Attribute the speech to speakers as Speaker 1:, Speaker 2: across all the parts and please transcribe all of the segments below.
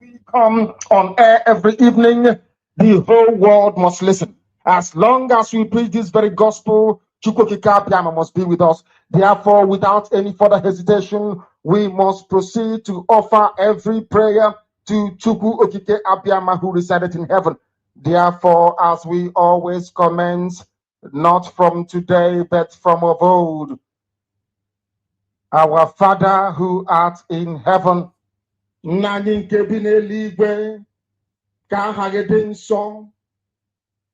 Speaker 1: We come on air every evening, the whole world must listen. As long as we preach this very gospel, Chukwukika Abiyama must be with us. Therefore, without any further hesitation, we must proceed to offer every prayer to Chukwu Okike Abiyama who resided in heaven. Therefore, as we always commence, not from today, but from of old, our Father who art in heaven, nna anyị nke bi n'eluigwe, ka aha gị dị nsọ,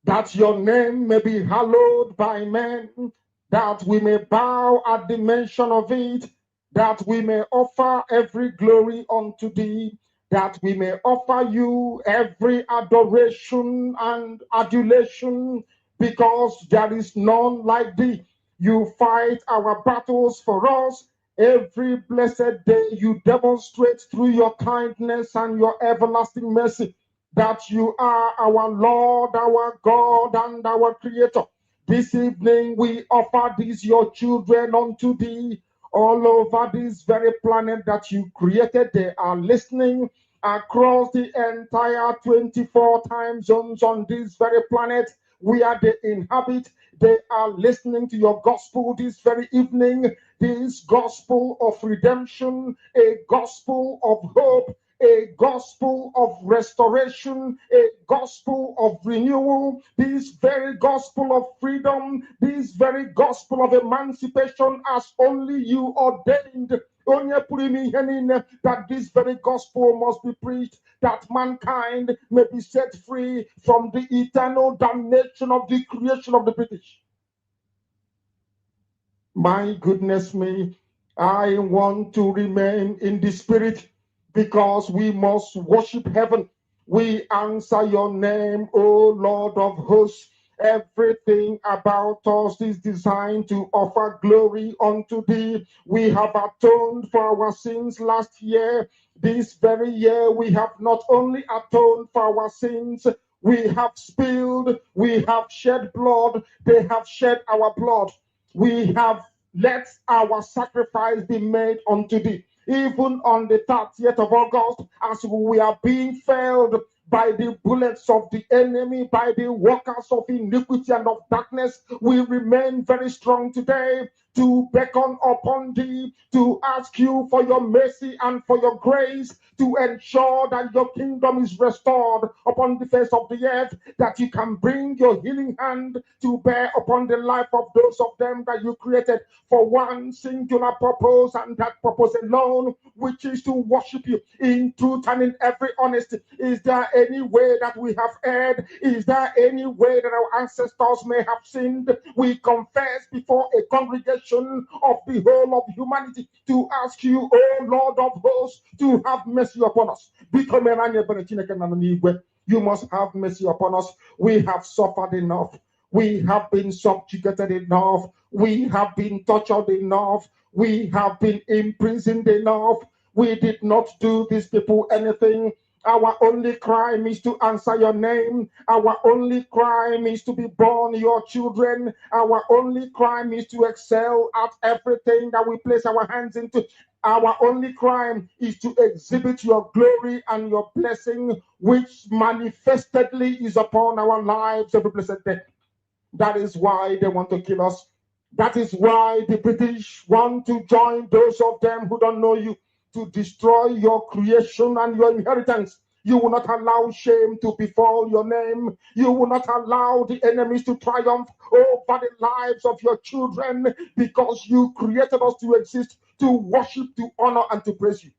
Speaker 1: that your name may be hallowed by men, that we may bow at the mention of it, that we may offer every glory unto thee, that we may offer you every adoration and adulation, because there is none like thee. You fight our battles for us. Every blessed day you demonstrate through your kindness and your everlasting mercy that you are our Lord, our God, and our Creator. This evening we offer these your children unto thee all over this very planet that you created. They are listening across the entire 24 time zones on this very planet where they inhabit. They are listening to your gospel this very evening, this gospel of redemption, a gospel of hope, a gospel of restoration, a gospel of renewal, this very gospel of freedom, this very gospel of emancipation as only you ordained. That this very gospel must be preached, that mankind may be set free from the eternal damnation of the creation of the British. My goodness me, I want to remain in the spirit, because we must worship heaven. We answer your name, O Lord of hosts. Everything about us is designed to offer glory unto thee. We have atoned for our sins last year. This very year, we have not only atoned for our sins, we have spilled, we have shed blood, they have shed our blood. We have let our sacrifice be made unto thee. Even on the 30th of August, as we are being felled by the bullets of the enemy, by the workers of iniquity and of darkness, we remain very strong today to beckon upon thee, to ask you for your mercy and for your grace, to ensure that your kingdom is restored upon the face of the earth, that you can bring your healing hand to bear upon the life of those of them that you created for one singular purpose, and that purpose alone, which is to worship you in truth and in every honesty. Is there any way that we have erred? Is there any way that our ancestors may have sinned? We confess before a congregation of the whole of humanity to ask you, O Lord of hosts, to have mercy upon us. You must have mercy upon us. We have suffered enough. We have been subjugated enough. We have been tortured enough. We have been imprisoned enough. We did not do these people anything. Our only crime is to answer your name. Our only crime is to be born your children. Our only crime is to excel at everything that we place our hands into. Our only crime is to exhibit your glory and your blessing, which manifestedly is upon our lives every blessed day. That is why they want to kill us. That is why the British want to join those of them who don't know you to destroy your creation and your inheritance. You will not allow shame to befall your name. You will not allow the enemies to triumph over the lives of your children, because you created us to exist, to worship, to honor, and to praise you.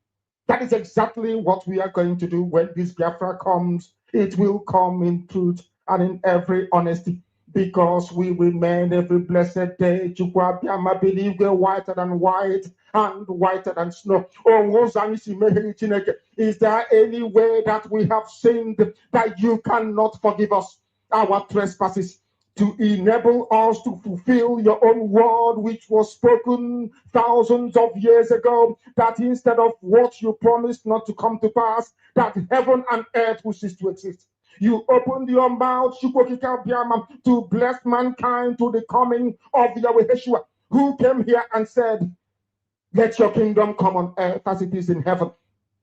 Speaker 1: That is exactly what we are going to do when this Biafra comes. It will come in truth and in every honesty, because we remain every blessed day. Chukwabiama believe we're whiter than white and whiter than snow. Is there any way that we have sinned that you cannot forgive us our trespasses, to enable us to fulfill your own word, which was spoken thousands of years ago, that instead of what you promised not to come to pass, that heaven and earth will cease to exist? You opened your mouth to bless mankind to the coming of Yahweh Yeshua, who came here and said, let your kingdom come on earth as it is in heaven.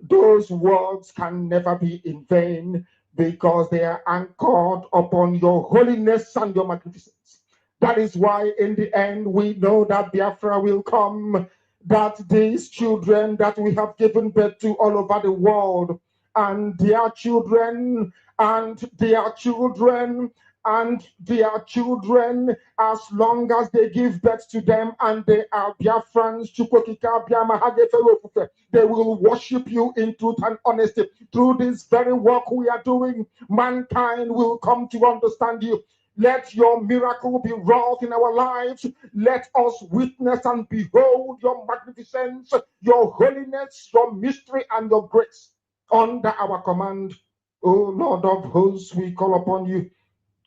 Speaker 1: Those words can never be in vain because they are anchored upon your holiness and your magnificence. That is why in the end we know that Biafra will come, that these children that we have given birth to all over the world, and their children, and their children, and their children, as long as they give birth to them and they are Biafrans, they will worship you in truth and honesty. Through this very work we are doing, mankind will come to understand you. Let your miracle be wrought in our lives. Let us witness and behold your magnificence, your holiness, your mystery, and your grace under our command. O Lord of hosts, we call upon you.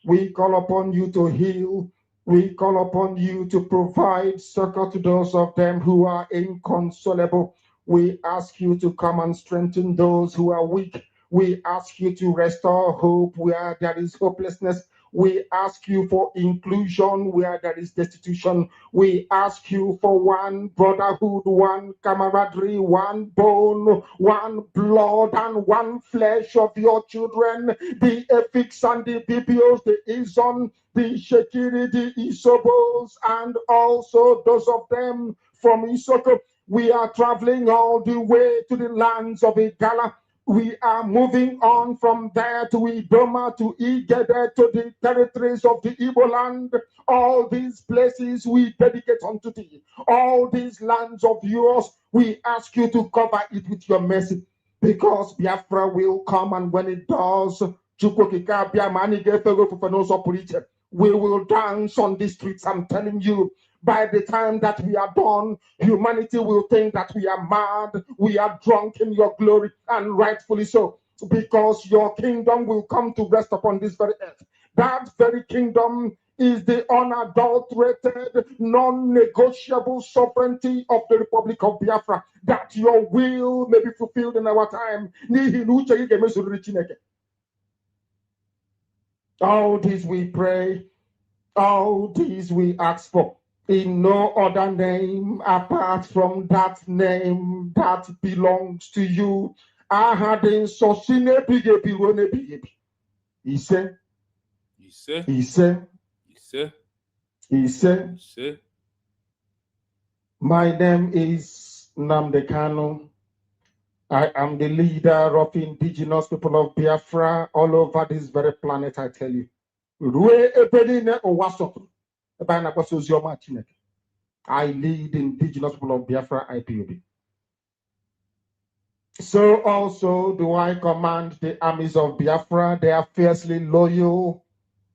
Speaker 1: We call upon you to heal. We call upon you to provide succor to those of them who are inconsolable. We ask you to come and strengthen those who are weak. We ask you to restore hope where there is hopelessness. We ask you for inclusion where there is destitution. We ask you for one brotherhood, one camaraderie, one bone, one blood, and one flesh of your children, the Efiks and the Bibios, the Izon, the Shekiri, the Isobos, and also those of them from Isoko. We are traveling all the way to the lands of Igala. We are moving on from there to Idoma, to Igede, to the territories of the Igbo land. All these places we dedicate unto thee. All these lands of yours, we ask you to cover it with your mercy. Because Biafra will come, and when it does, we will dance on the streets. I'm telling you, by the time that we are done, humanity will think that we are mad, we are drunk in your glory, and rightfully so, because your kingdom will come to rest upon this very earth. That very kingdom is the unadulterated, non-negotiable sovereignty of the Republic of Biafra, that your will may be fulfilled in our time. All this we pray, all these we ask for, in no other name apart from that name that belongs to you. Ahadin Sosine Bigebi Rone Bigebi. He said, my name is Namdekano. I am the leader of indigenous people of Biafra all over this very planet, I tell you. I lead indigenous people of Biafra IPOB. So also do I command the armies of Biafra. They are fiercely loyal.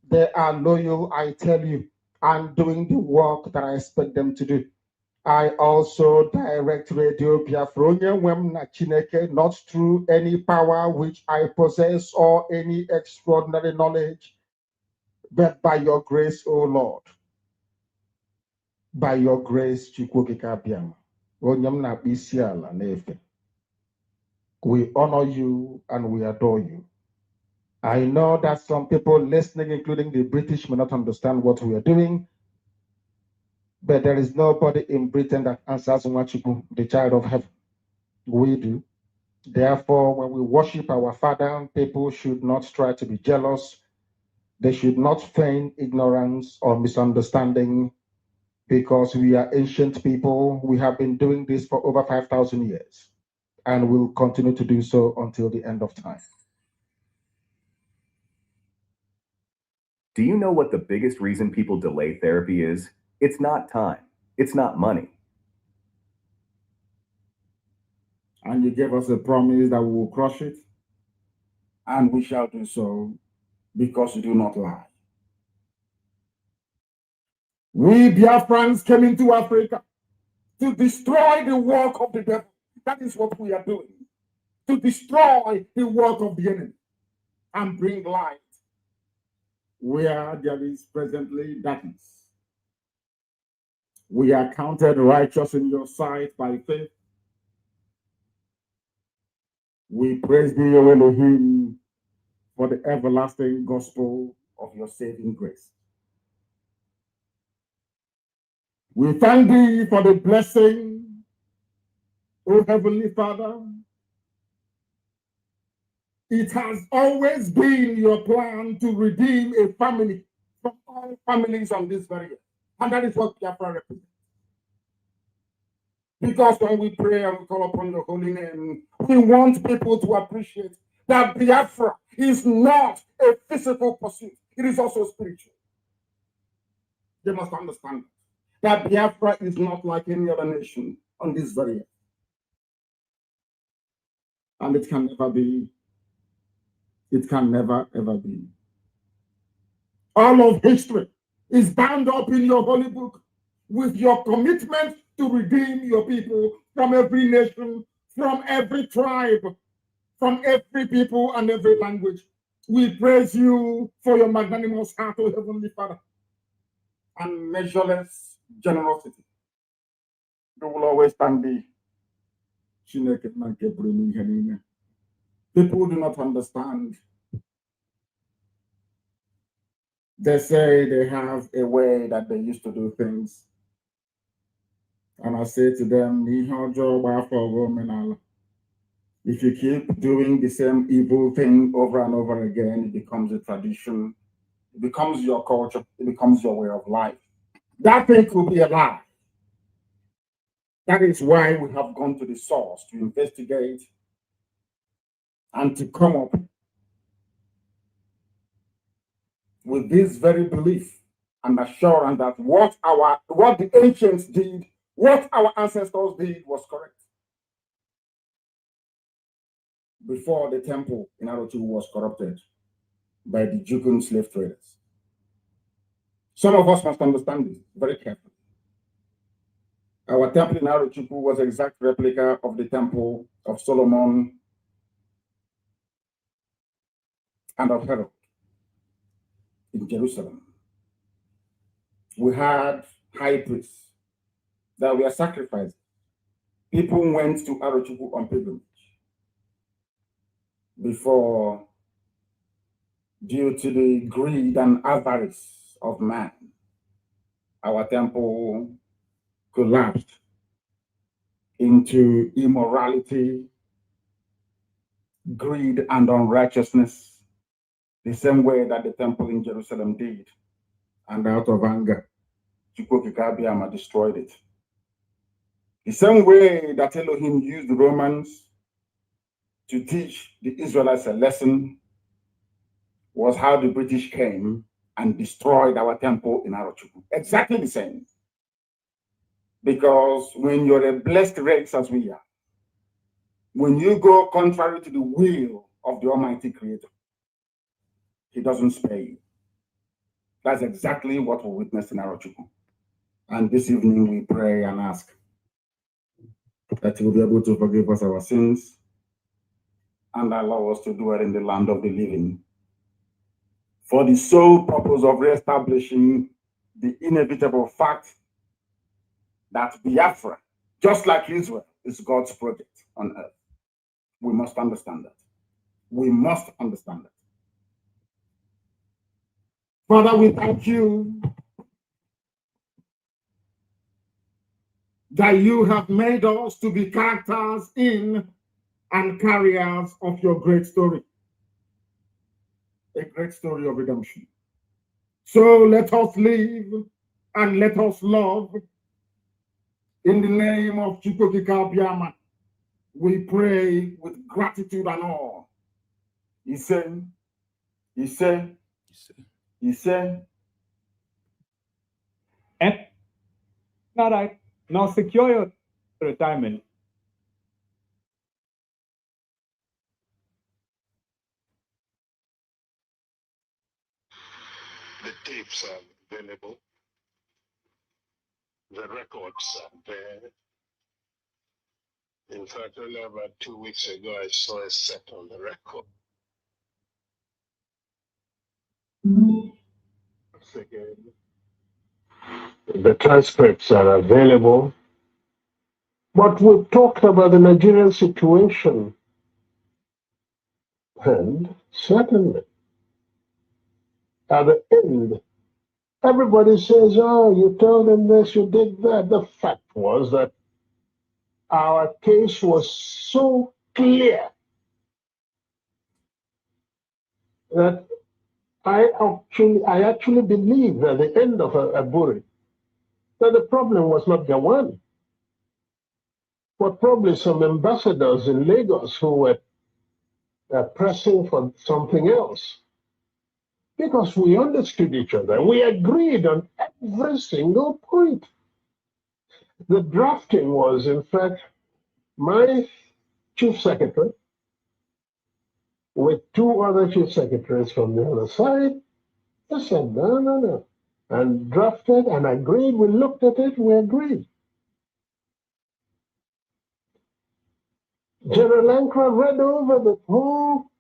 Speaker 1: They are loyal, I tell you, and doing the work that I expect them to do. I also direct Radio Biafra not through any power which I possess or any extraordinary knowledge, but by your grace, O Lord. By your grace, we honor you and we adore you. I know that some people listening, including the British, may not understand what we are doing, but there is nobody in Britain that answers Ojukwu, the child of heaven. We do. Therefore, when we worship our Father, people should not try to be jealous. They should not feign ignorance or misunderstanding, because we are ancient people. We have been doing this for over 5,000 years, and will continue to do so until the end of time.
Speaker 2: Do you know what the biggest reason people delay therapy is? It's not time. It's not money.
Speaker 1: And you gave us a promise that we will crush it, and we shall do so, because you do not lie. We Biafrans came into Africa to destroy the work of the devil. That is what we are doing. To destroy the work of the enemy and bring light where there is presently darkness. We are counted righteous in your sight by faith. We praise thee, O Elohim, for the everlasting gospel of your saving grace. We thank thee for the blessing, O Heavenly Father, It has always been your plan to redeem a family from all families on this very earth. And that is what Biafra represents. Because when we pray and we call upon your holy name, we want people to appreciate that Biafra is not a physical pursuit. It is also spiritual. They must understand that Biafra is not like any other nation on this very earth. And it can never be. It can never, ever be. All of history is bound up in your holy book with your commitment to redeem your people from every nation, from every tribe, from every people and every language. We praise you for your magnanimous heart, O Heavenly Father, and measureless generosity. You will always thank thee. People do not understand. They say they have a way that they used to do things. And I say to them, if you keep doing the same evil thing over and over again, it becomes a tradition. It becomes your culture. It becomes your way of life. That thing could be a lie. That is why we have gone to the source to investigate and to come up with this very belief and assurance that what the ancients did, what our ancestors did was correct. Before the temple in Ojukwu was corrupted by the Ojukwu slave traders. Some of us must understand this very carefully. Our temple in Ojukwu was an exact replica of the temple of Solomon and of Herod in Jerusalem. We had high priests that were sacrificed. People went to Ojukwu on pilgrimage before, due to the greed and avarice of man, our temple collapsed into immorality, greed, and unrighteousness, the same way that the temple in Jerusalem did. And out of anger, Ojukwu destroyed it. The same way that Elohim used the Romans to teach the Israelites a lesson was how the British came and destroyed our temple in Ojukwu. Exactly the same. Because when you're a blessed race as we are, when you go contrary to the will of the Almighty Creator, He doesn't spare you. That's exactly what we witnessed in Ojukwu. And this evening we pray and ask that He will be able to forgive us our sins and allow us to dwell in the land of the living for the sole purpose of reestablishing the inevitable fact that Biafra, just like Israel, is God's project on earth. We must understand that. We must understand that. Father, we thank you that you have made us to be characters in and carriers of your great story, a great story of redemption. So let us live and let us love in the name of Ojukwu. We pray with gratitude and awe. He said,
Speaker 3: and all right, now secure your retirement.
Speaker 4: The tapes are available. The records are there. In fact, only about 2 weeks ago, I saw a set on the record. Again, the transcripts are available. But we've talked about the Nigerian situation. And certainly, at the end, everybody says, oh, you told them this, you did that. The fact was that our case was so clear that I actually believe at the end of Aburi that the problem was not Gawan, but probably some ambassadors in Lagos who were pressing for something else. Because we understood each other. We agreed on every single point. The drafting was, in fact, my chief secretary with two other chief secretaries from the other side. They said, no. And drafted and agreed. We looked at it, we agreed. General Ankara read over the whole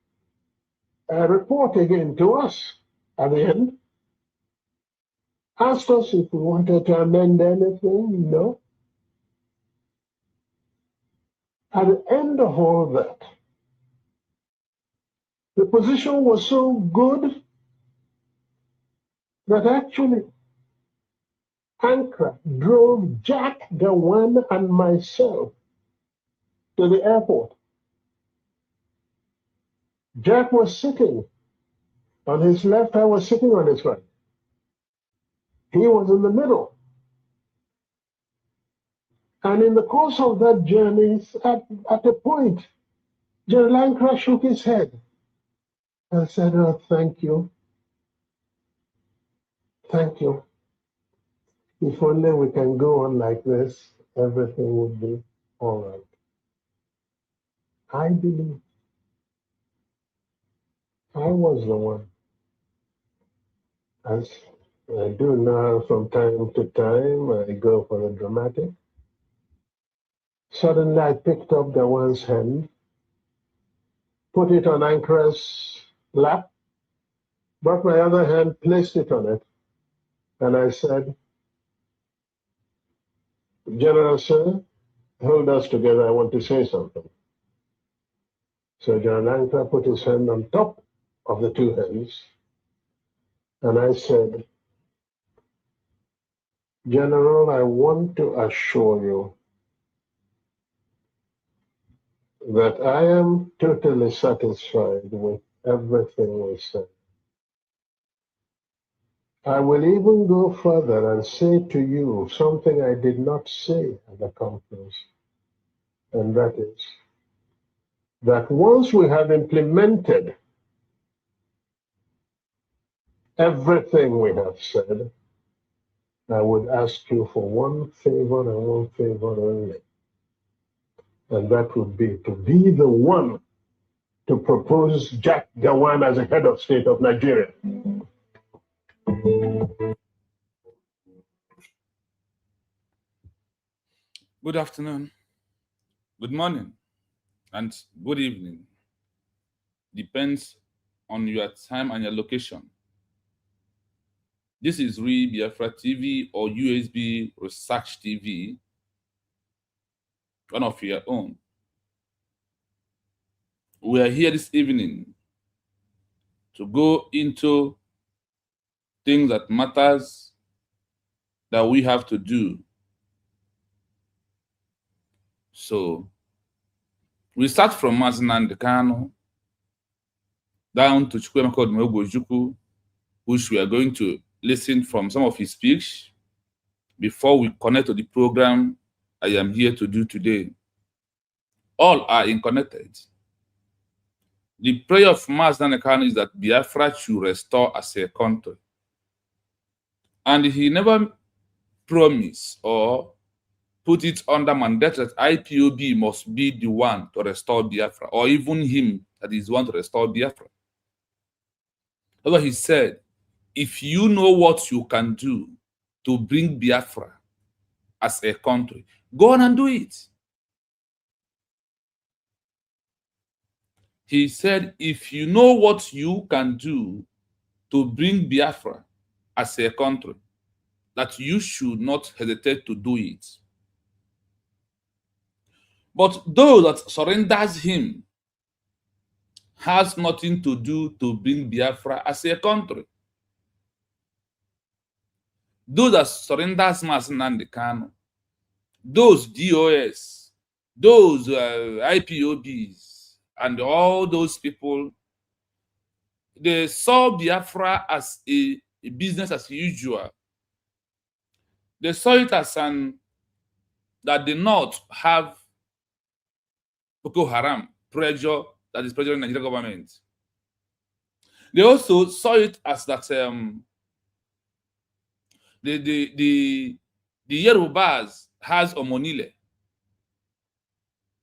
Speaker 4: report again to us at the end. Asked us if we wanted to amend anything. No. At the end of all that, the position was so good that actually Ankara drove Jack, Gawan, and myself to the airport. Jack was sitting on his left, I was sitting on his right. He was in the middle. And in the course of that journey, at a point, General Ankara shook his head and said, oh, thank you. Thank you. If only we can go on like this, everything would be all right. I believe I was the one, as I do now from time to time, I go for the dramatic. Suddenly I picked up Gawan's hand, put it on Ankara's lap, brought my other hand, placed it on it, and I said, General Sir, hold us together, I want to say something. So General Ankara put his hand on top of the two hands, and I said, General, I want to assure you that I am totally satisfied with everything we said. I will even go further and say to you something I did not say at the conference, and that is that once we have implemented everything we have said, I would ask you for one favor and one favor only, and that would be to be the one to propose Jack Gawan as a head of state of Nigeria.
Speaker 5: Good afternoon, good morning, and good evening. Depends on your time and your location. This is Biafra TV or USB Research TV, one of your own. We are here this evening to go into things that matters that we have to do. So we start from Mazinandi Kano down to Ojukwu, which we are going to listen from some of his speech before we connect to the program I am here to do today. All are connected. The prayer of Mazinandi Kano is that Biafra should restore as a country. And he never promised or put it under mandate that IPOB must be the one to restore Biafra, or even him that is the one to restore Biafra. That's what he said. If you know what you can do to bring Biafra as a country, go on and do it. He said, if you know what you can do to bring Biafra as a country, that you should not hesitate to do it. But those that surrenders him has nothing to do to bring Biafra as a country. Those that surrenders Mazinandi Kano, those DOS, those IPOBs, and all those people they saw Biafra as a business as usual. They saw it as that the North have Boko Haram pressure that is pressuring the Nigerian government. They also saw it as that the Yorubas has Omonile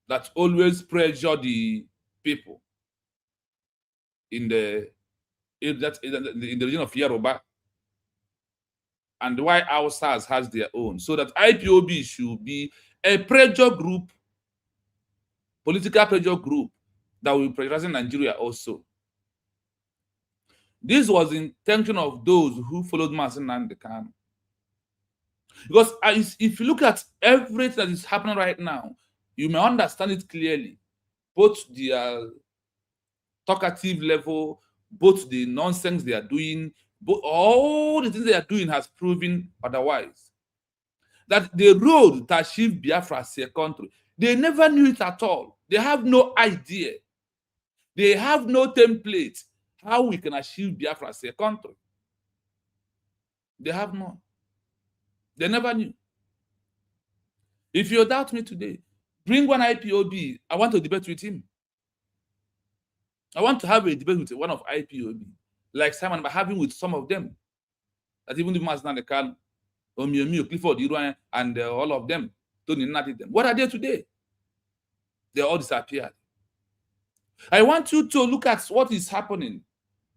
Speaker 5: that always pressure the people in the region of Yoruba, and why Hausas has their own, so that IPOB should be a pressure group, political pressure group that will be pressurizing Nigeria also. This was the intention of those who followed Mazen Nnamdi Kanu. Because if you look at everything that is happening right now, you may understand it clearly. Both the talkative level, both the nonsense they are doing, but all the things they are doing has proven otherwise. That the road to achieve Biafra as a country, they never knew it at all. They have no idea. They have no template how we can achieve Biafra as a country. They have none. They never knew. If you doubt me today, bring one IPOB. I want to debate with him. I want to have a debate with one of IPOB, like Simon, but having with some of them. That even the Mazen Nnamdi Kanu, Omiyomi, Clifford Irwan, and all of them, Tony Nnadi them. What are they today? They all disappeared. I want you to look at what is happening,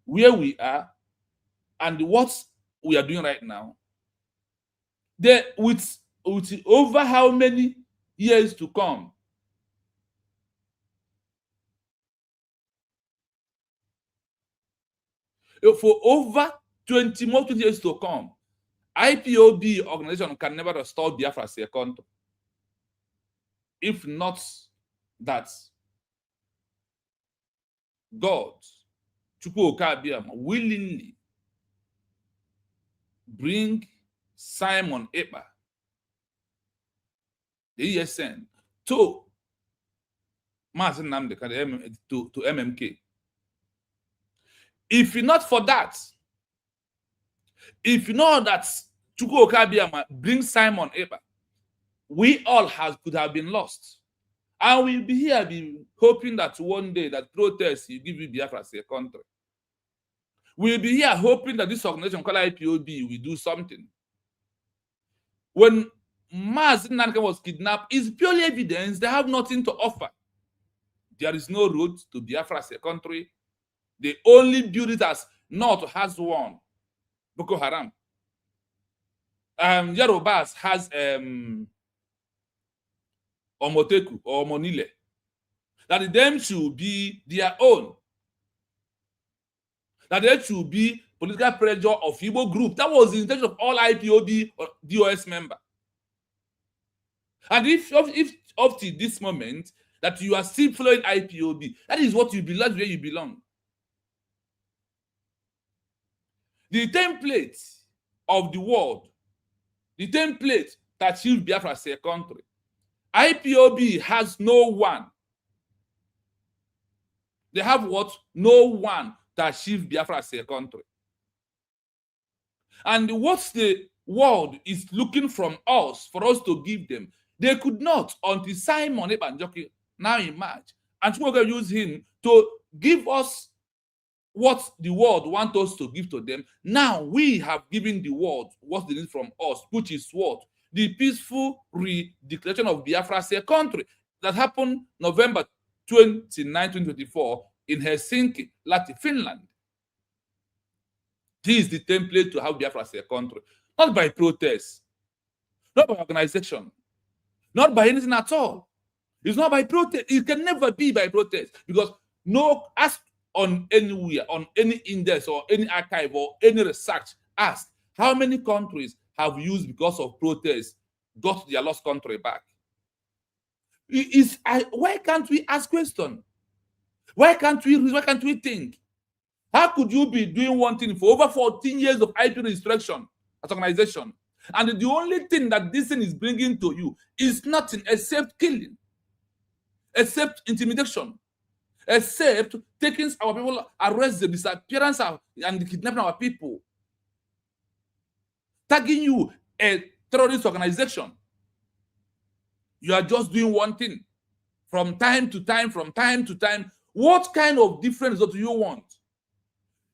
Speaker 5: where we are, and what we are doing right now. With over how many years to come? For over 20 years to come, IPOB organization can never restore Biafra as a country. If not that God, Ojukwu Abiyama, willingly bring Simon Ekpa, the ESN, to Mazen Nnamdi Kanu, to MMK. If not for that, if you know that Ojukwu Abiyama brings Simon Ekpa, we all could have been lost. And we'll be here hoping that one day that protests will give you Biafra as a country. We'll be here hoping that this organization called IPOB will do something. When Mazen Nnamdi Kanu was kidnapped, it's purely evidence they have nothing to offer. There is no road to Biafra as a country. They only build it as North has one, Boko Haram. Yorubas has Omoteku or Omonile. That them should be their own. That there should be political pressure of Igbo group. That was the intention of all IPOB or DOS members. And if up to this moment that you are still following IPOB, that is what you belong, where you belong. The template of the world, the template that achieves Biafra as a country, IPOB has no one. They have what? No one to achieve Biafra as a country. And what the world is looking from us, for us to give them, they could not until Simon Ekpa now emerge. And we're going to use him to give us what the world wants us to give to them. Now we have given the world what they need from us, which is what? The peaceful redeclaration of Biafra as a country that happened November 29, 2024 in Helsinki, Latvia, Finland. This is the template to have Biafra as a country. Not by protest, not by organization, not by anything at all. It's not by protest. It can never be by protest, because ask on anywhere, on any index or any archive or any research, ask how many countries have used because of protests got their lost country back. Why can't we ask questions? Why can't we think? How could you be doing one thing for over 14 years of IP restriction as an organization, and the only thing that this thing is bringing to you is nothing except killing, except intimidation, except taking our people, arrest the disappearance and the kidnapping our people, tagging you a terrorist organization. You are just doing one thing from time to time, from time to time. What kind of difference do you want?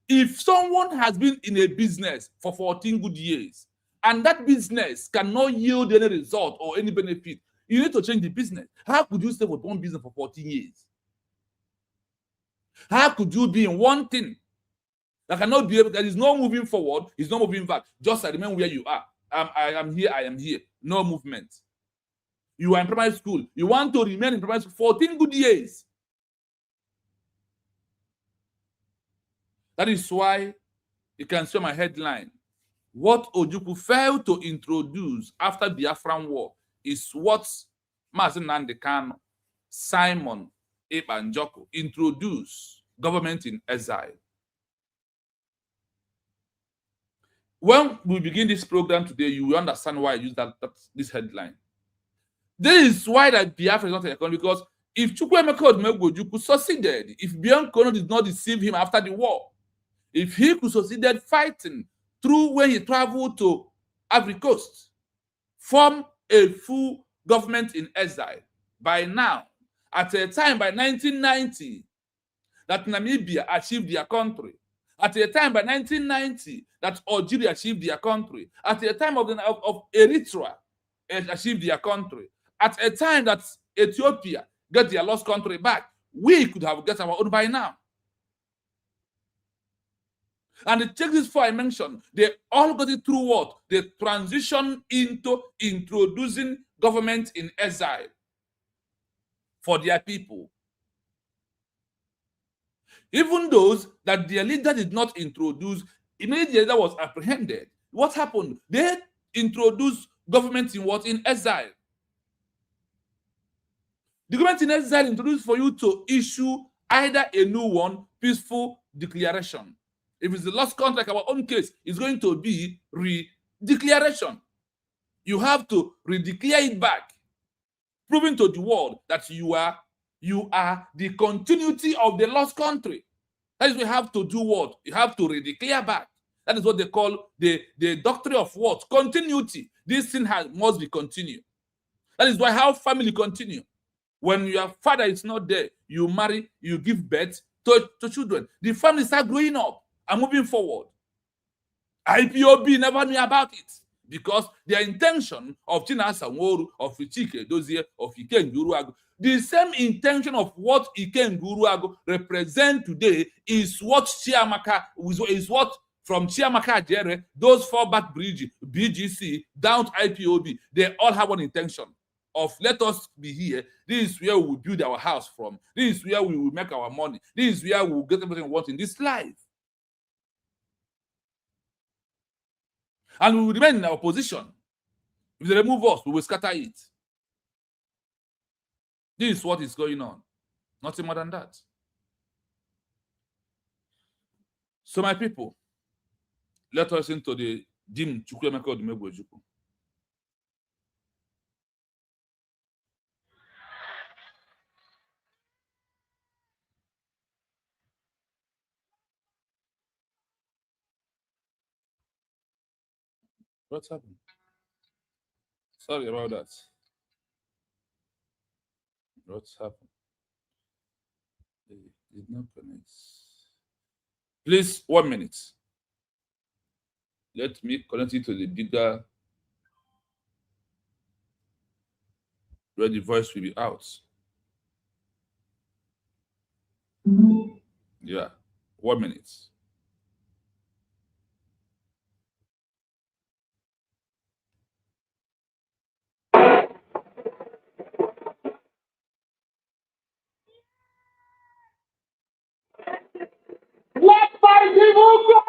Speaker 5: If someone has been in a business for 14 good years and that business cannot yield any result or any benefit, you need to change the business. How could you stay with one business for 14 years? How could you be in one thing that cannot be able, that is not moving forward, is not moving back, just remain where you are? I am here, no movement. You are in primary school, you want to remain in primary school 14 good years. That is why you can see my headline. What Ojukwu failed to introduce after the Biafran War is what Mazi Nnamdi Kanu, Simon Ekpa introduced, government-in-exile. When we begin this program today, you will understand why I use this headline. This is why that Biafra is not an economy, because if Chukwuemeka Ojukwu succeeded, if Biancono did not deceive him after the war, if he could succeeded fighting through when he traveled to Ivory Coast, form a full government in exile, by now, at a time by 1990, that Namibia achieved their country, at a time by 1990, that Algeria achieved their country, at a time of Eritrea achieved their country, at a time that Ethiopia got their lost country back, we could have got our own by now. And check this for I mentioned, they all got it through what? The transition into introducing government in exile for their people. Even those that their leader did not introduce, immediately that was apprehended. What happened? They introduced government in what? In exile. The government in exile introduced for you to issue either a new one, peaceful declaration. If it's the lost contract, our own case is going to be re-declaration. You have to redeclare it back, proving to the world that you are the continuity of the lost country. That is, we have to do what? You have to redeclare back. That is what they call the doctrine of what? Continuity. This thing must be continued. That is why how family continue. When your father is not there, you marry, you give birth to children. The family start growing up and moving forward. IPOB never knew about it because their intention of Chinasa Nworu, of Chike Dozie, of Ikenga Uruagu, the same intention of what Ikenga Uruagu represent today is what Chiamaka is what from Chiamaka Jere, those four back bridge, BGC, down to IPOB, they all have one intention of let us be here. This is where we will build our house from. This is where we will make our money. This is where we will get everything we want in this life. And we will remain in our position. If they remove us, we will scatter it. This is what is going on. Nothing more than that. So my people, let us into the Jim Chukwuemeka Ojukwu. What's happened? Sorry about that. What's happened? It did not connect. Please, 1 minute. Let me connect it to the bigger where the voice will be out. Yeah, 1 minute.
Speaker 1: Let my people go!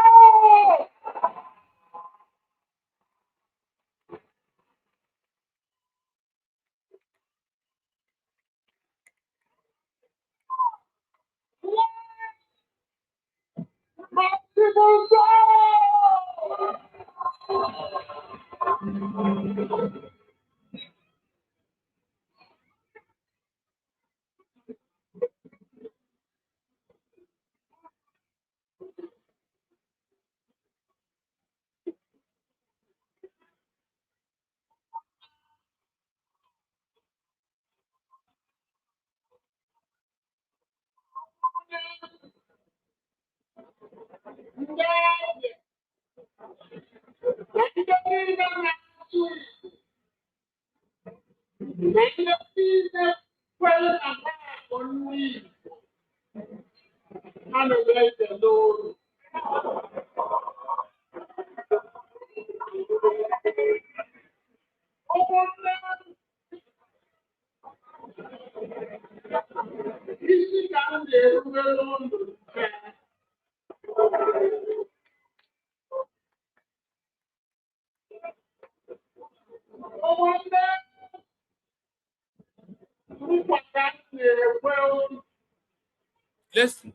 Speaker 5: Listen.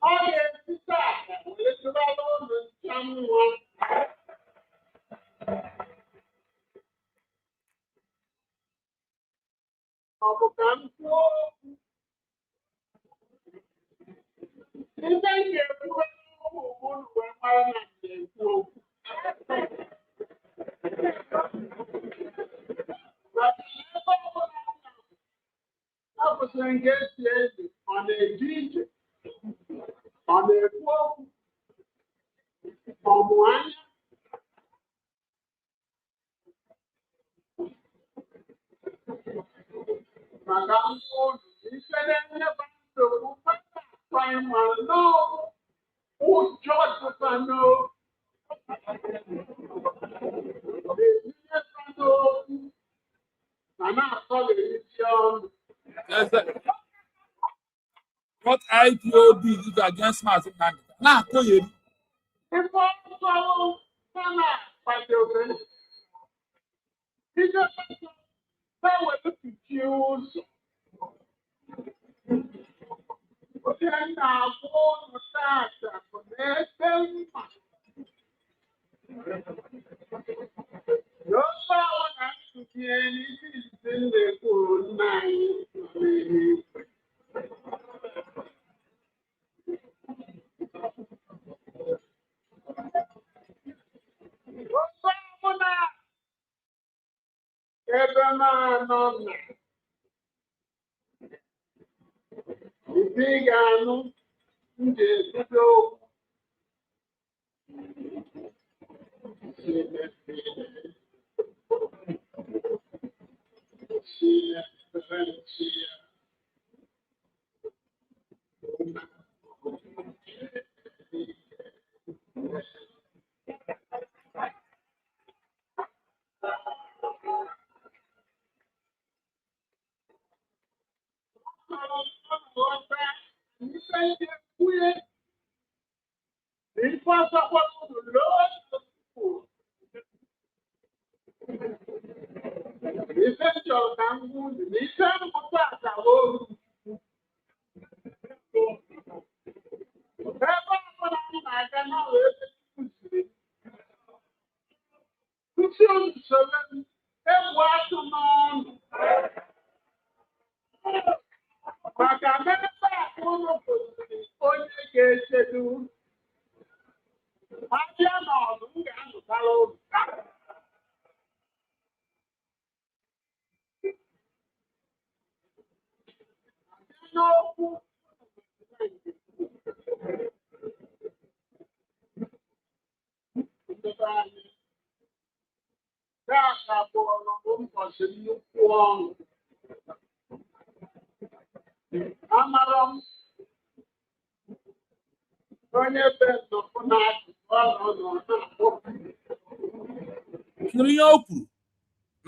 Speaker 5: What IPOB did against Mazi Nnamdi. Now, tell you.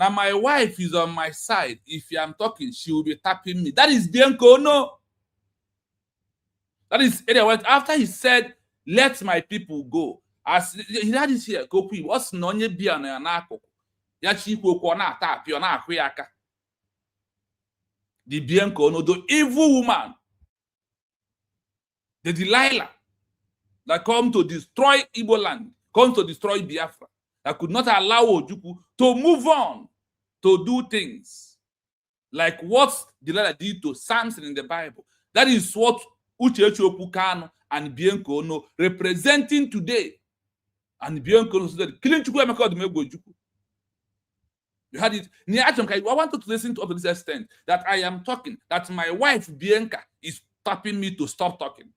Speaker 5: Now my wife is on my side. If I'm talking, she will be tapping me. That is Bianco, no. That is anyway. After he said, "Let my people go," as he had this here, go quick. What's nonye biana na akoko? Ya chikwo ko na tap yo na akuyaka. The Bianco, no, the evil woman, the Delilah that come to destroy Igbo land, come to destroy Biafra, that could not allow Ojukwu to move on, to do things like what Delilah did to Samson in the Bible. That is what Ojukwu Kanu and Bianco no representing today. And Bianco said, "Killing Chukwu Emeka Ojukwu." You had it. I wanted to listen to up to this extent that I am talking, that my wife Bianca is tapping me to stop talking.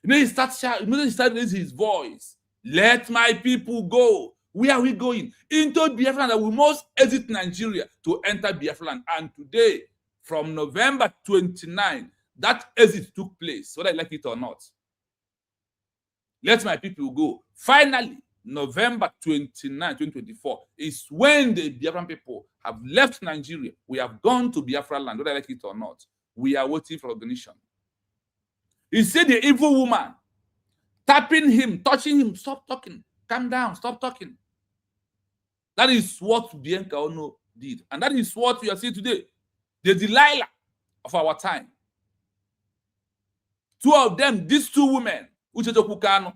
Speaker 5: He starts shouting, he starts raising his voice. Let my people go. Where are we going? Into Biafra land. We must exit Nigeria to enter Biafra land. And today, from November 29, that exit took place, whether I like it or not. Let my people go. Finally, November 29, 2024 is when the Biafran people have left Nigeria. We have gone to Biafra land, whether I like it or not. We are waiting for recognition. You see the evil woman tapping him, touching him. Stop talking. Calm down. Stop talking. That is what Bianca Ono did. And that is what we are seeing today. The Delilah of our time. Two of them, these two women, Ojukwu Kanu,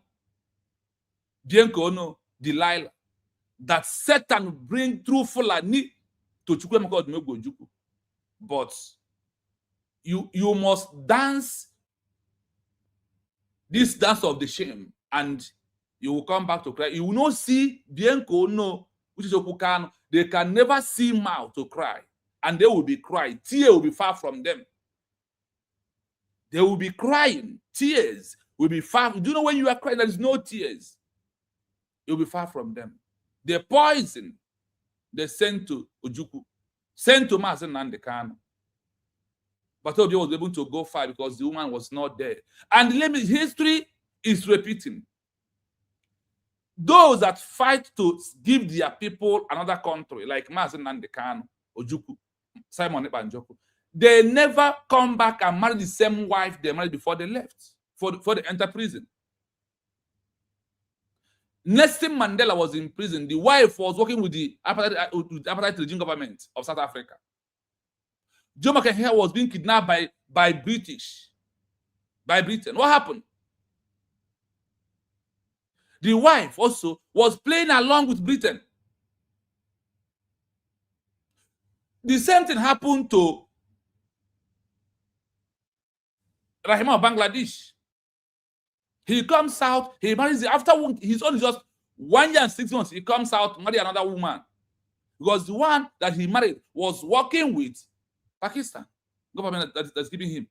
Speaker 5: Bianca Ono, Delilah, that Satan bring through Fulani to Chukwemeka Ojukwu. But you must dance this dance of the shame, and you will come back to cry. You will not see Bianca Ono, Ojukwu Kanu. They can never see mouth to cry, and they will be crying. Tears will be far from them. They will be crying. Tears will be far. Do you know when you are crying, there is no tears? You'll be far from them. The poison they sent to Ojukwu, sent to Mazen Nnamdi Kanu. But Obi was able to go far because the woman was not there. And history is repeating. Those that fight to give their people another country, like Mazen Nnamdi Kanu, Ojukwu, Simon Ekpa Njoku, they never come back and marry the same wife they married before they left, before they enter prison. Nelson Mandela was in prison. The wife was working with the apartheid regime government of South Africa. Jomo Kenyatta was being kidnapped by Britain. What happened? The wife also was playing along with Britain. The same thing happened to Rahima of Bangladesh. He comes out, he marries, after his own is just 1 year and 6 months, he comes out, marry another woman. Because the one that he married was working with Pakistan government that's giving him.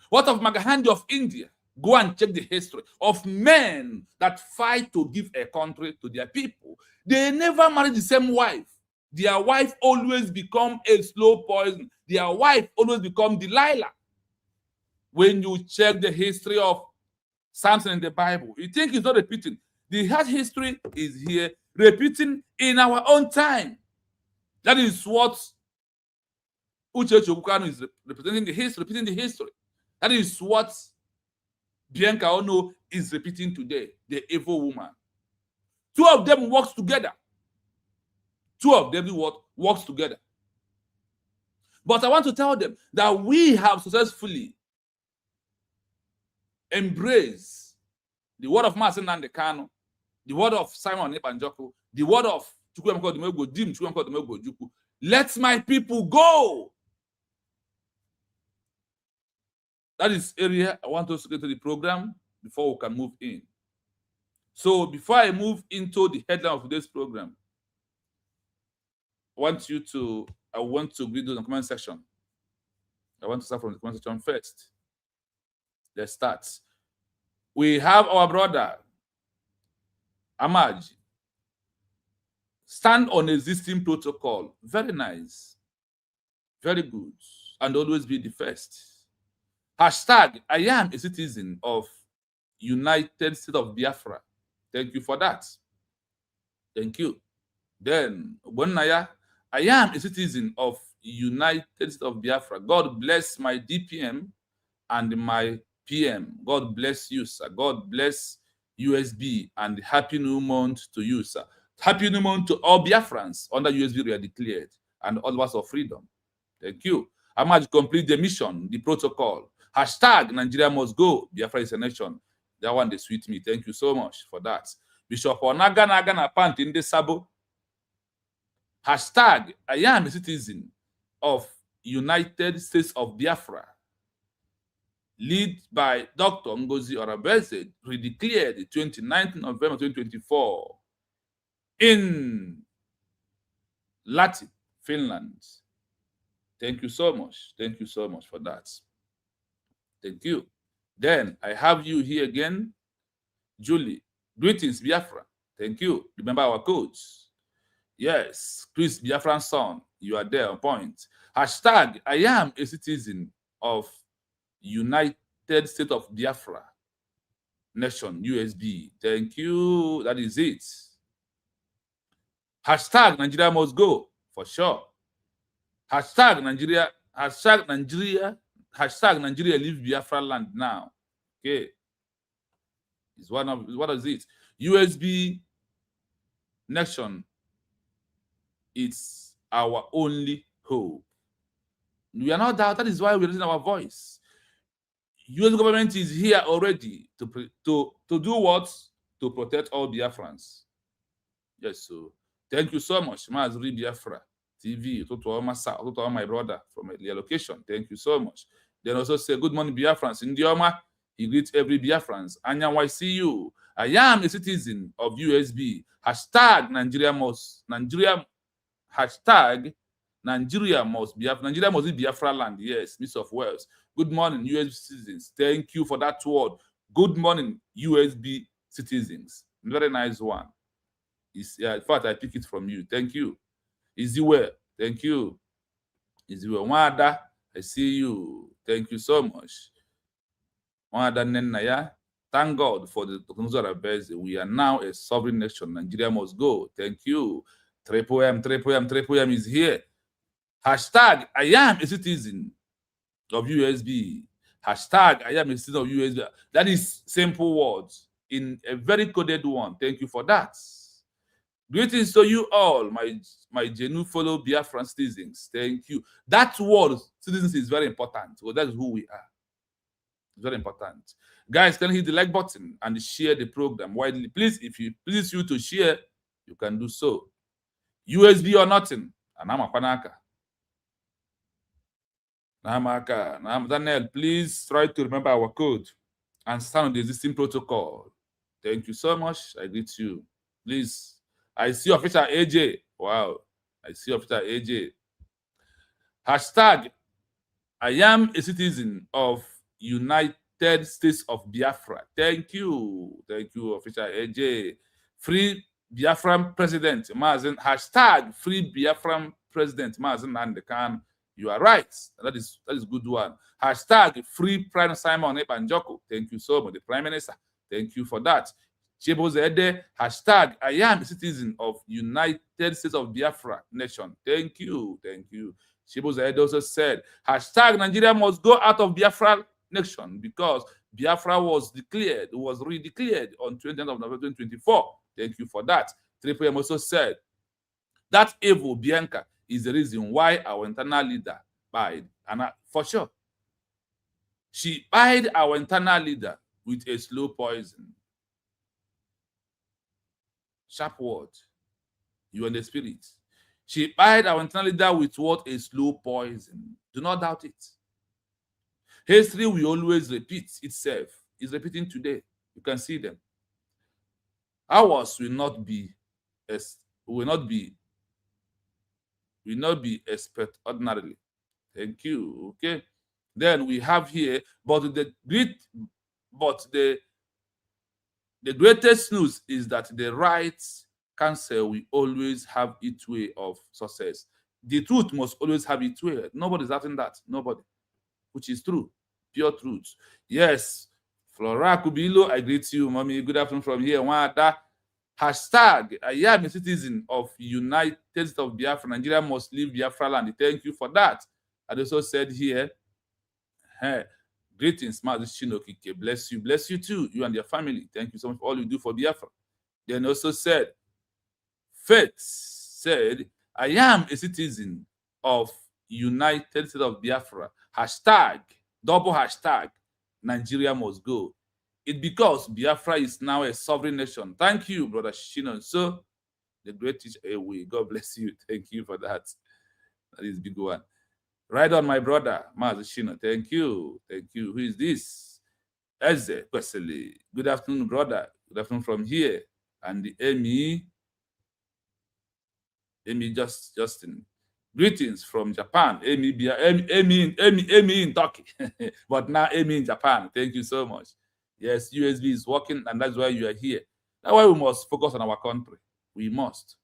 Speaker 5: What of Mahatma of India? Go and check the history of men that fight to give a country to their people. They never marry the same wife. Their wife always become a slow poison. Their wife always become Delilah. When you check the history of Samson in the Bible, you think it's not repeating. The hard history is here, repeating in our own time. That is what Ojukwu Kanu is representing, the history, repeating the history. That is what Bianca Ono is repeating today, the evil woman. Two of them works together. Two of them works together. But I want to tell them that we have successfully embraced the word of Mazen Nnamdi Kanu, the word of Simon Ekpa Njoku, the word of Chukwemeka Ojukwu. Let my people go. That is area I want us to get to the program before we can move in. So before I move into the headline of today's program, I want to read those in the comment section. I want to start from the comment section first. Let's start. We have our brother, Amaj. Stand on existing protocol. Very nice. Very good. And always be the first. Hashtag, I am a citizen of United States of Biafra. Thank you for that. Thank you. Then, Bonaya, I am a citizen of United States of Biafra. God bless my DPM and my PM. God bless you, sir. God bless USB, and happy new month to you, sir. Happy new month to all Biafrans under USB we are declared and all of freedom. Thank you. Amaj, complete the mission, the protocol. Hashtag Nigeria must go. Biafra is a nation. That one they sweet me. Thank you so much for that. Bishop Onaga na pant in the sabo. Hashtag I am a citizen of United States of Biafra. Lead by Dr. Ngozi Orabeze, redeclared the 29th November 2024 in Lahti, Finland. Thank you so much. Thank you so much for that. Thank you. Then I have you here again, Julie. Greetings, Biafra. Thank you. Remember our codes. Yes, Chris Biafran son, you are there on point. Hashtag, I am a citizen of United States of Biafra Nation, USB. Thank you. That is it. Hashtag, Nigeria must go, for sure. Hashtag, Nigeria, hashtag Nigeria leave Biafra land now. Okay. It's what is it? USB Nation. It's our only hope. We are not doubt. That is why we're raising our voice. US government is here already to do what? To protect all Biafrans. Yes, so thank you so much, Mazuri Biafra TV, to all my brother from the location. Thank you so much. Then also say good morning, Biafrans. In Dioma, he greets every Biafrans. Anya YCU. I am a citizen of USB. Hashtag Nigeria must hashtag Nigeria must be Biafra land. Yes, Miss of Wales. Good morning, USB citizens. Thank you for that word. Good morning, USB citizens. Very nice one. In fact, I pick it from you. Thank you. Easywell. Thank you. Easywell. Wada, I see you. Thank you so much. Wada Nenaya. Thank God for the Tokunuzara. We are now a sovereign nation. Nigeria must go. Thank you. 3M is here. Hashtag, I am a citizen of USB. Hashtag, I am a citizen of USB. That is simple words in a very coded one. Thank you for that. Greetings to you all, my genuine fellow Biafran citizens. Thank you. That word, citizens, is very important. Well, that is who we are. It's very important. Guys, can you hit the like button and share the program widely? Please, if you please you to share, you can do so. USB or nothing. And I'm a panaka. Daniel, please try to remember our code and stand on the existing protocol. Thank you so much. I greet you. Please. I see Officer AJ. Wow. I see Officer AJ. Hashtag, I am a citizen of United States of Biafra. Thank you. Thank you, Officer AJ. Free Biafran President Mazen. Hashtag Free Biafran President Mazen Nandekan. You are right. That is good one. Hashtag Free Prime Simon Ebanjoko. Thank you so much, the Prime Minister. Thank you for that. Chebozede. Hashtag I am a citizen of United States of Biafra Nation. Thank you. Thank you. Chebozede also said, hashtag Nigeria must go out of Biafra Nation because Biafra was redeclared on 20th of November 2024. Thank you for that. 3PM also said, that evil Bianca is the reason why our internal leader died. And for sure, she eyed our internal leader with a slow poison. Sharp word. You in the spirit. She eyed our internal leader with what? A slow poison. Do not doubt it. History will always repeat itself. It's repeating today. You can see them. Ours will not be expect ordinarily. Thank you. Okay. Then we have here, but the greatest news is that the right counsel will always have its way of success. The truth must always have its way. Nobody's having that. Nobody. Which is true. Pure truth. Yes. Flora Kubilo, I greet you, mommy. Good afternoon from here. Wada. Hashtag, I am a citizen of United States of Biafra. Nigeria must leave Biafra land. Thank you for that. I also said here, hey, greetings, Mazi Shinokike. Bless you. Bless you too, you and your family. Thank you so much for all you do for Biafra. Then also said, Faith said, I am a citizen of United States of Biafra. Hashtag, double hashtag, Nigeria must go. It's because Biafra is now a sovereign nation. Thank you, Brother Shinon. So, the great teacher, away. God bless you. Thank you for that. That is a big one. Right on, my brother, Mazi Shinon. Thank you. Thank you. Who is this? Eze Kwesili. Good afternoon, brother. Good afternoon from here. And the Justin. Greetings from Japan. Amy in Turkey, but now Amy in Japan. Thank you so much. Yes, USB is working, and that's why you are here. That's why we must focus on our country. We must.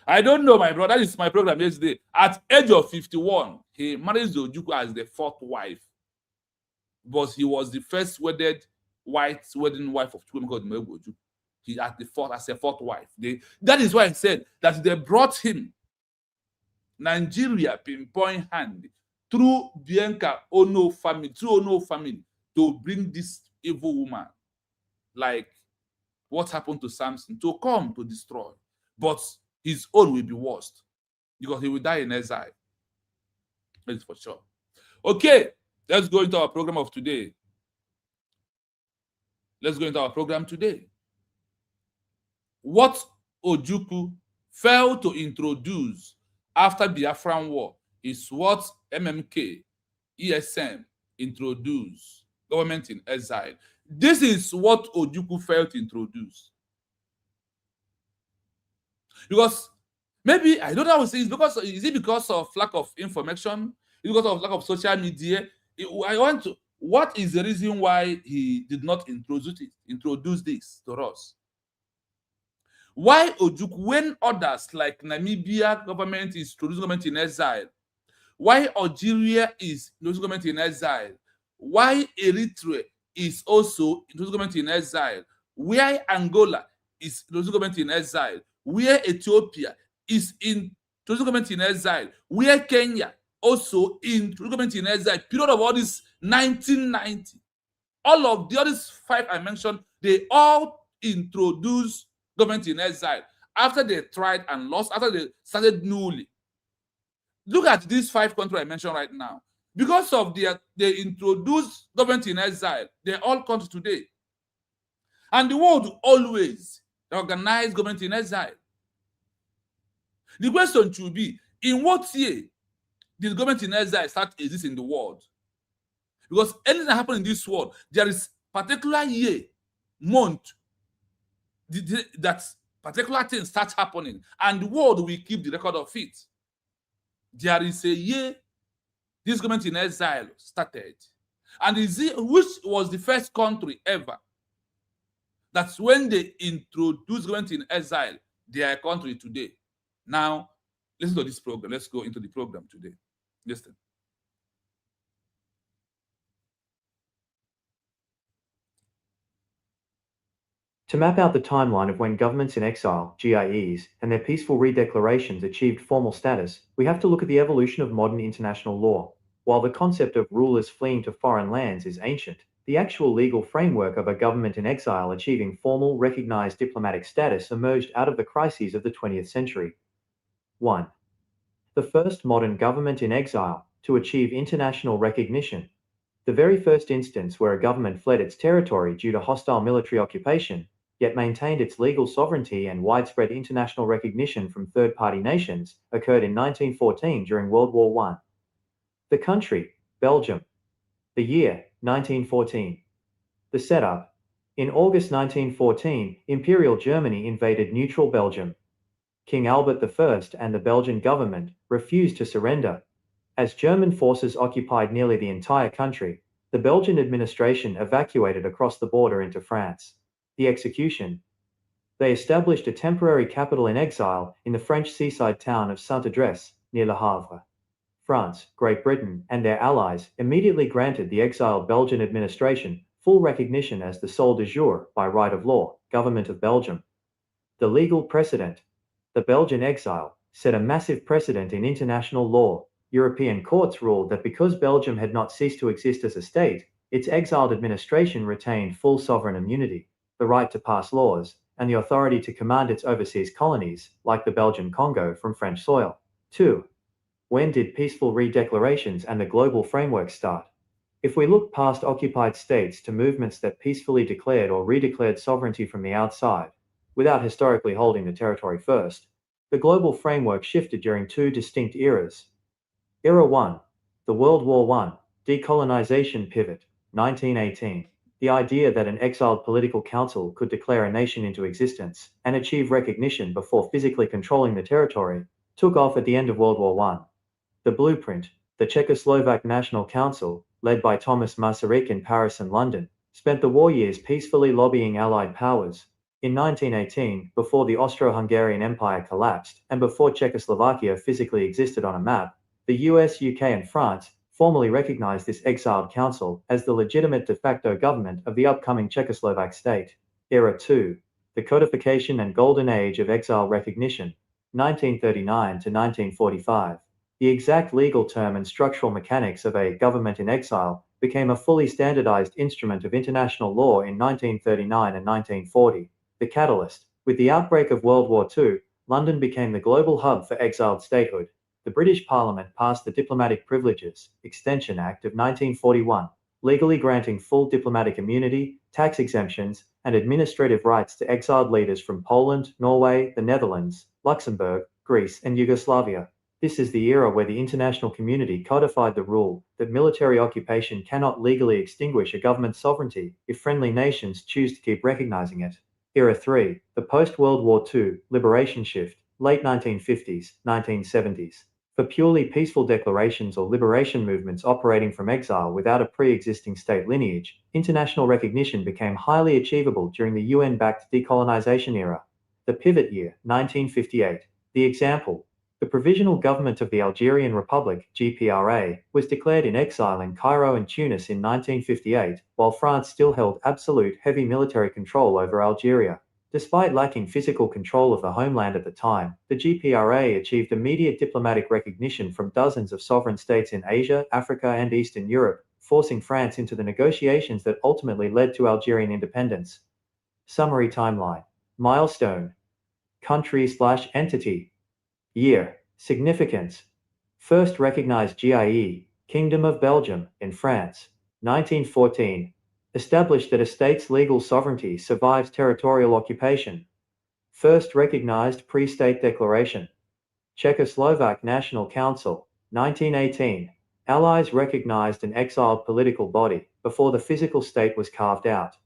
Speaker 5: I don't know, my brother. That is my program yesterday. At age of 51, he marries Ojukwu as the fourth wife. But he was the first wedding wife of Ojukwu. He at the fourth as a fourth wife. That is why I said that they brought him Nigeria pinpoint hand through Bianca Ono family, to bring this evil woman, like what happened to Samson, to come to destroy. But his own will be worst because he will die in exile. That's for sure. Okay, let's go into our program of today. What Ojukwu failed to introduce after Biafran War is what MMK, ESM introduced, government in exile. This is what Ojukwu failed to introduce. Because maybe, I don't know how to say it, is it because of lack of information? Is it because of lack of social media? What is the reason why he did not introduce this to us? Why Ojukwu, when others like Namibia government is introducing government in exile? Why Algeria is introducing government in exile? Why Eritrea is also introducing government in exile? Why Angola is introducing government in exile? Where Ethiopia is introducing government in exile? Where Kenya also introducing government in exile? Period of all this 1990. All of the other five I mentioned, they all introduced government in exile after they tried and lost, after they started newly. Look at these five countries I mentioned right now. Because of they introduced government in exile, they're all countries today. And the world always organize government in exile. The question should be, in what year did government in exile start existing in the world? Because anything that happens in this world, there is particular year, month, that particular thing starts happening, and the world will keep the record of it. There is a year this government in exile started, and which was the first country ever that's when they introduced government in exile, their country today. Now, listen to this program. Let's go into the program today. Listen.
Speaker 6: To map out the timeline of when governments in exile, GiEs, and their peaceful redeclarations achieved formal status, we have to look at the evolution of modern international law. While the concept of rulers fleeing to foreign lands is ancient, the actual legal framework of a government in exile achieving formal, recognized diplomatic status emerged out of the crises of the 20th century. 1. The first modern government in exile to achieve international recognition. The very first instance where a government fled its territory due to hostile military occupation, yet maintained its legal sovereignty and widespread international recognition from third-party nations, occurred in 1914 during World War I. The country, Belgium. The year, 1914. The setup. In August 1914, Imperial Germany invaded neutral Belgium. King Albert I and the Belgian government refused to surrender. As German forces occupied nearly the entire country, the Belgian administration evacuated across the border into France. The execution. They established a temporary capital in exile in the French seaside town of Saint-Adresse, near Le Havre. France, Great Britain, and their allies immediately granted the exiled Belgian administration full recognition as the sole de jure, by right of law, government of Belgium. The legal precedent. The Belgian exile set a massive precedent in international law. European courts ruled that because Belgium had not ceased to exist as a state, its exiled administration retained full sovereign immunity, the right to pass laws, and the authority to command its overseas colonies, like the Belgian Congo, from French soil. 2. When did peaceful redeclarations and the global framework start? If we look past occupied states to movements that peacefully declared or redeclared sovereignty from the outside, without historically holding the territory first, the global framework shifted during two distinct eras. Era 1, the World War I, decolonization pivot, 1918. The idea that an exiled political council could declare a nation into existence and achieve recognition before physically controlling the territory took off at the end of World War I. The blueprint, the Czechoslovak National Council, led by Thomas Masaryk in Paris and London, spent the war years peacefully lobbying Allied powers. In 1918, before the Austro-Hungarian Empire collapsed and before Czechoslovakia physically existed on a map, the US, UK, and France formally recognized this exiled council as the legitimate de facto government of the upcoming Czechoslovak state. Era 2. The Codification and Golden Age of Exile Recognition, 1939 to 1945. The exact legal term and structural mechanics of a government in exile became a fully standardized instrument of international law in 1939 and 1940. The catalyst. With the outbreak of World War II, London became the global hub for exiled statehood. The British Parliament passed the Diplomatic Privileges Extension Act of 1941, legally granting full diplomatic immunity, tax exemptions, and administrative rights to exiled leaders from Poland, Norway, the Netherlands, Luxembourg, Greece, and Yugoslavia. This is the era where the international community codified the rule that military occupation cannot legally extinguish a government's sovereignty if friendly nations choose to keep recognizing it. Era 3. The post-World War II liberation shift, late 1950s, 1970s. For purely peaceful declarations or liberation movements operating from exile without a pre-existing state lineage, international recognition became highly achievable during the UN-backed decolonization era. The pivot year, 1958. The example. The Provisional Government of the Algerian Republic, GPRA, was declared in exile in Cairo and Tunis in 1958, while France still held absolute heavy military control over Algeria. Despite lacking physical control of the homeland at the time, the GPRA achieved immediate diplomatic recognition from dozens of sovereign states in Asia, Africa, and Eastern Europe, forcing France into the negotiations that ultimately led to Algerian independence. Summary timeline. Milestone. Country/entity. Year. Significance. First recognized GIE, Kingdom of Belgium, in France. 1914. Established that a state's legal sovereignty survives territorial occupation. First recognized pre-state declaration. Czechoslovak National Council. 1918. Allies recognized an exiled political body before the physical state was carved out.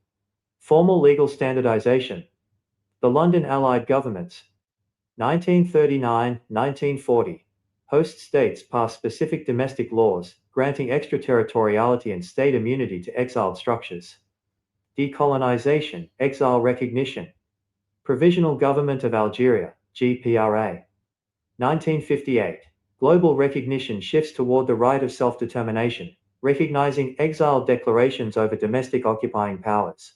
Speaker 6: Formal legal standardization. The London Allied Governments. 1939-1940. Host states passed specific domestic laws, granting extraterritoriality and state immunity to exiled structures. Decolonization, exile recognition. Provisional Government of Algeria, GPRA. 1958. Global recognition shifts toward the right of self-determination, recognizing exiled declarations over domestic occupying powers.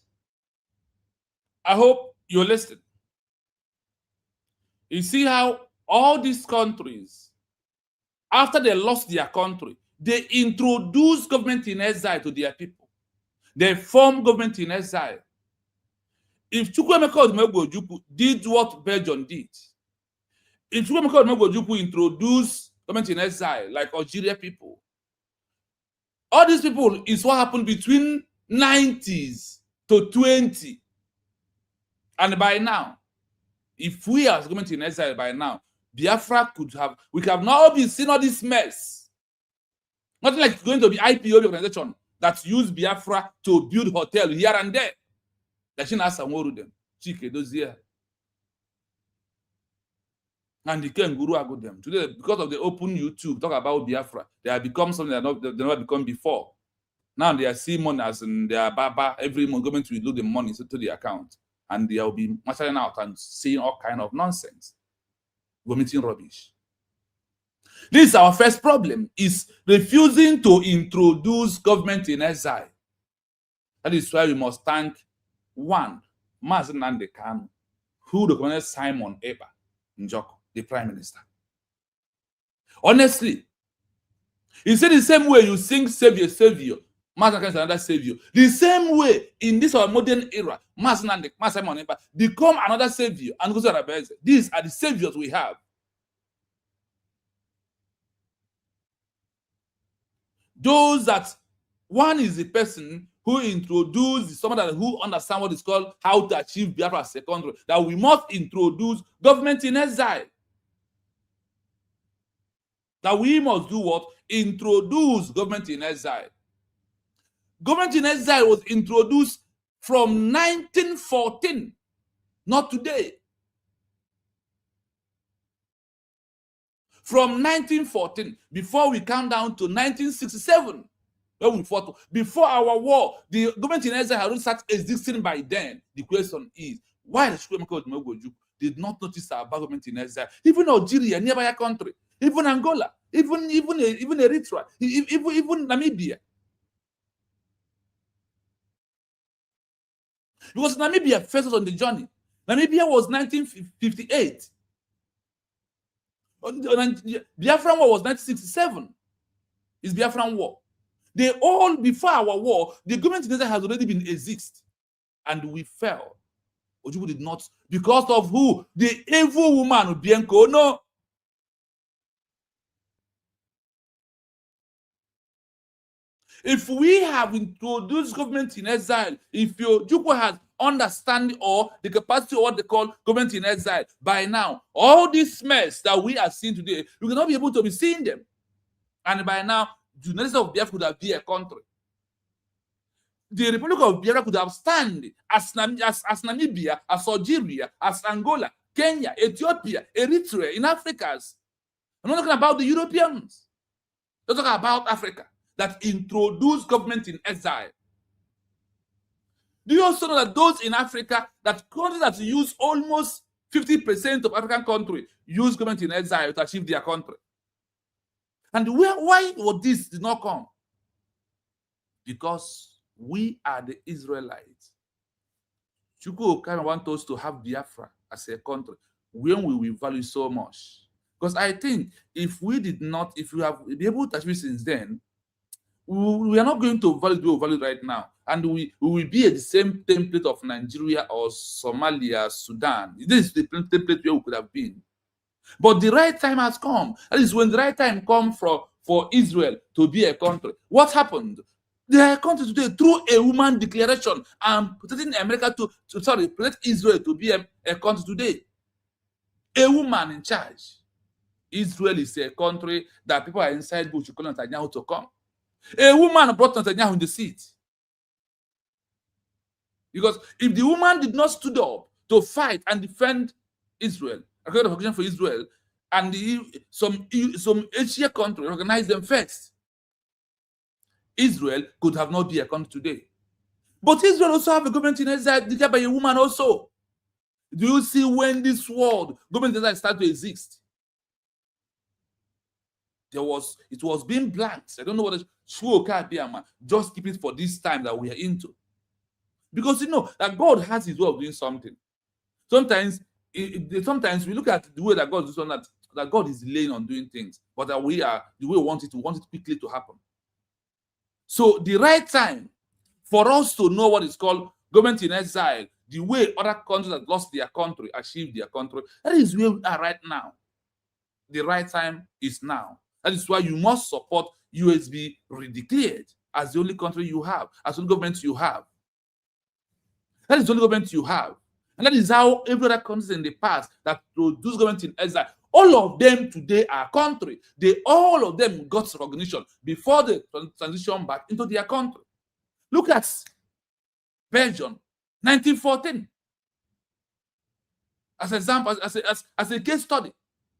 Speaker 5: I hope you're listening. You see how all these countries, after they lost their country, they introduced government in exile to their people. They formed government in exile. If Ojukwu did what Belgium did, if Ojukwu introduced government in exile like Algeria people, all these people is what happened between 90s to 20. And by now, if we as government in exile by now, Biafra we could have not been seeing all this mess. Nothing like going to the IPO organization that used Biafra to build hotel here and there. And the Kenguru are good them. Today, because of the open YouTube, talk about Biafra, they have become something they never become before. Now they are seeing money as in their baba. Every month, government will load the money into the account. And they will be marching out and saying all kind of nonsense, vomiting rubbish. This is our first problem, is refusing to introduce government in exile. That is why we must thank one, Mazen Nnamdi Kanu, who recommended Simon Ekpa Njoko, the Prime Minister. Honestly, he said the same way you sing Savior, Savior, Mazen Kanu is another savior. The same way, in this our modern era, Simon Ekpa become another savior and goes to Arabese. These are the saviors we have. Those that one is the person who introduced someone who understands what is called how to achieve Biafra as a country, that we must introduce government in exile. That we must do what? Introduce government in exile. Government in exile was introduced from 1914, not today. From 1914, before we count down to 1967, when we fought. Before our war, the government in exile had already started existing by then. The question is, why the Supreme Court of Ojukwu did not notice about government in exile? Even Algeria, nearby country, even Angola, even Eritrea, even Namibia. Because Namibia first was on the journey. Namibia was 1958. Biafran War was 1967. It's Biafran War. They all, before our war, the government in exile has already been exist. And we fell. Ojukwu did not, because of who? The evil woman, Bianco. No. If we have introduced government in exile, if Ojukwu has understanding or the capacity of what they call government in exile, by now, all this mess that we are seeing today, we cannot be able to be seeing them. And by now, the United States of Biafra could have been a country. The Republic of Biafra could have stand as Namibia, as Algeria, as Angola, Kenya, Ethiopia, Eritrea, in Africa. I'm not talking about the Europeans. I'm talking about Africa that introduced government in exile. Do you also know that those in Africa, that countries that use almost 50% of African countries use government in exile to achieve their country? And why would this did not come? Because we are the Israelites. Chukwu kind of want us to have Biafra as a country when we will value so much. Because I think if we did not, if we have been able to achieve since then, we are not going to value the value right now. And we will be at the same template of Nigeria or Somalia, Sudan. This is the template where we could have been. But the right time has come. That is when the right time comes for Israel to be a country. What happened? They are a country today through a woman declaration and protecting America protect Israel to be a country today. A woman in charge. Israel is a country that people are inside bush to call Netanyahu to come. A woman brought Netanyahu in the seat. Because if the woman did not stood up to fight and defend Israel, a kind of occasion for Israel, and some Asia country recognized them first, Israel could have not been a country today. But Israel also have a government in exile declared by a woman also. Do you see when this world government in exile started to exist? It was being blanked. I don't know what it just keep it for this time that we are into. Because you know that God has his way of doing something. Sometimes we look at the way that God does something, that God is delaying on doing things, but that we are the way we want it quickly to happen. So the right time for us to know what is called government in exile, the way other countries that lost their country achieved their country, that is where we are right now. The right time is now. That is why you must support USB redeclared as the only country you have, as the only government you have. That is the only government you have. And that is how every other country in the past that produced government in exile, all of them today are country. All of them got recognition before the transition back into their country. Look at Belgium, 1914. As an example, as a case study,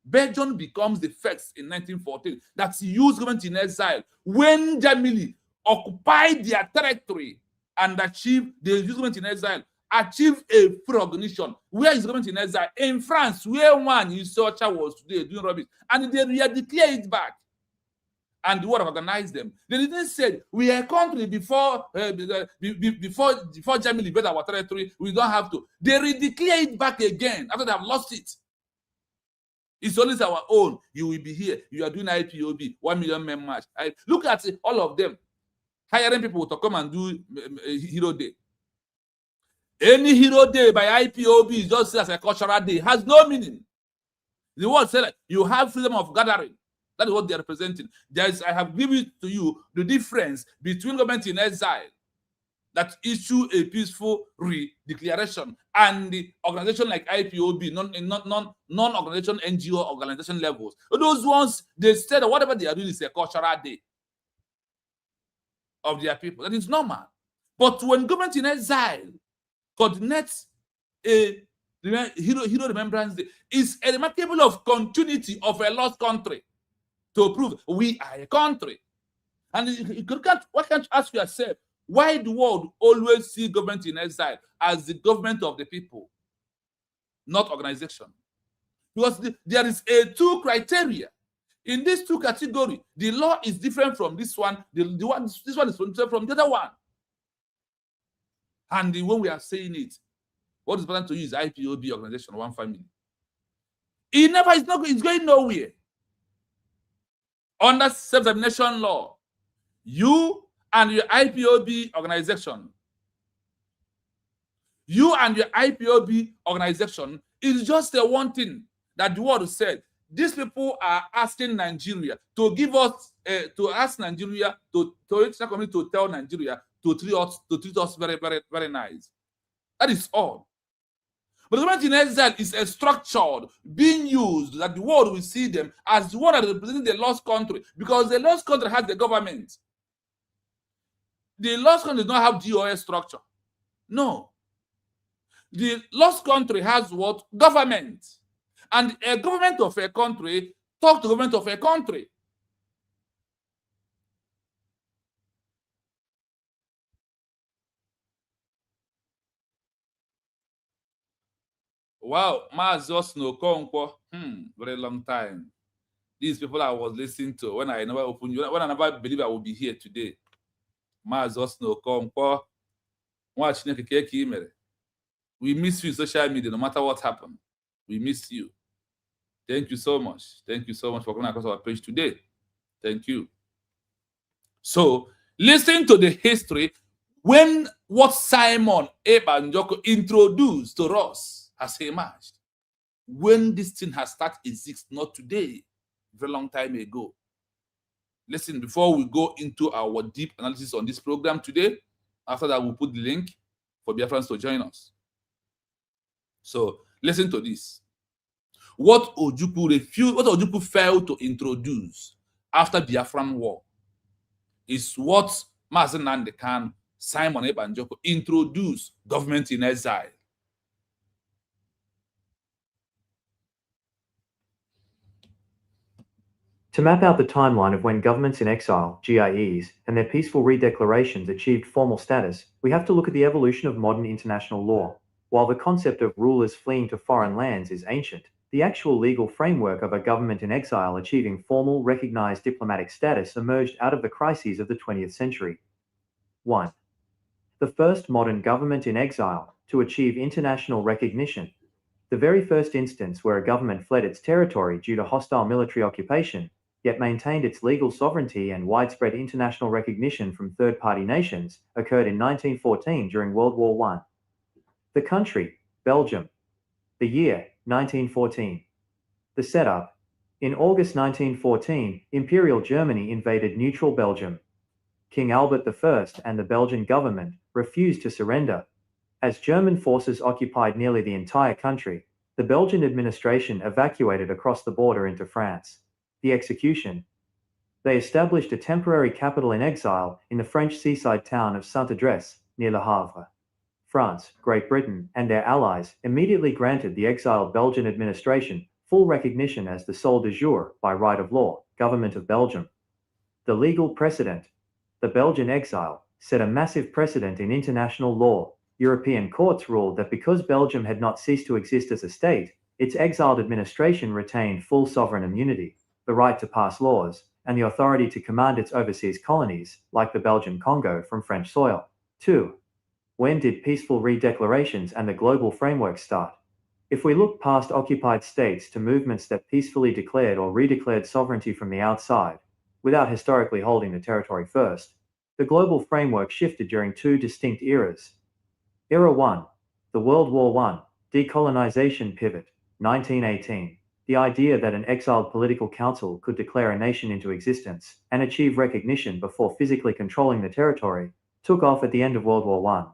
Speaker 5: Belgium becomes the first in 1914 that used government in exile when Germany occupied their territory and achieved the government in exile, achieved a full recognition. Where is government in exile? In France, where one researcher was today doing rubbish, and they declared it back. And the world recognized them. They didn't say we are a country before Germany invaded our territory. We don't have to. They redeclare it back again after they have lost it. It's always our own. You will be here. You are doing IPOB, 1 million men march. Look at it, all of them hiring people to come and do Hero Day. Any Hero Day by IPOB is just as a cultural day. It has no meaning. The word said like, you have freedom of gathering. That is what they are representing. I have given to you the difference between government in exile that issue a peaceful re-declaration and the organization like IPOB, non-organization NGO organization levels. Those ones, they said that whatever they are doing is a cultural day. of their people. That is normal. But when government in exile coordinates a hero remembrance day, it's a remarkable of continuity of a lost country to prove we are a country. And why can't you ask yourself, why the world always see government in exile as the government of the people, not organization? Because there is a two criteria. In these two categories, the law is different from this one. This one is different from the other one. And when we are saying it, what is important to you is IPOB organization, one family. It's going nowhere. Under self-determination law, you and your IPOB organization, is just the one thing that the world said. These people are asking Nigeria to give us, to ask Nigeria, to tell Nigeria to treat us very, very, very nice. That is all. But the government in exile is a structured, being used that the world will see them as the one that represents the lost country, because the lost country has the government. The lost country does not have GOS structure. No. The lost country has what? Government. And a government of a country talk to government of a country. Wow, Mazos no Konkwo. Very long time. These people I was listening to when I never believe I would be here today. Mazos no Konkwo. We miss you in social media, no matter what happened. We miss you. Thank you so much. Thank you so much for coming across our page today. Thank you. So, listen to the history when what Simon Ebanjoko introduced to us has emerged. When this thing has started exist, not today, very long time ago. Listen, before we go into our deep analysis on this program today, after that we'll put the link for Biafrans to join us. So, listen to this. What Ojukwu failed to introduce after Biafran War is what Mazen Nnamdi Kanu, Simon Ebanjoko introduced government in exile.
Speaker 6: To map out the timeline of when governments in exile, GiEs, and their peaceful redeclarations achieved formal status, we have to look at the evolution of modern international law. While the concept of rulers fleeing to foreign lands is ancient, the actual legal framework of a government in exile achieving formal, recognized diplomatic status emerged out of the crises of the 20th century. 1. The first modern government in exile to achieve international recognition. The very first instance where a government fled its territory due to hostile military occupation, yet maintained its legal sovereignty and widespread international recognition from third-party nations, occurred in 1914 during World War I. The country, Belgium. The year, 1914. The setup. In August 1914, Imperial Germany invaded neutral Belgium. King Albert I and the Belgian government refused to surrender. As German forces occupied nearly the entire country, the Belgian administration evacuated across the border into France. The execution. They established a temporary capital in exile in the French seaside town of Saint-Adresse, near Le Havre. France, Great Britain, and their allies immediately granted the exiled Belgian administration full recognition as the sole de jure, by right of law, government of Belgium. The legal precedent. The Belgian exile set a massive precedent in international law. European courts ruled that because Belgium had not ceased to exist as a state, its exiled administration retained full sovereign immunity, the right to pass laws, and the authority to command its overseas colonies, like the Belgian Congo, from French soil. 2. When did peaceful redeclarations and the global framework start? If we look past occupied states to movements that peacefully declared or redeclared sovereignty from the outside, without historically holding the territory first, the global framework shifted during two distinct eras. Era 1. The World War I, decolonization pivot, 1918. The idea that an exiled political council could declare a nation into existence and achieve recognition before physically controlling the territory took off at the end of World War I.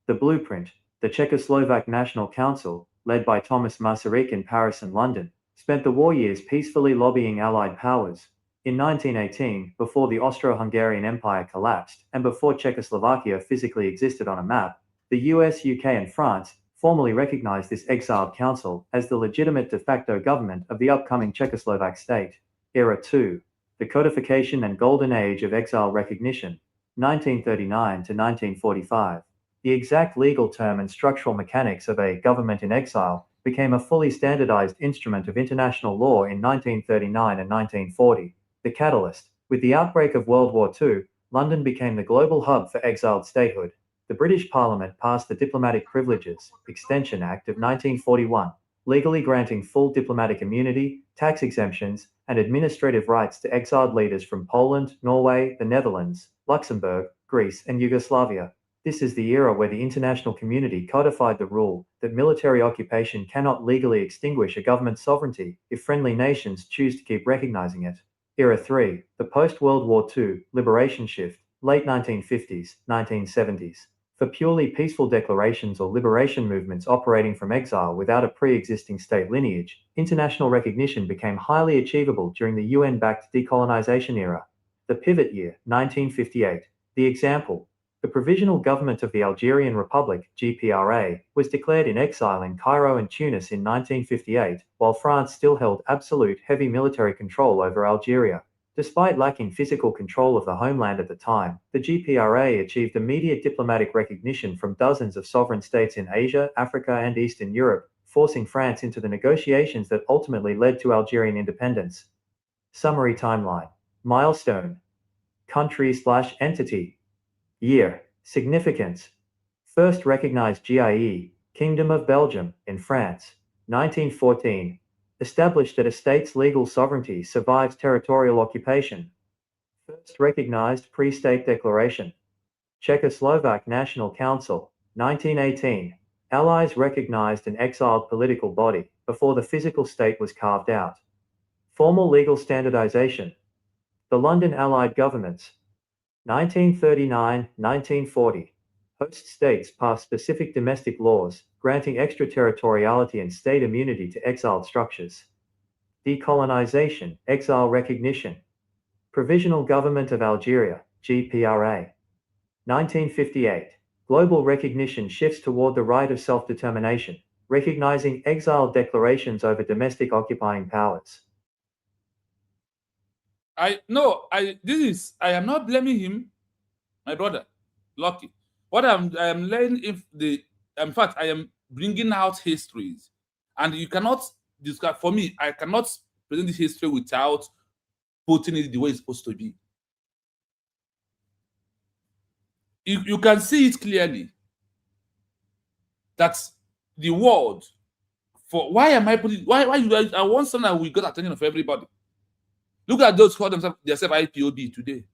Speaker 6: The blueprint, the Czechoslovak National Council, led by Thomas Masaryk in Paris and London, spent the war years peacefully lobbying Allied powers, In 1918, before the Austro-Hungarian Empire collapsed, and before Czechoslovakia physically existed on a map, the US, UK, and France formally recognized this exiled council as the legitimate de facto government of the upcoming Czechoslovak state. Era 2. The Codification and Golden Age of Exile Recognition, 1939 to 1945. The exact legal term and structural mechanics of a government in exile became a fully standardized instrument of international law in 1939 and 1940. The catalyst. With the outbreak of World War II, London became the global hub for exiled statehood. The British Parliament passed the Diplomatic Privileges Extension Act of 1941, legally granting full diplomatic immunity, tax exemptions, and administrative rights to exiled leaders from Poland, Norway, the Netherlands, Luxembourg, Greece, and Yugoslavia. This is the era where the international community codified the rule that military occupation cannot legally extinguish a government's sovereignty if friendly nations choose to keep recognizing it. Era 3. The post-World War II liberation shift, late 1950s, 1970s. For purely peaceful declarations or liberation movements operating from exile without a pre-existing state lineage, international recognition became highly achievable during the UN-backed decolonization era. The pivot year, 1958. The example. The Provisional Government of the Algerian Republic, GPRA, was declared in exile in Cairo and Tunis in 1958, while France still held absolute heavy military control over Algeria. Despite lacking physical control of the homeland at the time, the GPRA achieved immediate diplomatic recognition from dozens of sovereign states in Asia, Africa, and Eastern Europe, forcing France into the negotiations that ultimately led to Algerian independence. Summary timeline. Milestone. Country/entity. Year. Significance. First recognized GIE, Kingdom of Belgium, in France, 1914. Established that a state's legal sovereignty survives territorial occupation. First recognized pre-state declaration. Czechoslovak National Council, 1918. Allies recognized an exiled political body before the physical state was carved out. Formal legal standardization. The London Allied Governments, 1939-1940. Host states passed specific domestic laws, granting extraterritoriality and state immunity to exiled structures. Decolonization, exile recognition. Provisional Government of Algeria, GPRA. 1958. Global recognition shifts toward the right of self-determination, recognizing exiled declarations over domestic occupying powers.
Speaker 5: I am not blaming him, my brother, Lucky. What I am learning, in fact, I am bringing out histories, and you cannot describe, for me, I cannot present this history without putting it the way it's supposed to be. You can see it clearly that the world, for why am I putting, why I want something that we got attention of everybody. Look at those who call themselves IPOB today.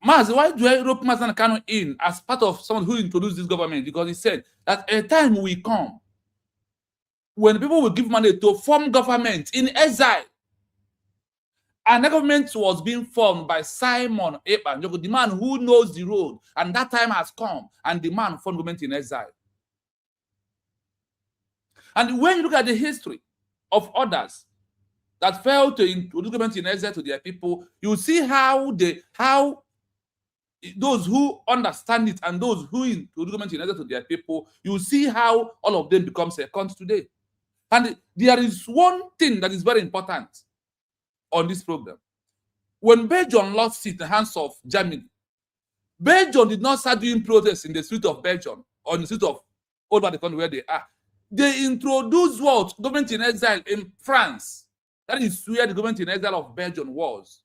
Speaker 5: Maz, why do I rope Mazan Kano in as part of someone who introduced this government? Because he said that a time will come when people will give money to form government in exile. And the government was being formed by Simon Ekpa, the man who knows the road. And that time has come, and the man formed government in exile. And when you look at the history of others that failed to introduce government in exile to their people, you see how those who understand it and those who introduce government in exile to their people, you see how all of them become seconds today. And there is one thing that is very important on this program. When Belgium lost it in the hands of Germany, Belgium did not start doing protests in the street of Belgium or in the street of all over the country where they are. They introduced what? Government in exile in France. That is where the government in exile of Belgium was.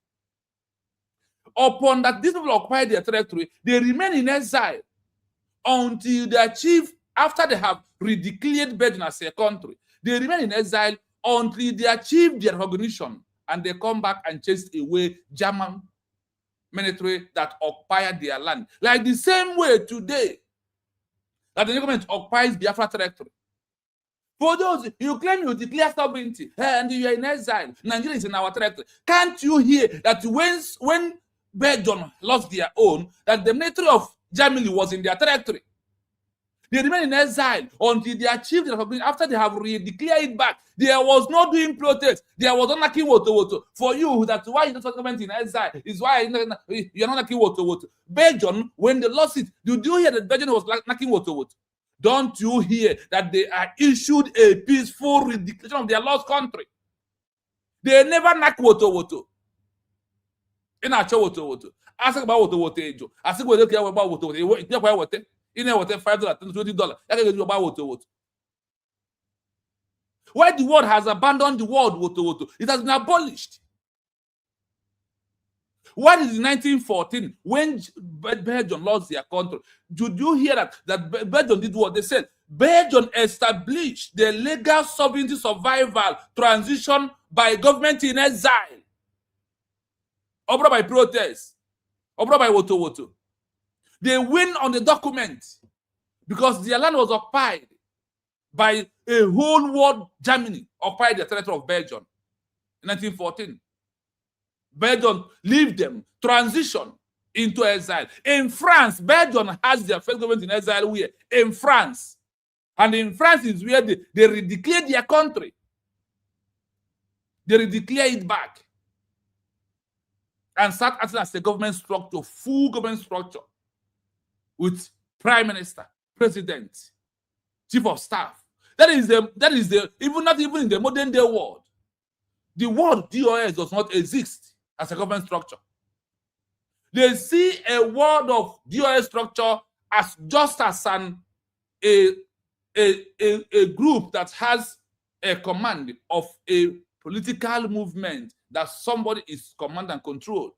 Speaker 5: Upon that these people acquired their territory, they remain in exile until they achieve, after they have redeclared Belgium as a country, they remain in exile until they achieve their recognition, and they come back and chase away German military that occupied their land. Like the same way today that the government occupies Biafra territory. For those, you claim you declare sovereignty and you are in exile. Nigeria is in our territory. Can't you hear that when Belgium lost their own, that the military of Germany was in their territory? They remain in exile until they achieve the recognition. After they have declared it back, there was no doing protest. There was not knocking woto. For you, that's why you're not government in exile. Is why you're not knocking woto. Belgium, when they lost it, did you hear that Belgium was knocking woto? Don't you hear that they are issued a peaceful declaration of their lost country? They never knock woto. In a show woto. Ask about woto. Ask about woto. In a $5, $20. That is about woto. Why the world has abandoned the word woto? It has been abolished. What is in 1914 when Belgium lost their country? Did you hear that Belgium did what they said? Belgium established the legal sovereignty survival transition by government in exile. Or by protest. Or by woto. They win on the document because their land was occupied by a whole world. Germany occupied the territory of Belgium in 1914. Belgium leave them, transition into exile. In France, Belgium has their first government in exile where? In France. And in France is where they redeclare their country. They redeclare it back. And start acting as a government structure, full government structure, with prime minister, president, chief of staff. That is not even in the modern day world. The word DOS does not exist as a government structure. They see a word of DOS structure as just as a group that has a command of a political movement that somebody is command and control.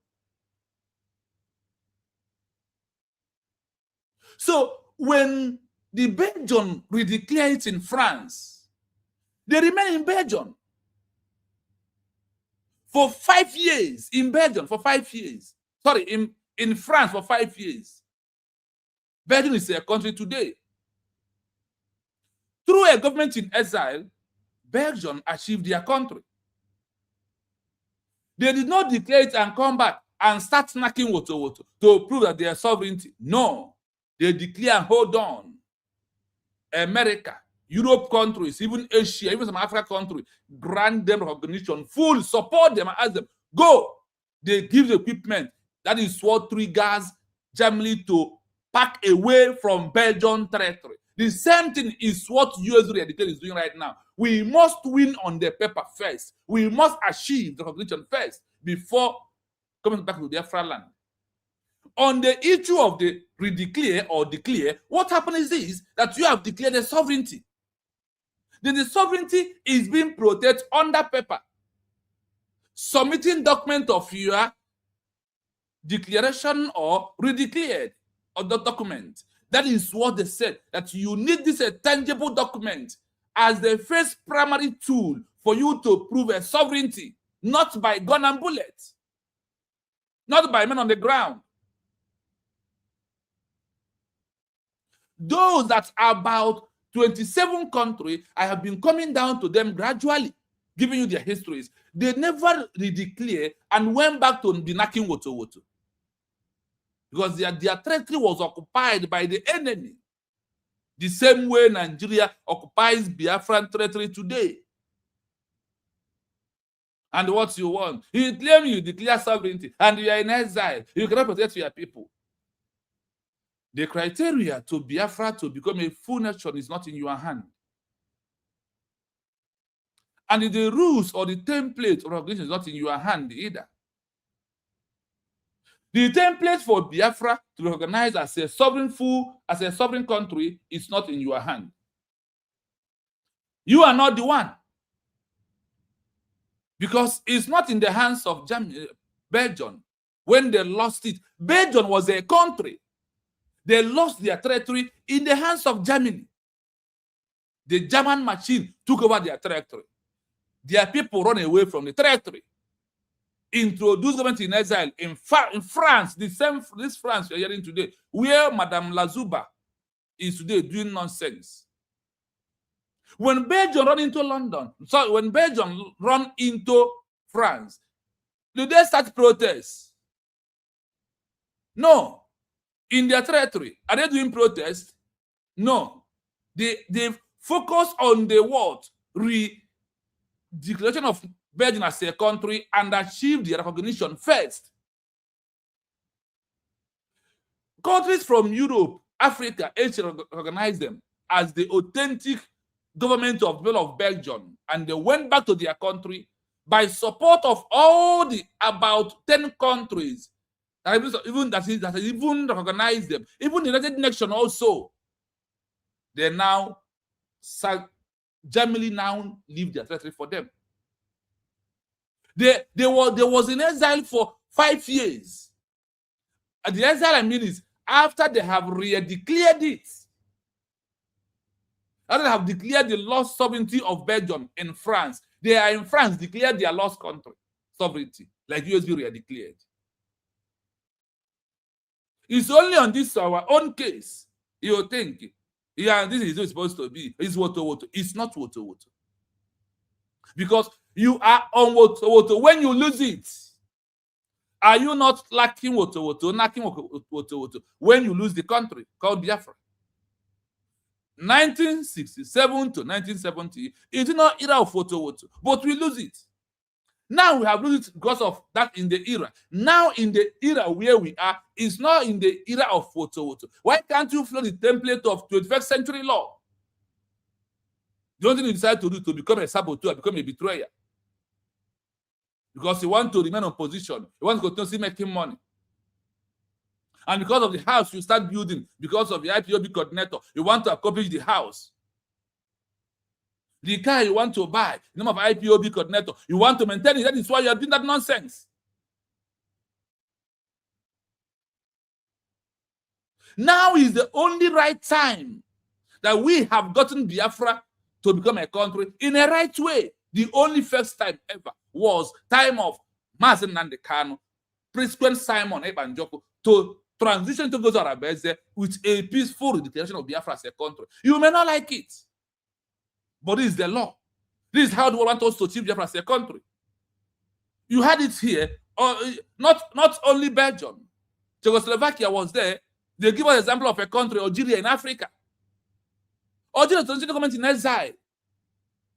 Speaker 5: So when the Belgium redeclare it in France, they remain in Belgium for 5 years. In Belgium for 5 years. Sorry, in France for 5 years. Belgium is a country today. Through a government in exile, Belgium achieved their country. They did not declare it and come back and start snacking woto to prove that they are sovereignty. No. They declare and hold on. America, Europe countries, even Asia, even some African countries, grant them recognition, full support them and ask them, go. They give the equipment. That is what triggers Germany to pack away from Belgian territory. The same thing is what US is doing right now. We must win on the paper first. We must achieve the recognition first before coming back to Biafra land. On the issue of the redeclare or declare, what happens is this, that you have declared a sovereignty. Then the sovereignty is being protected under paper. Submitting document of your declaration or redeclared of the document. That is what they said, that you need this a tangible document as the first primary tool for you to prove a sovereignty, not by gun and bullets, not by men on the ground. Those that are about 27 countries, I have been coming down to them gradually, giving you their histories. They never redeclare and went back to the knocking woto. Because their territory was occupied by the enemy. The same way Nigeria occupies Biafran territory today. And what you want? You claim you declare sovereignty and you are in exile. You cannot protect your people. The criteria to Biafra to become a full nation is not in your hand. And the rules or the template of organization is not in your hand either. The template for Biafra to be recognized as a sovereign country is not in your hand. You are not the one. Because it's not in the hands of Belgium. When they lost it, Belgium was a country. They lost their territory in the hands of Germany. The German machine took over their territory. Their people run away from the territory. Introduced government in exile in France, this France you're hearing today, where Madame Lazouba is today doing nonsense. When Belgium run into London, so when Belgium run into France, do they start protests? No. In their territory, are they doing protests? No. They focus on the what? Declaration of Belgium as a country and achieve the recognition first. Countries from Europe, Africa, Asia recognize them as the authentic government of the people of Belgium, and they went back to their country by support of all the about 10 countries that even recognize them. Even the United Nations also. They now, Germany now leave their territory for them. They was in exile for 5 years. And the exile I mean is after they have declared it. After they have declared the lost sovereignty of Belgium in France, they are in France declared their lost country sovereignty, like USB declared. It's only on this our own case you think, yeah, this is what it's supposed to be. It's woto. It's not woto. Because you are on woto. When you lose it, are you not lacking woto, lacking woto when you lose the country called Biafra? 1967 to 1970 is not era of woto, but we lose it. Now we have lost it because of that in the era. Now in the era where we are, it's not in the era of woto. Why can't you follow the template of 21st century law? The only thing you decide to do to become a saboteur, become a betrayer. Because you want to remain on position. You want to continue making money. And because of the house you start building, because of the IPOB coordinator, you want to accomplish the house. The car you want to buy, the name of IPOB coordinator, you want to maintain it. That is why you are doing that nonsense. Now is the only right time that we have gotten Biafra to become a country in a right way. The only first time ever was time of Mazen Nnamdi Kanu, President Simon Ebanjoko, to transition to Gozo Arabeze with a peaceful declaration of Biafra as a country. You may not like it, but this is the law. This is how the world wants us to achieve Biafra as a country. You had it here, not only Belgium. Czechoslovakia was there. They give us an example of a country, Algeria in Africa. Algeria transition government in exile.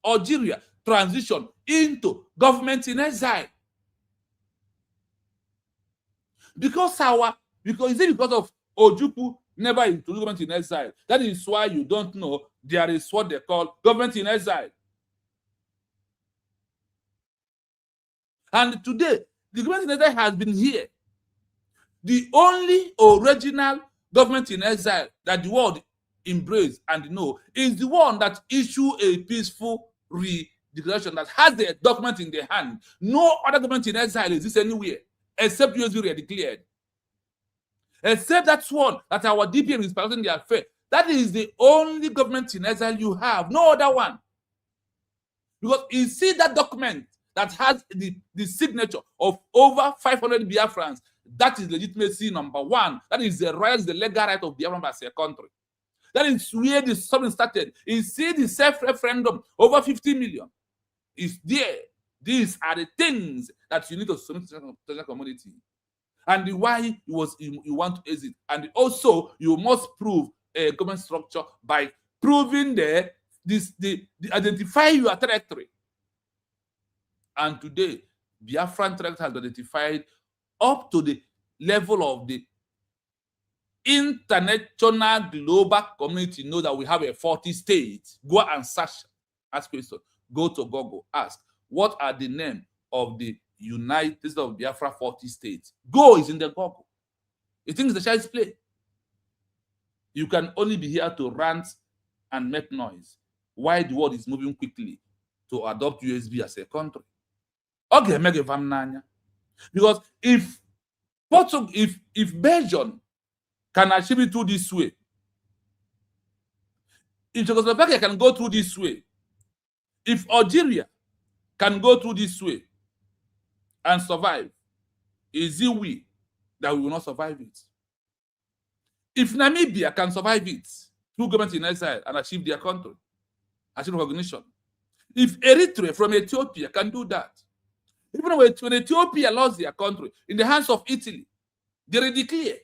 Speaker 5: Algeria transition into government in exile. Because of Ojukwu never introduced government in exile. That is why you don't know there is what they call government in exile. And today, the government in exile has been here. The only original government in exile that the world embrace and know is the one that issue a peaceful declaration that has the document in their hand. No other government in exile exists anywhere except USB declared. Except that one that our DPM is piloting the affair. That is the only government in exile you have. No other one. Because you see that document that has the signature of over 500 Biafrans. That is legitimacy number one. That is the right, the legal right of Biafra as a country. That is where the something started. You see the self-referendum, over 50 million. Is there. These are the things that you need to submit to the community. And why you want to exit. And also, you must prove a government structure by proving the identify your territory. And today, Biafran territory has been identified up to the level of the international global community. Know that we have a 40 states. Go and search, ask questions. Go to Google, ask, what are the name of the United States of Biafra 40 states? Go is in the Google. You think it's a child's play? You can only be here to rant and make noise. Why the world is moving quickly to adopt USB as a country? Okay, make a famnanya. Because if Belgium can achieve it through this way, if Czechoslovakia can go through this way, if Algeria can go through this way and survive, is it we that we will not survive it? If Namibia can survive it through government in exile and achieve their country, achieve recognition, if Eritrea from Ethiopia can do that, even when Ethiopia lost their country in the hands of Italy, they declare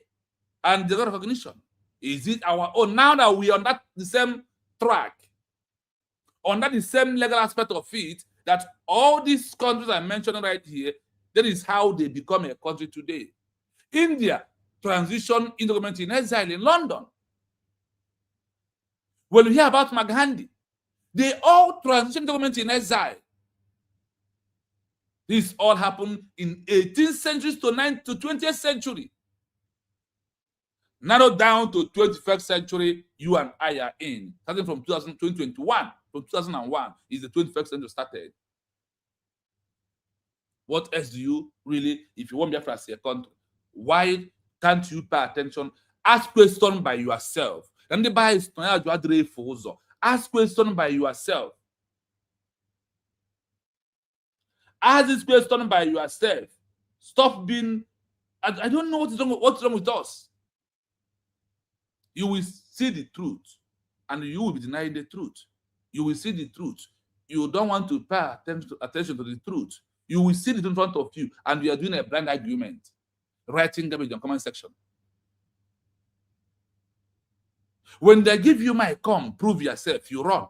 Speaker 5: and they got recognition. Is it our own? Now that we are on that the same track under the same legal aspect of it that all these countries I'm mentioning right here, that is how they become a country today. India transitioned into government in exile in London. When we hear about Gandhi, they all transitioned to government in exile. This all happened in 18th century to 20th century. Narrowed down to 21st century, you and I are in. Starting from 2021, from 2001 is the 21st century started. What else do you really, if you want Biafra as a country, why can't you pay attention? Ask questions by yourself. Ask questions by yourself. Ask this question by yourself. Stop being, I don't know what's wrong with us. You will see the truth and you will be denying the truth. You will see the truth. You don't want to pay attention to the truth. You will see it in front of you and you are doing a blind argument. Writing garbage on comment section. When they give you my come, prove yourself, you run.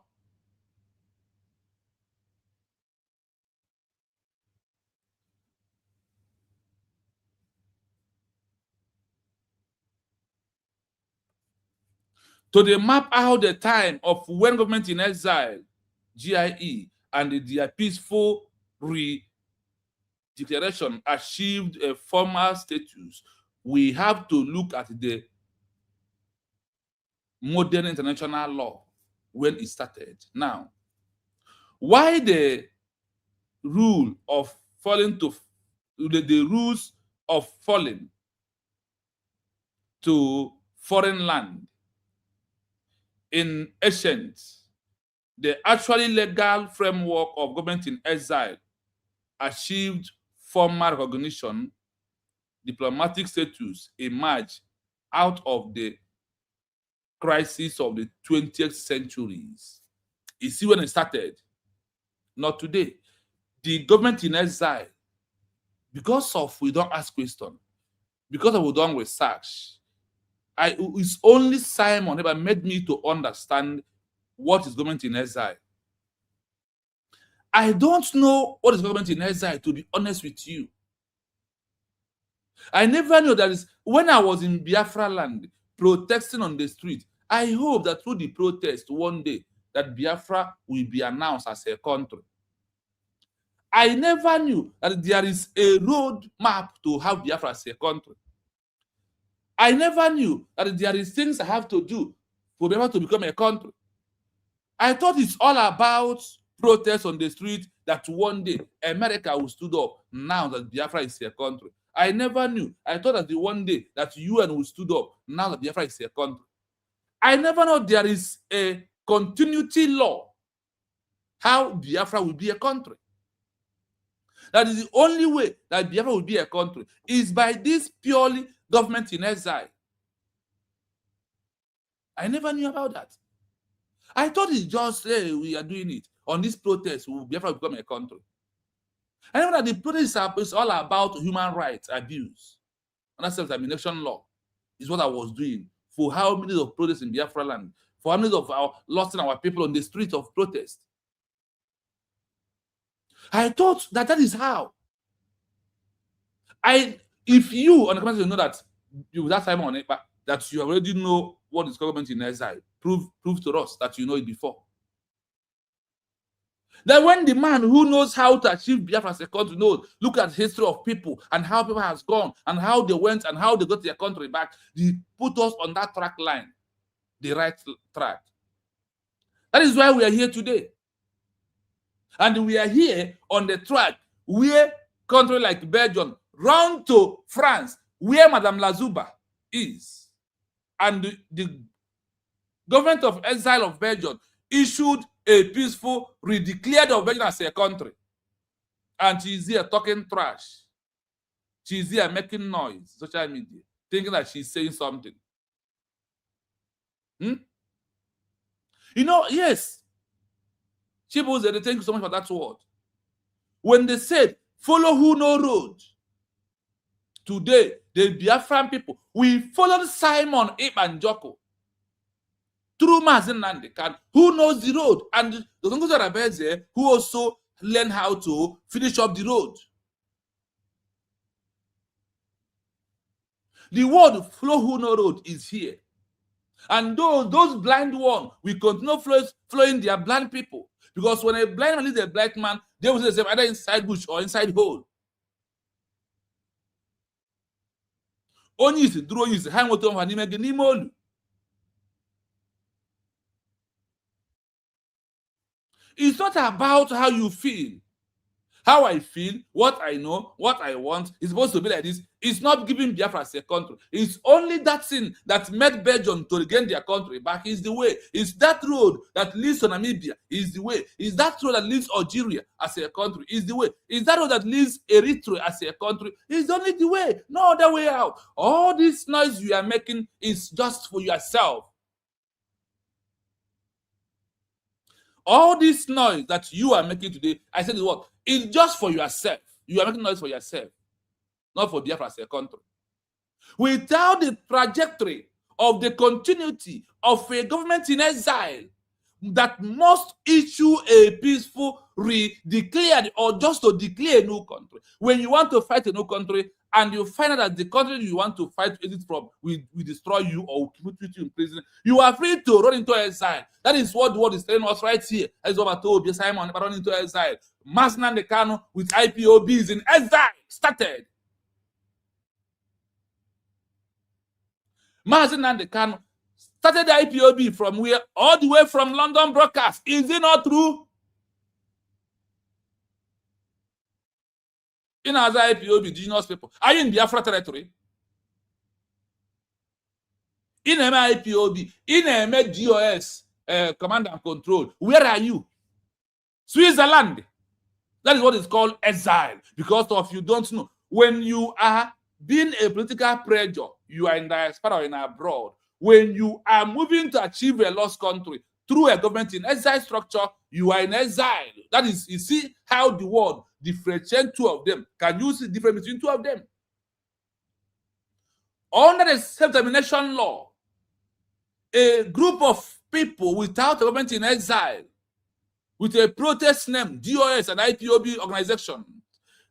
Speaker 5: So they map out the time of when government in exile, GIE, and their peaceful declaration achieved a formal status. We have to look at the modern international law when it started. Now, why the rule of falling to the rules of falling to foreign land in ancient, the actually legal framework of government in exile achieved formal recognition, diplomatic status emerged out of the crisis of the 20th centuries. You see when it started? Not today. The government in exile, because of we don't ask questions, because of we don't research, it's only Simon that made me to understand what is government in exile. I don't know what is government in exile, to be honest with you. I never knew that is when I was in Biafra land protesting on the street. I hope that through the protest one day that Biafra will be announced as a country. I never knew that there is a road map to have Biafra as a country. I never knew that there is things I have to do for Biafra to become a country. I thought it's all about protests on the street that one day America will stood up now that Biafra is a country. I never knew. I thought that the one day that UN will stood up now that Biafra is a country. I never know there is a continuity law how Biafra will be a country. That is the only way that Biafra will be a country is by this purely government in exile. I never knew about that. I thought it's just, hey, we are doing it. On this protest, Biafra will become a country. I know that the protest is all about human rights abuse. And that's self-determination law is what I was doing. For how many of protests in Biafra land? For how many of our lost our people on the streets of protest? I thought that is how. If you on the comment, you know that you that time on it, but that you already know what is government in exile. Prove to us that you know it before. Then when the man who knows how to achieve Biafra as a country knows, look at the history of people and how people has gone and how they went and how they got their country back, he put us on that track line, the right track. That is why we are here today. And we are here on the track where country like Belgium run to France, where Madame Lazuba is. And the government of exile of Belgium issued a peaceful redeclared of Belgium as a country. And she's here talking trash. She's here making noise, social media, thinking that she's saying something. You know, yes. People said, thank you so much for that word. When they said, follow who no road. Today, the Biafran people, we followed Simon Ibanjoko. through Mazen Nandekan, who knows the road, and the Zongo Zarabeze, who also learn how to finish up the road. The word flow who no road is here. And those blind ones will continue flowing their blind people. Because when a blind man leads a black man, they will say the same, either inside bush or inside hole. Only is draw is hang with them. It's not about how you feel. How I feel, what I know, what I want is supposed to be like this. It's not giving Biafra as a country. It's only that thing that made Belgium to regain their country back is the way. It's that road that leads to Namibia is the way. It's that road that leads Algeria as a country is the way. It's that road that leads Eritrea as a country is only the way. No other way out. All this noise you are making is just for yourself. All this noise that you are making today, I said what? It's just for yourself. You are making noise for yourself, not for Biafra as a country. Without the trajectory of the continuity of a government in exile that must issue a peaceful re-declared or just to declare a new country. When you want to fight a new country and you find out that the country you want to fight it from will destroy you or will put you in prison, you are free to run into exile. That is what the world is telling us right here. That is what I told you, Simon, run into exile. Masnan Dekano with IPOBs in exile started. Masnan Dekano started the IPOB from where? All the way from London broadcast. Is it not true? In other IPOB, indigenous people. Are you in Biafra territory? In IPOB, in GOS, command and control, where are you? Switzerland. That is what is called exile. Because of you don't know. When you are being a political pressure, you are in diaspora or in abroad. When you are moving to achieve a lost country through a government in exile structure, you are in exile. That is, you see how the world differentiates two of them. Can you see the difference between two of them? Under the self-determination law, a group of people without a government in exile, with a protest name, GOS and IPOB organization,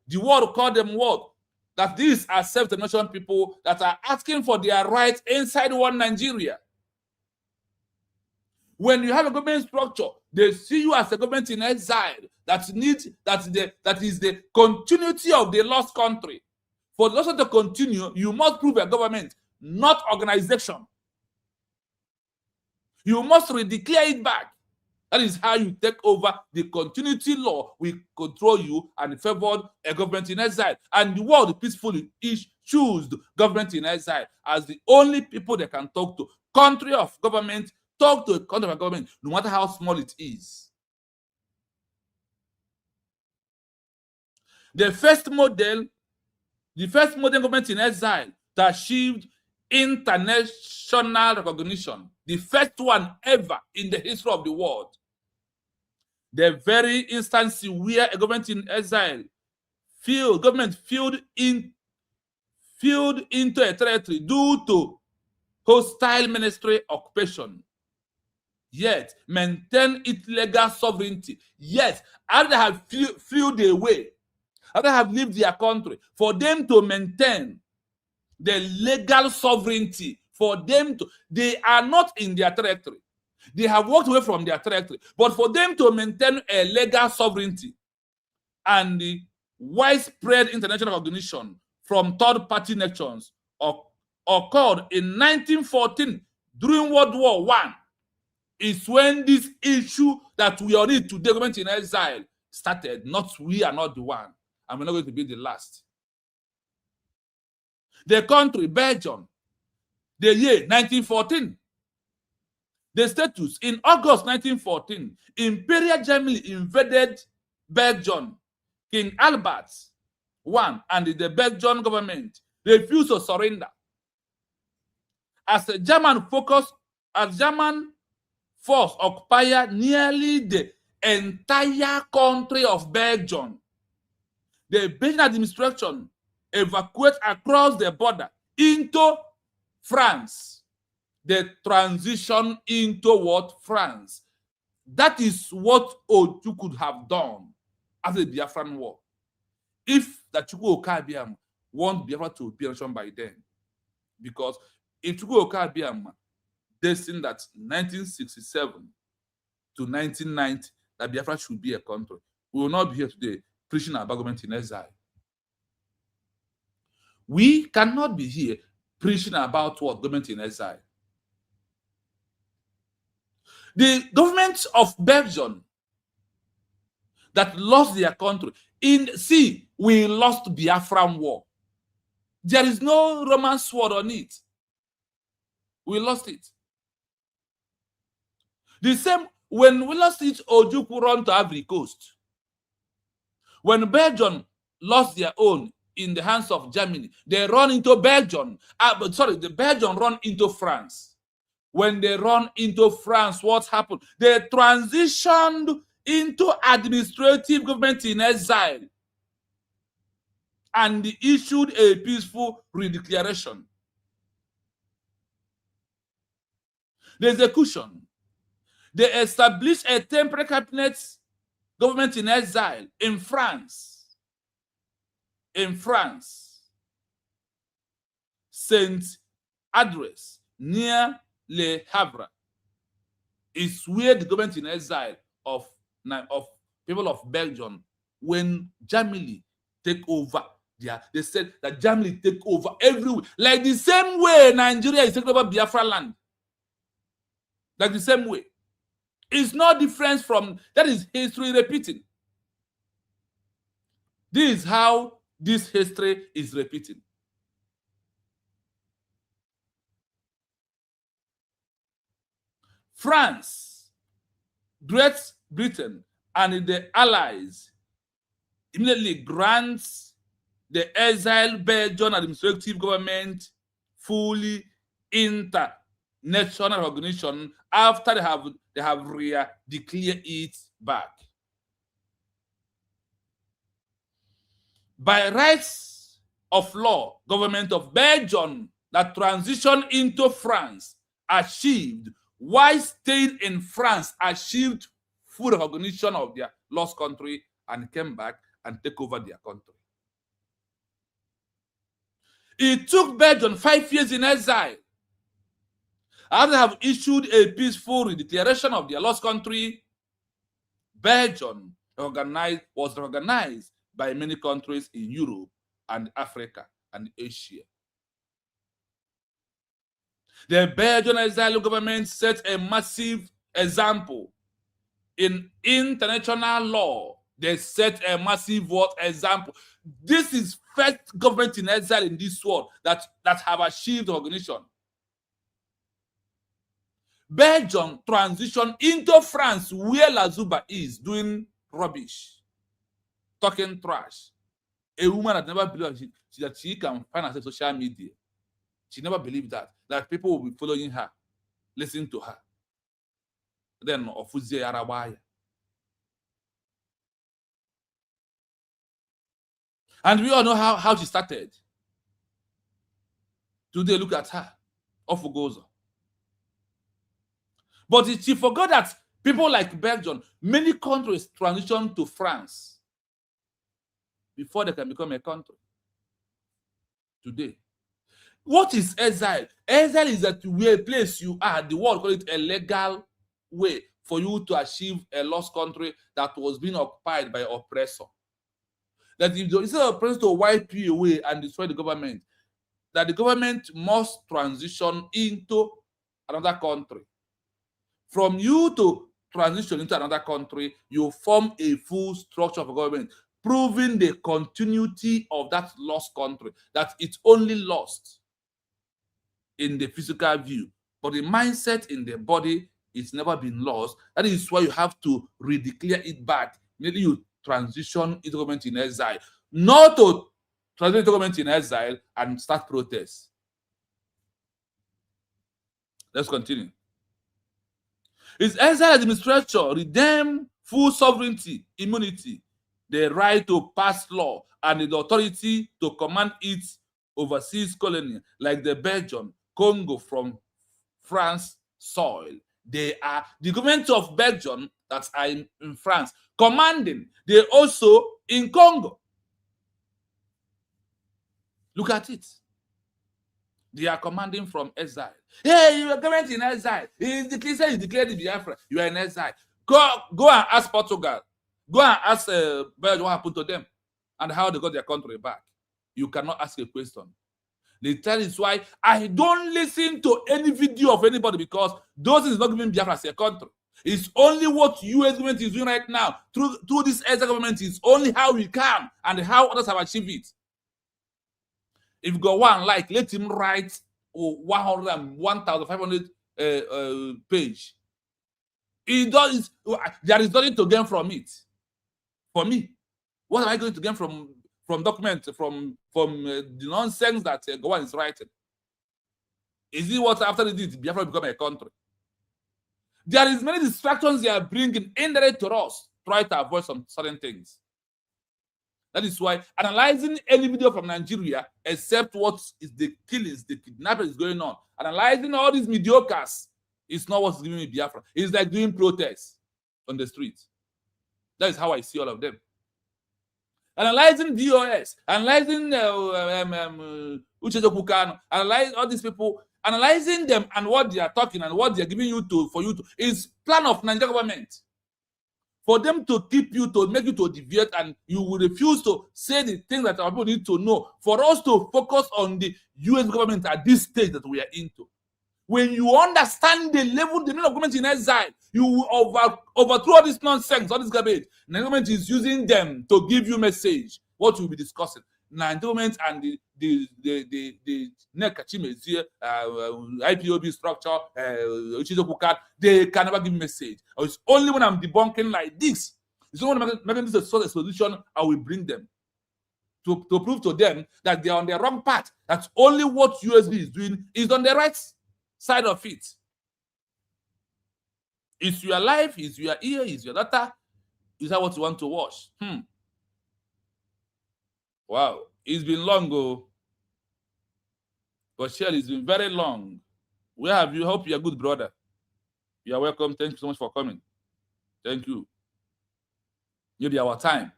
Speaker 5: the world called them what? That these are self-determination people that are asking for their rights inside one Nigeria. When you have a government structure, they see you as a government in exile that is the continuity of the lost country. For the lost to continue, you must prove a government, not organization. You must redeclare it back. That is how you take over the continuity law. We control you and favored a government in exile. And the world peacefully choose the government in exile as the only people they can talk to. Country of government, talk to a country of government, no matter how small it is. The first modern government in exile that achieved international recognition, the first one ever in the history of the world. The very instance where a government in exile government filled into a territory due to hostile ministry occupation, yet maintain its legal sovereignty. Yes, after they have filled away, after they have lived their country, for them to maintain the legal sovereignty, for them to, they are not in their territory. They have walked away from their territory. But for them to maintain a legal sovereignty and the widespread international recognition from third-party nations occurred in 1914 during World War I, is when this issue that we are in today, government in exile, started. Not we are not the one, and we're not going to be the last. The country, Belgium, the year 1914. The status in August 1914, Imperial Germany invaded Belgium. King Albert I and the Belgian government refused to surrender. As a German force occupied nearly the entire country of Belgium, the Belgian administration evacuated across the border into France. the transition into what? France. That is what Ojukwu could have done after the Biafran War. If the Chukwu Okabiam want Biafra to be a nation by then. Because if Chukwu Okabiam destined that 1967 to 1990 that Biafra should be a country, we will not be here today preaching about government-in-exile. We cannot be here preaching about what? Government-in-exile. The government of Belgium that lost their country, we lost Biafran War. There is no Roman sword on it. We lost it. The same, when we lost it, Ojukwu run to Ivory Coast. When Belgium lost their own in the hands of Germany, they run into Belgium. The Belgium run into France. When they run into France, what happened? They transitioned into administrative government in exile and issued a peaceful redeclaration. The execution. They established a temporary cabinet government in exile in France. In France. Saint Adresse, near Le Havre, is where the government in exile of people of Belgium, when Germany take over, they said that Germany take over everywhere, like the same way Nigeria is taking over Biafra land. Like the same way. It's no difference from, that is history repeating. This is how this history is repeating. France, Great Britain, and the Allies immediately grants the exiled Belgian administrative government fully international recognition after they have declared it back. By rights of law, government of Belgium that transitioned into France achieved, while staying in France, achieved full recognition of their lost country and came back and take over their country. It took Belgium 5 years in exile. After they have issued a peaceful declaration of their lost country, Belgium was recognized by many countries in Europe and Africa and Asia. The Belgian exile government set a massive example. In international law, they set a massive example. This is first government in exile in this world that have achieved recognition. Belgium transitioned into France, where Lazuba is doing rubbish, talking trash. A woman that never believed that she can find herself on social media. She never believed that people will be following her, listening to her. Then Ofuzie Arabaya. And we all know how she started. Today, look at her. Off goes. But she forgot that people like Belgium, many countries transition to France before they can become a country. Today. What is exile? Exile is that where place you are, the world call it a legal way for you to achieve a lost country that was being occupied by oppressor. That if instead of oppressor to wipe you away and destroy the government, that the government must transition into another country. From you to transition into another country, you form a full structure of a government, proving the continuity of that lost country, that it's only lost in the physical view, but the mindset in the body it's never been lost. That is why you have to redeclare it back. Maybe you transition into government in exile, not to transition into government in exile and start protests. Let's continue. Its exile administration redeem full sovereignty, immunity, the right to pass law, and the authority to command its overseas colony, like the Belgium, Congo from France soil. They are the government of Belgium that are in France commanding. They also in Congo. Look at it. They are commanding from exile. Hey, you are government in exile. He declared the Biafra. You are in exile. Go and ask Portugal. Go and ask Belgium what happened to them and how they got their country back. You cannot ask a question. That is why I don't listen to any video of anybody, because those is not giving Biafra as a country. It's only what US government is doing right now through this exile government is only how we can and how others have achieved it. If you go one, like, let him write 1,500 page. There is nothing to gain from it. For me, what am I going to gain from documents, from the nonsense that Gowan is writing? Is it what after this Biafra become a country? There is many distractions they are bringing indirect to us, try to avoid some certain things. That is why analyzing any video from Nigeria, except what is the killings, the kidnapping is going on, analyzing all these mediocres is not what's giving me Biafra. It's like doing protests on the streets. That is how I see all of them. Analyzing DOS, analyzing Ojukwu, analyzing all these people, analyzing them and what they are talking and what they are giving you for you to is plan of Nigerian government. For them to keep you, to make you to deviate, and you will refuse to say the things that our people need to know. For us to focus on the US government at this stage that we are into. When you understand the level, the meaning of government in exile, you will overthrow all this nonsense, all this garbage. The government is using them to give you message. What we'll be discussing. Now, government and the IPOB structure, they can never give message. It's only when I'm debunking like this. It's only when I'm making this a sort of solution, I will bring them to prove to them that they are on the wrong path. That's only what USB is doing is on the right side of it. Is your life, is your ear, is your data? Is that what you want to watch? Wow, it's been long, but Shell, it's been very long. Where have you? Hope you're a good brother. You are welcome. Thank you so much for coming. Thank you. Maybe our time.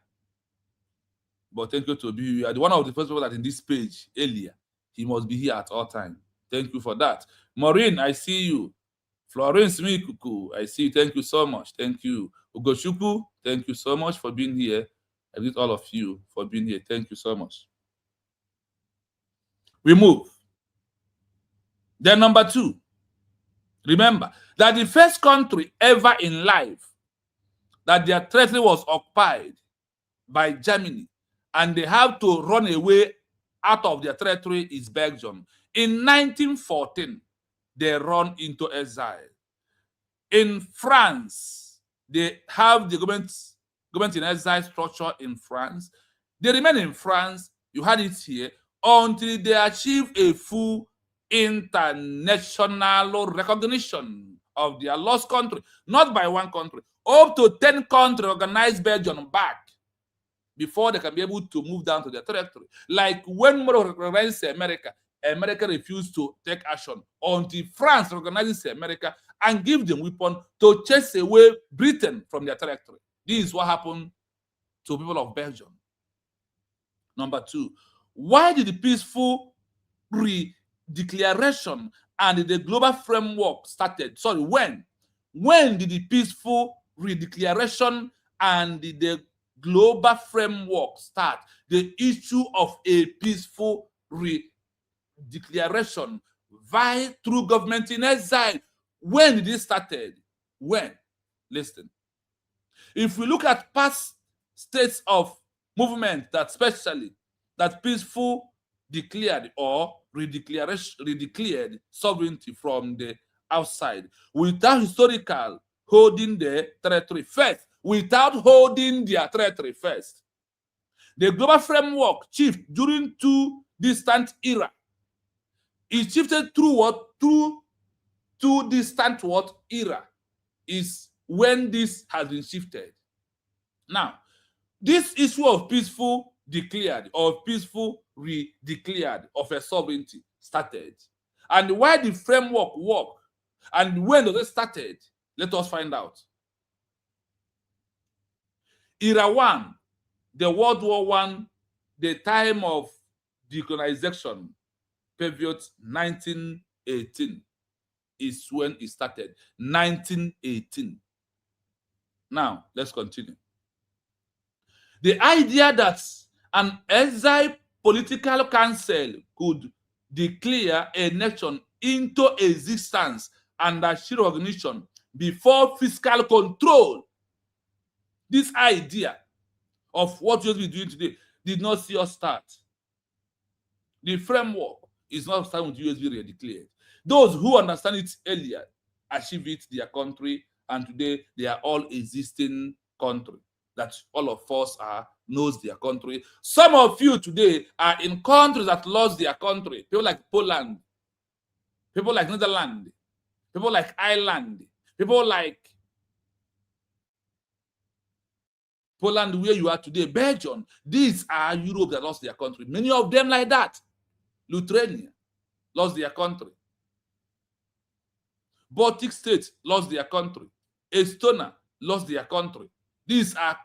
Speaker 5: But thank you to be here. One of the first people that in this page earlier. He must be here at all time. Thank you for that. Maureen, I see you. Florence Mikuku, I see you. Thank you so much. Thank you. Ojukwu, thank you so much for being here. I greet all of you for being here. Thank you so much. We move. Then number 2. Remember that the first country ever in life that their territory was occupied by Germany and they have to run away out of their territory is Belgium. In 1914, they run into exile. In France, they have the government-in-exile structure in France. They remain in France, you had it here, until they achieve a full international recognition of their lost country, not by one country. Up to 10 countries organize Belgium back before they can be able to move down to their territory. Like when Morocco recognizes America, America refused to take action until France recognizes America and give them weapons to chase away Britain from their territory. This is what happened to people of Belgium. Number 2, why did the peaceful declaration and the global framework started? Sorry, when? When did the peaceful declaration and the global framework start? The issue of a peaceful declaration via through government in exile. When did it started? When? Listen. If we look at past states of movement that especially that peaceful declared or redeclared sovereignty from the outside without historical holding the territory first, without holding their territory first. The global framework shifted during 2 distant era. It shifted through what? Through 2 distant what era is when this has been shifted. Now, this issue of peaceful declared or peaceful redeclared of a sovereignty started. And why the framework work And when it started, let us find out. Era 1, the World War 1, the time of decolonization, period 1918 is when it started. 1918. Now, let's continue. The idea that an exile political council could declare a nation into existence and achieve recognition before fiscal control. This idea of what you'll be doing today did not see us start. The framework is not starting with USB declared. Those who understand it earlier achieve it their country, and today they are all existing country that all of us knows their country. Some of you today are in countries that lost their country. People like Poland, people like Netherlands, people like Ireland, people like Poland, where you are today, Belgium. These are Europe that lost their country. Many of them like that. Lithuania lost their country. Baltic states lost their country. Estonia lost their country. These are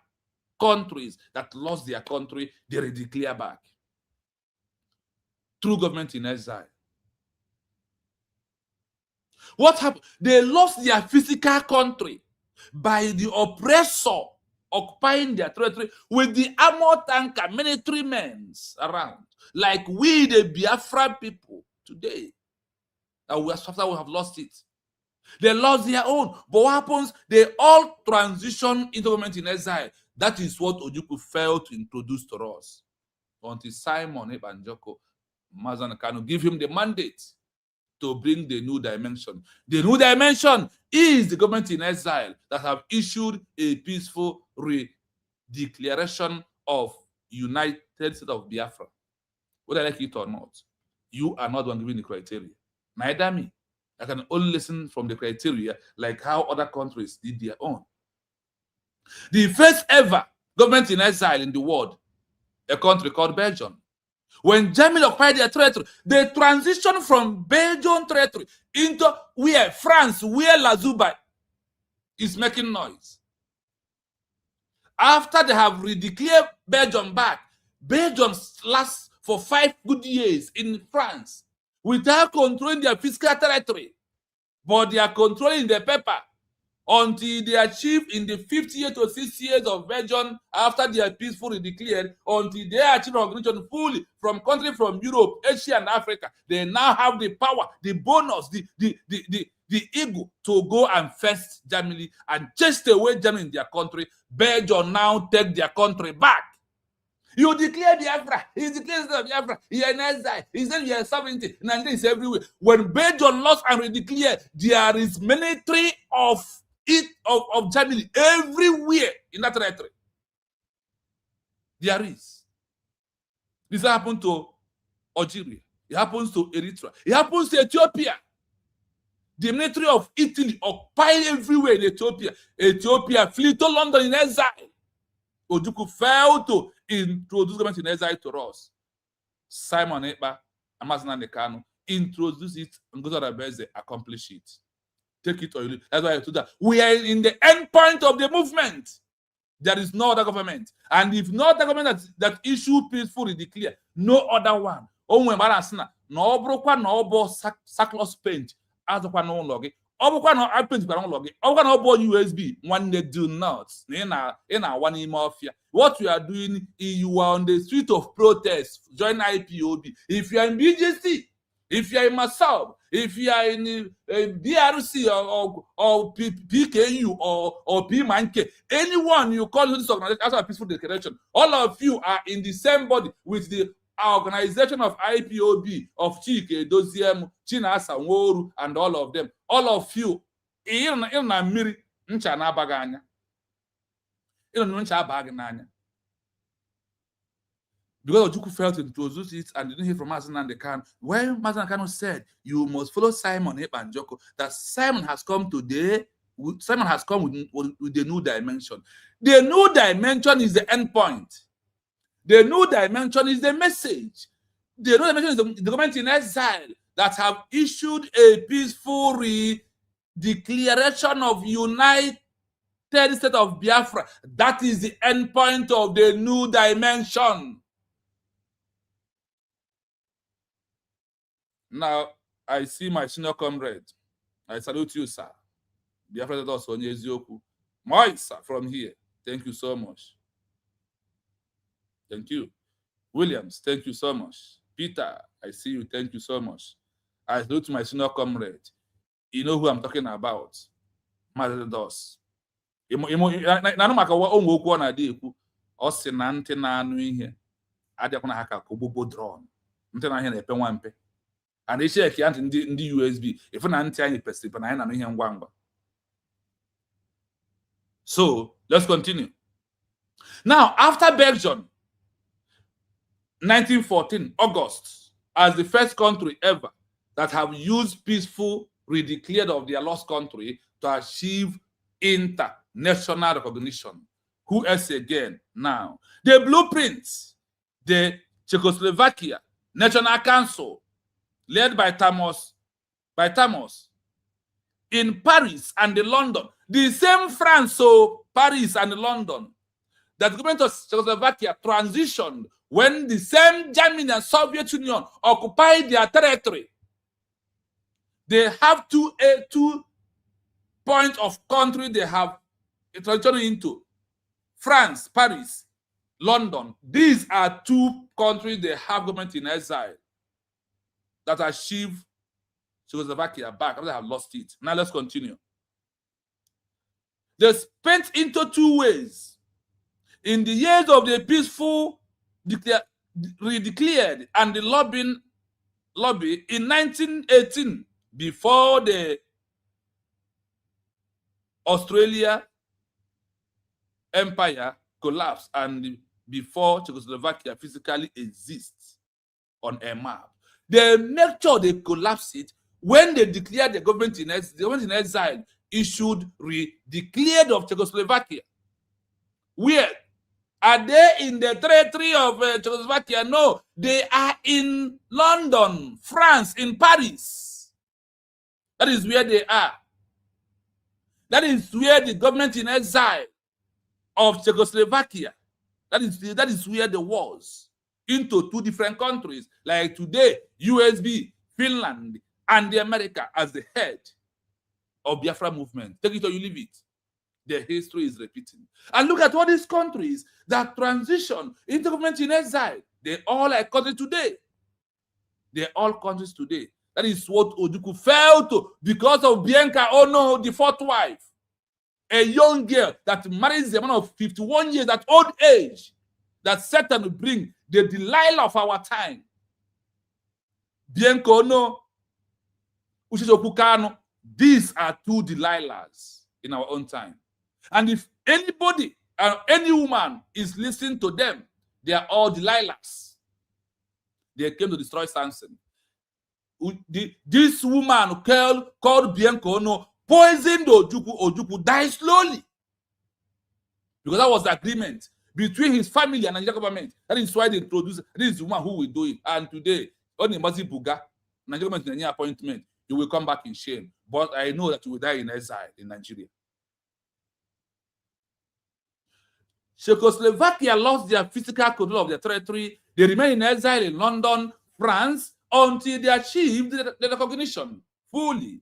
Speaker 5: countries that lost their country, they redeclare back. Through government in exile. What happened? They lost their physical country by the oppressor occupying their territory with the armored tanker, military men around. Like we, the Biafra people today. And after we have lost it. They lost their own. But what happens? They all transition into government in exile. That is what Ojukwu failed to introduce to us. Until Simon Ebanjoko, Mazan Kanu, give him the mandate to bring the new dimension. The new dimension is the government in exile that have issued a peaceful declaration of United States of Biafra. Whether I like it or not, you are not the one giving the criteria. Neither me. I can only listen from the criteria like how other countries did their own. The first ever government in exile in the world, a country called Belgium. When Germany occupied their territory, they transitioned from Belgian territory into where France, where Lazuba is making noise. After they have redeclared Belgium back, Belgium lasts for 5 good years in France without controlling their fiscal territory. But they are controlling the paper until they achieve in the 5th year to 6th years of Belgium after they are peacefully declared, until they achieve recognition fully from countries from Europe, Asia, and Africa. They now have the power, the bonus, the ego to go and face Germany and chase away Germany in their country. Belgium now take their country back. You declare Biafra, he declares Biafra, he is in exile, he said you are sovereignty, and this everywhere. When Belgium lost and redeclared, there is military of Germany everywhere in that territory. There is. This happened to Algeria. It happens to Eritrea. It happens to Ethiopia. The military of Italy occupied everywhere in Ethiopia. Ethiopia flew to London in exile. Ojukwu failed to introduce government in exile to us. Simon Ekpa, Amazon Kanu, introduce it, and Ngozi accomplish it. Take it or you leave. That's why I told that. We are in the end point of the movement. There is no other government. And if not the government that issue peacefully declare, no other one. No broker, no boss, sackloss paint. As of no log. USB. One they do not. In a one mafia. What you are doing, you are on the street of protest. Join IPOB. If you are in BGC, if you are in Masab, if you are in DRC or PKU or PManke, anyone you call this organization as a peaceful declaration, all of you are in the same body with the organization of IPOB, of Chike, Doziem, Chinasa, Nworu, and all of them. All of you, because Ojukwu failed to introduce it and didn't hear from Mazen Kanu. When Mazen Kanu said, you must follow Simon Ebanjoko, that Simon has come today, Simon has come with the new dimension. The new dimension is the end point. The new dimension is the message. The new dimension is the government in exile that have issued a peaceful declaration of United States of Biafra. That is the end point of the new dimension. Now, I see my senior comrade. I salute you, sir. Biafra also on Ojukwu. Moise, sir, from here. Thank you so much. Thank you. Williams, thank you so much. Peter, I see you. Thank you so much. I salute my senior comrade. You know who I'm talking about. Mother Dos. Na maka ụmụ okwu ọ na-adị ekwu ọ sị na ntị na-anụ ihe adịkwana ha ka ogbugbo drone ntị na ihe na-epe nwampe and icheki ya ntị ndị USB ifu na ntị anyị pesịrị na anyị na-anụ ihe ngwa ngwa. So let's continue. Now, after Belgium, 1914 August, as the first country ever that have used peaceful redeclared of their lost country to achieve international recognition. Who else again now? The blueprints, the Czechoslovakia National Council, led by Thomas, in Paris and in London, the same France, so Paris and London, that the government of Czechoslovakia transitioned when the same Germany and Soviet Union occupied their territory. They have two points of country they have transitioned into. France, Paris, London. These are two countries they have government in exile that achieve Czechoslovakia back after they have lost it. Now let's continue. They spent into two ways. In the years of the peaceful redeclared and the lobby in 1918, before the Australia Empire collapsed and before Czechoslovakia physically exists on a map. They make sure they collapse it when they declared the government in exile issued redeclared of Czechoslovakia. Where? Are they in the territory of Czechoslovakia? No, they are in London, France, in Paris. That is where they are. That is where the government in exile of Czechoslovakia, that is where there was, into two different countries, like today, USB, Finland, and the America as the head of Biafra movement. Take it or you leave it. The history is repeating. And look at all these countries that transition into government in exile. They all are countries today. They're all countries today. That is what Ojukwu fell to because of Bianca Ono, the fourth wife. A young girl that marries a man of 51 years at old age, that Satan will bring the Delilah of our time. Bianca Ono, Ojukwu Kano, these are two Delilahs in our own time. And if anybody, any woman is listening to them, they are all Delilahs. They came to destroy Samson. This woman called Bianca Ono poisoned Ojukwu. Ojukwu died slowly. Because that was the agreement between his family and the Nigerian government. That is why they introduced this woman who will do it. And today, on the Mazi Buga, Nigerian government in any appointment, you will come back in shame. But I know that you will die in exile in Nigeria. Czechoslovakia lost their physical control of their territory. They remain in exile in London, France, until they achieved the recognition fully.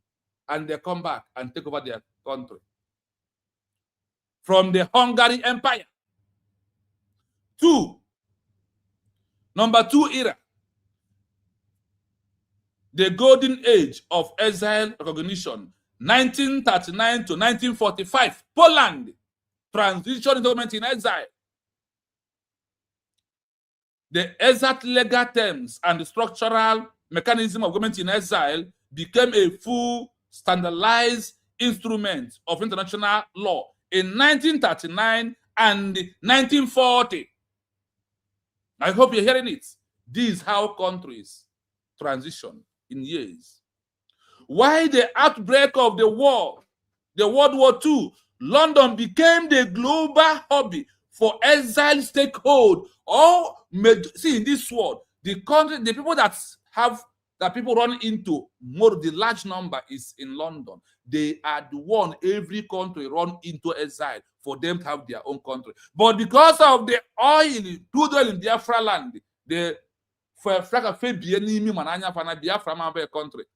Speaker 5: And they come back and take over their country. From the Hungary Empire. Number two era. The golden age of exile recognition. 1939 to 1945. Poland. Transition into government in exile. The exact legal terms and the structural mechanism of government in exile became a full standardized instrument of international law in 1939 and 1940. I hope you're hearing it. This is how countries transition in years. Why the outbreak of the war, the World War II, London became the global hobby for exile stakehold. See, in this world, the people that that people run into, more the large number is in London. They are the one every country run into exile for them to have their own country. But because of the oil, crude oil in Biafra land, the Biafra country,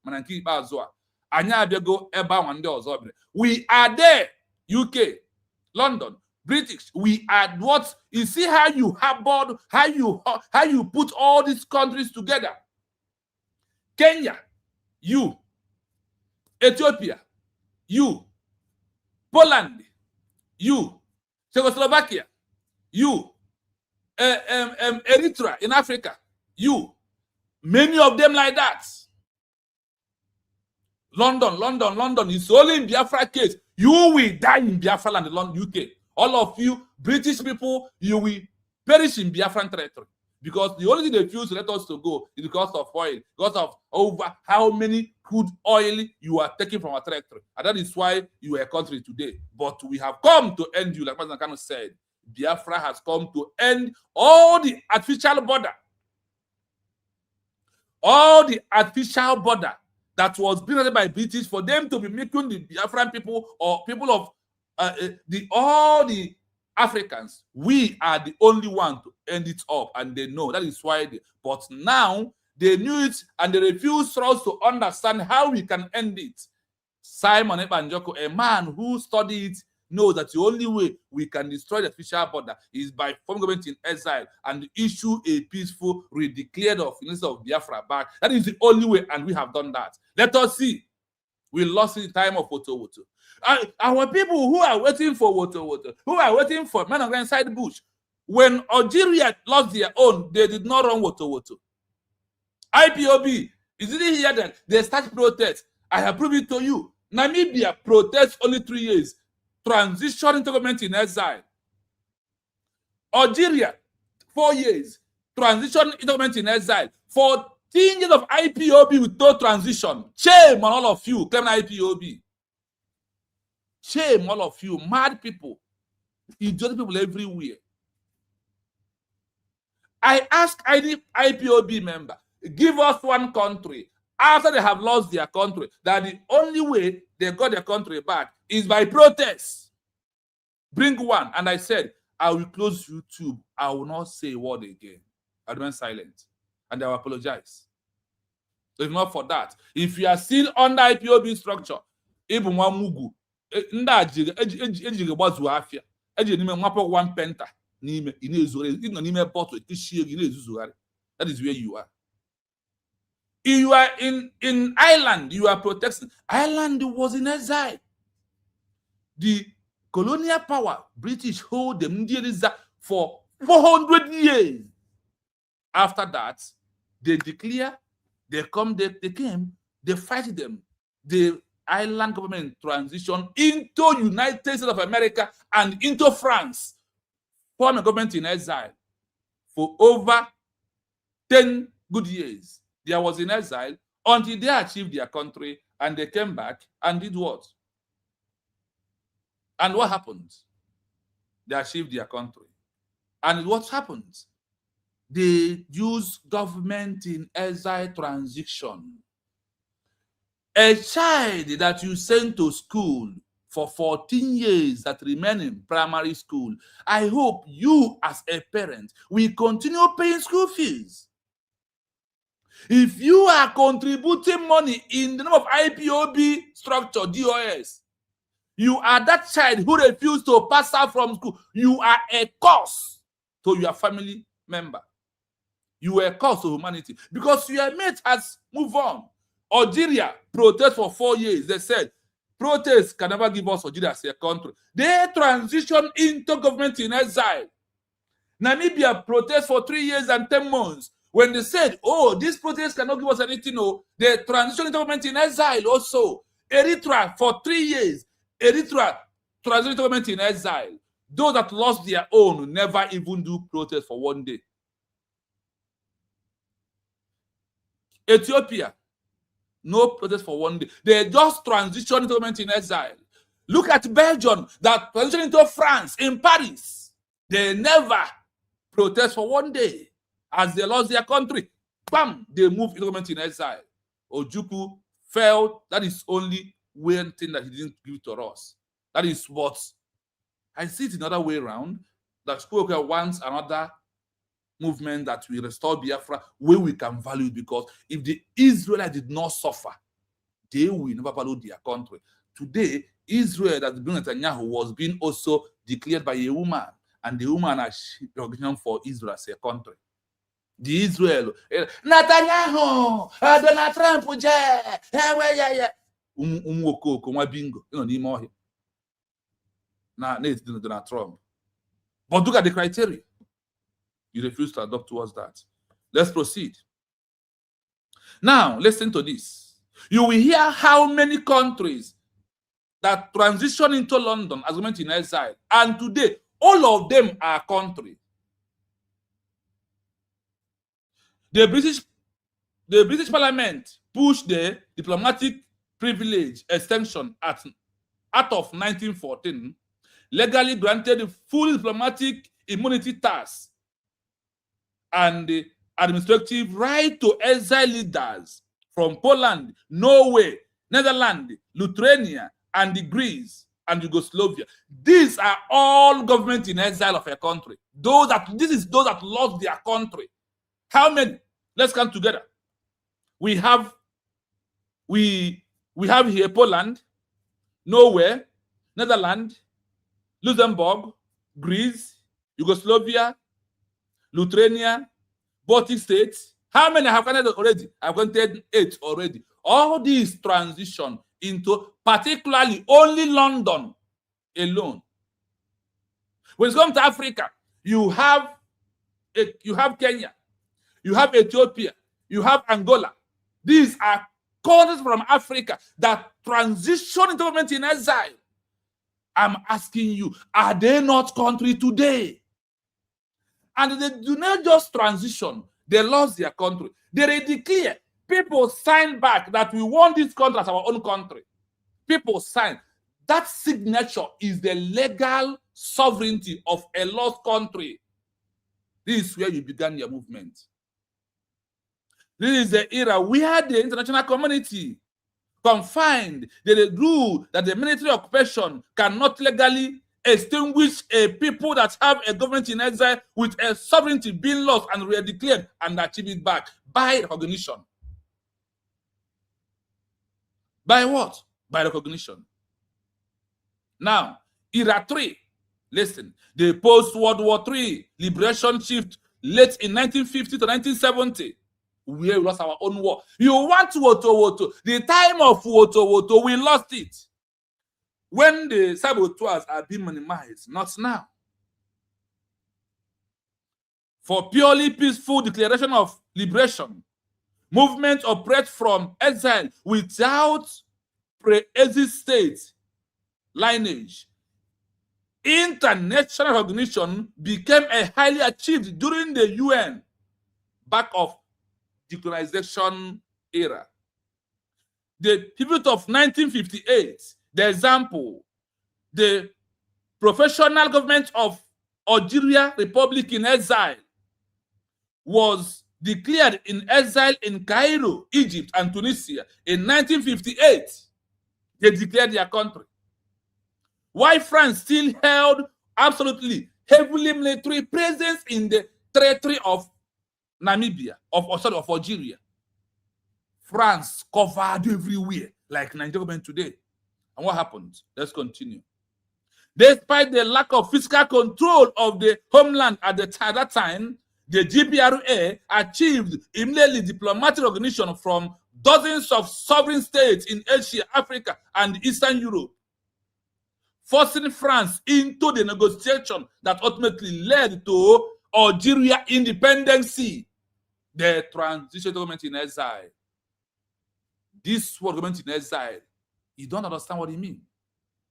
Speaker 5: we are there, UK, London, British. We are what you see how you harbored, how you put all these countries together. Kenya, you, Ethiopia, you, Poland, you, Czechoslovakia, you, Eritrea in Africa, you, many of them like that. London is only in Biafra case. You will die in Biafra land, UK. All of you, British people, you will perish in Biafran territory. Because the only thing they refuse to let us to go is because of oil, because of over how many crude oil you are taking from our territory. And that is why you are a country today. But we have come to end you, like President Kano said. Biafra has come to end all the artificial border. All the artificial border that was built by British for them to be making the Biafran people or people of all the Africans. We are the only one to end it up, and they know that is why. But now they knew it, and they refuse for us to understand how we can end it. Simon Ebanjoko, a man who studied it, knows that the only way we can destroy the official border is by forming government in exile and issue a peaceful redeclared of unity of Biafra back. That is the only way, and we have done that. Let us see. We lost the time of Woto. Our people who are waiting for Woto, who are waiting for men of inside the bush, when Algeria lost their own, they did not run Woto. IPOB, is it here that they start protest? I have proved it to you. Namibia protests only 3 years. Transition into government in exile. Algeria, 4 years. Transition into government in exile. 14 years of IPOB with no transition. Shame on all of you, claiming IPOB. Shame all of you, mad people, idiotic people everywhere. I ask any IPOB member, give us one country after they have lost their country, that the only way they got their country back is by protest. Bring one. And I said, I will close YouTube. I will not say a word again. I remain silent. And I will apologize. If not for that, if you are still under IPOB structure, even one mugu, that is where you are. If you are in Ireland, you are protecting. Ireland was in exile. The colonial power, British, hold them for 400 years. After that, they declare, they came, they fight them. The island government transition into United States of America and into France, form a government in exile for over 10 good years. They was in exile until they achieved their country, and they came back and did what? And what happened? They achieved their country. And what happened? They use government in exile transition. A child that you send to school for 14 years that remain in primary school, I hope you as a parent will continue paying school fees. If you are contributing money in the name of IPOB structure, DOS, you are that child who refused to pass out from school. You are a curse to your family member. You are a curse to humanity because your mate has moved on. Algeria protest for 4 years. They said, protest can never give us Algeria as a country. They transition into government in exile. Namibia protest for 3 years and 10 months. When they said, oh, this protest cannot give us anything, no, they transition into government in exile also. Eritrea for 3 years. Eritrea transition into government in exile. Those that lost their own never even do protest for 1 day. Ethiopia, no protest for 1 day. They just transition into government in exile. Look at Belgium that transitioned into France in Paris. They never protest for 1 day. As they lost their country, bam, they moved into government in exile. Ojukwu felt that is only one thing that he didn't give to us. That is what I see it another way around. That Chukwuka wants another movement that will restore Biafra where we can value it, because if the Israelites did not suffer, they will never value their country. Today, Israel that Netanyahu was being also declared by a woman, and the woman has recognition for Israel as a country. The Israel, Netanyahu, Donald Trump, bingo, Donald Trump. But look at the criteria. You refuse to adopt towards that. Let's proceed. Now, listen to this. You will hear how many countries that transition into London as government-in-exile, and today, all of them are countries. The British Parliament pushed the diplomatic privilege extension out of 1914, legally granted the full diplomatic immunity task and the administrative right to exile leaders from Poland, Norway, Netherlands, Lithuania, and the Greece and Yugoslavia. These are all government in exile of a country. Those that lost their country. How many? Let's come together. We have here Poland, Norway, Netherlands, Luxembourg, Greece, Yugoslavia, Lithuania, Baltic states. How many have counted already? I've counted 8 already. All these transition into particularly only London alone. When it comes to Africa, you have Kenya, you have Ethiopia, you have Angola. These are countries from Africa that transition into government in exile. I'm asking you, are they not country today? And they do not just transition, they lost their country. They declare, people sign back that we want this country as our own country. People sign. That signature is the legal sovereignty of a lost country. This is where you began your movement. This is the era where the international community confined the rule that the military occupation cannot legally extinguish a people that have a government in exile with a sovereignty being lost and redeclared and achieve it back by recognition. By what? By recognition. Now, era 3, listen, the post-World War III liberation shift late in 1950 to 1970, where we lost our own war. You want Woto. The time of Woto, we lost it. When the saboteurs are being minimized, not now. For purely peaceful declaration of liberation, movement operate from exile without pre-exit state lineage. International recognition became a highly achieved during the UN back of decolonization era. The pivot of 1958, the example, the professional government of Algeria Republic in exile was declared in exile in Cairo, Egypt, and Tunisia in 1958. They declared their country. Why France still held absolutely heavily military presence in the territory of Namibia, of Algeria. France covered everywhere, like Nigerian government today. And what happened? Let's continue. Despite the lack of fiscal control of the homeland at that time, the GPRA achieved immediately diplomatic recognition from dozens of sovereign states in Asia, Africa, and Eastern Europe, forcing France into the negotiation that ultimately led to Algeria independence, the transition government in exile. This word government in exile, you don't understand what it means.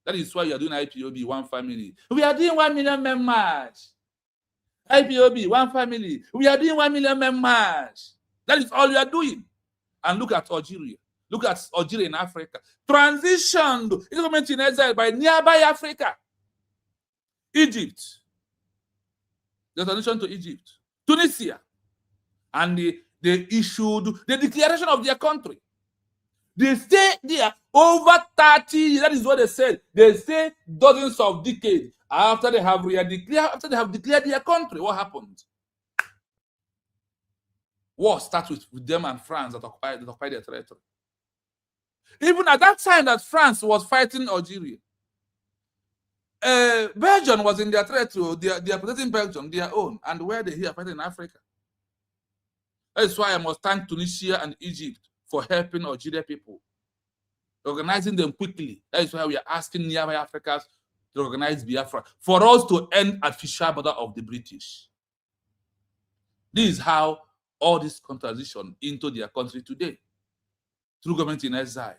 Speaker 5: That is why you are doing IPOB, one family. We are doing 1 million members. IPOB, one family. We are doing 1 million members. That is all you are doing. And look at Algeria. Look at Algeria in Africa. Transitioned government in exile by nearby Africa. Egypt. The transition to Egypt. Tunisia. And they issued the declaration of their country. They stay there over 30 years. That is what they said. They stay dozens of decades after they have declared their country. What happened? War starts with them and France that occupied their territory. Even at that time that France was fighting Algeria, Belgium was in their territory. They are protecting Belgium, their own, and where they here fighting in Africa. That's why I must thank Tunisia and Egypt for helping Algeria people, organizing them quickly. That is why we are asking nearby Africans to organize Biafra for us to end artificial border of the British. This is how all this transition into their country today, through government-in-exile,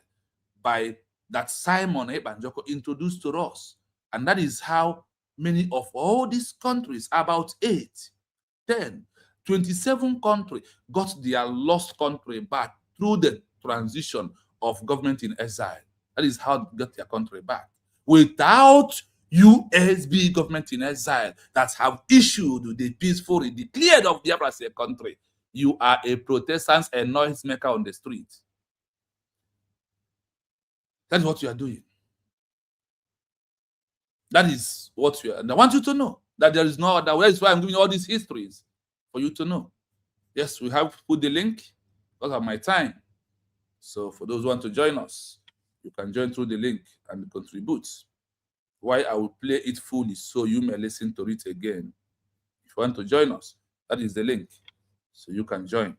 Speaker 5: by that Simon Ebanjoko introduced to us. And that is how many of all these countries, about 8, 10, 27 countries, got their lost country back through the transition of government-in-exile. That is how they got their country back. Without USB government-in-exile that have issued the peaceful declared of Biafra as a country, you are a Protestant and noisemaker on the street. That is what you are doing. That is what you are. And I want you to know that there is no other way. That's why I'm giving you all these histories for you to know. Yes, we have put the link because of my time. So for those who want to join us, you can join through the link and contribute. Why I will play it fully so you may listen to it again. If you want to join us, that is the link. So you can join.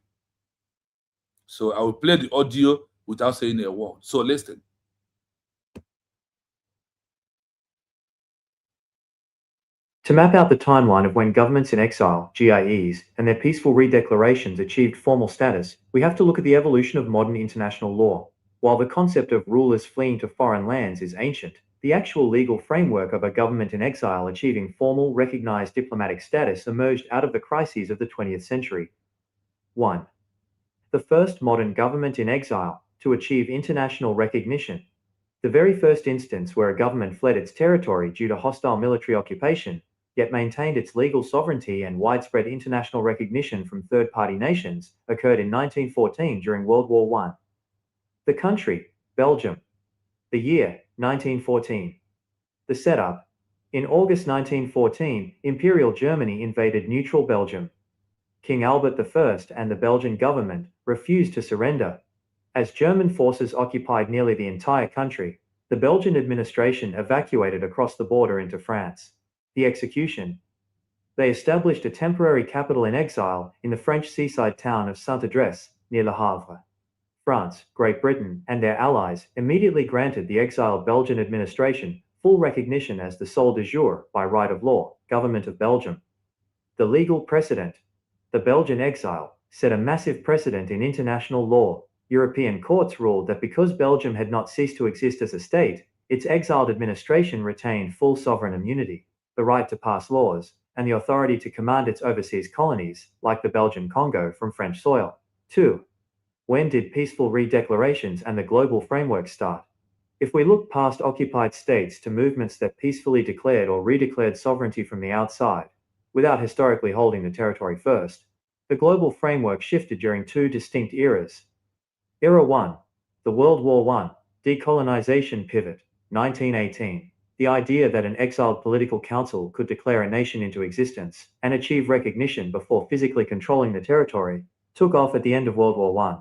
Speaker 5: So I will play the audio without saying a word. So listen.
Speaker 6: To map out the timeline of when governments in exile, GiEs, and their peaceful redeclarations achieved formal status, we have to look at the evolution of modern international law. While the concept of rulers fleeing to foreign lands is ancient, the actual legal framework of a government in exile achieving formal, recognized diplomatic status emerged out of the crises of the 20th century. 1. The first modern government in exile to achieve international recognition. The very first instance where a government fled its territory due to hostile military occupation, yet maintained its legal sovereignty and widespread international recognition from third-party nations, occurred in 1914 during World War I. The country, Belgium. The year, 1914. The setup. In August 1914, Imperial Germany invaded neutral Belgium. King Albert I and the Belgian government refused to surrender. As German forces occupied nearly the entire country, the Belgian administration evacuated across the border into France. The execution. They established a temporary capital in exile in the French seaside town of Saint-Adresse, near Le Havre. France, Great Britain, and their allies immediately granted the exiled Belgian administration full recognition as the sole de jure, by right of law, government of Belgium. The legal precedent. The Belgian exile set a massive precedent in international law. European courts ruled that because Belgium had not ceased to exist as a state, its exiled administration retained full sovereign immunity, the right to pass laws, and the authority to command its overseas colonies, like the Belgian Congo, from French soil. 2. When did peaceful redeclarations and the global framework start? If we look past occupied states to movements that peacefully declared or redeclared sovereignty from the outside, without historically holding the territory first, the global framework shifted during 2 distinct eras. Era 1. The World War I, decolonization pivot, 1918. The idea that an exiled political council could declare a nation into existence and achieve recognition before physically controlling the territory took off at the end of World War I.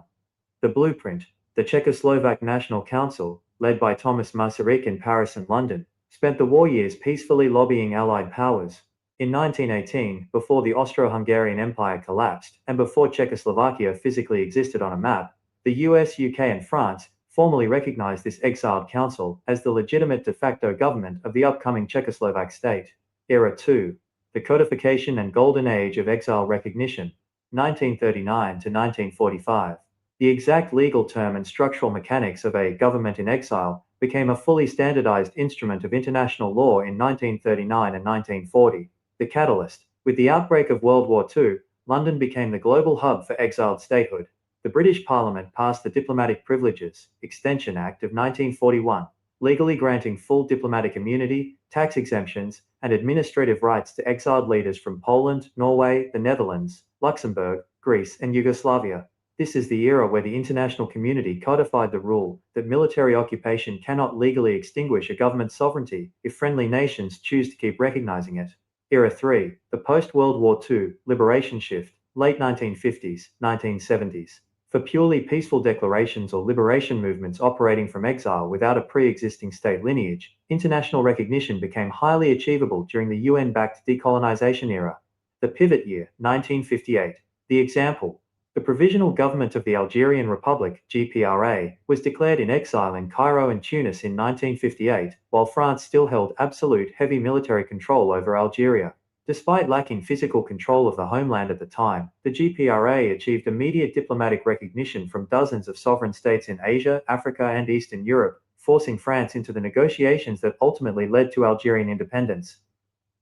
Speaker 6: The blueprint, the Czechoslovak National Council, led by Thomas Masaryk in Paris and London, spent the war years peacefully lobbying Allied powers. In 1918, before the Austro-Hungarian Empire collapsed and before Czechoslovakia physically existed on a map, the US, UK, and France formally recognized this exiled council as the legitimate de facto government of the upcoming Czechoslovak state. Era 2. The codification and golden age of exile recognition, 1939 to 1945. The exact legal term and structural mechanics of a government in exile became a fully standardized instrument of international law in 1939 and 1940. The catalyst. With the outbreak of World War II, London became the global hub for exiled statehood. The British Parliament passed the Diplomatic Privileges Extension Act of 1941, legally granting full diplomatic immunity, tax exemptions, and administrative rights to exiled leaders from Poland, Norway, the Netherlands, Luxembourg, Greece, and Yugoslavia. This is the era where the international community codified the rule that military occupation cannot legally extinguish a government's sovereignty if friendly nations choose to keep recognizing it. Era 3, the post-World War II liberation shift, late 1950s, 1970s. For purely peaceful declarations or liberation movements operating from exile without a pre-existing state lineage, international recognition became highly achievable during the UN-backed decolonization era. The pivot year, 1958. The example. The Provisional Government of the Algerian Republic, GPRA, was declared in exile in Cairo and Tunis in 1958, while France still held absolute heavy military control over Algeria. Despite lacking physical control of the homeland at the time, the GPRA achieved immediate diplomatic recognition from dozens of sovereign states in Asia, Africa, and Eastern Europe, forcing France into the negotiations that ultimately led to independence.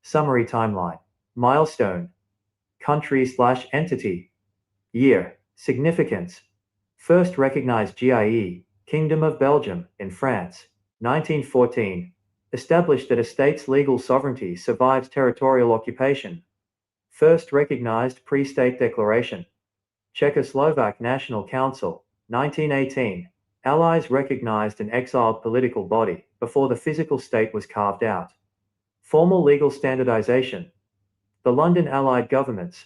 Speaker 6: Summary timeline. Milestone. Country/entity. Year. Significance. First recognized GIE, Kingdom of Belgium, in France. 1914. Established that a state's legal sovereignty survives territorial occupation. First recognized pre-state declaration. Czechoslovak National Council. 1918. Allies recognized an exiled political body before the physical state was carved out. Formal legal standardization. The London Allied Governments.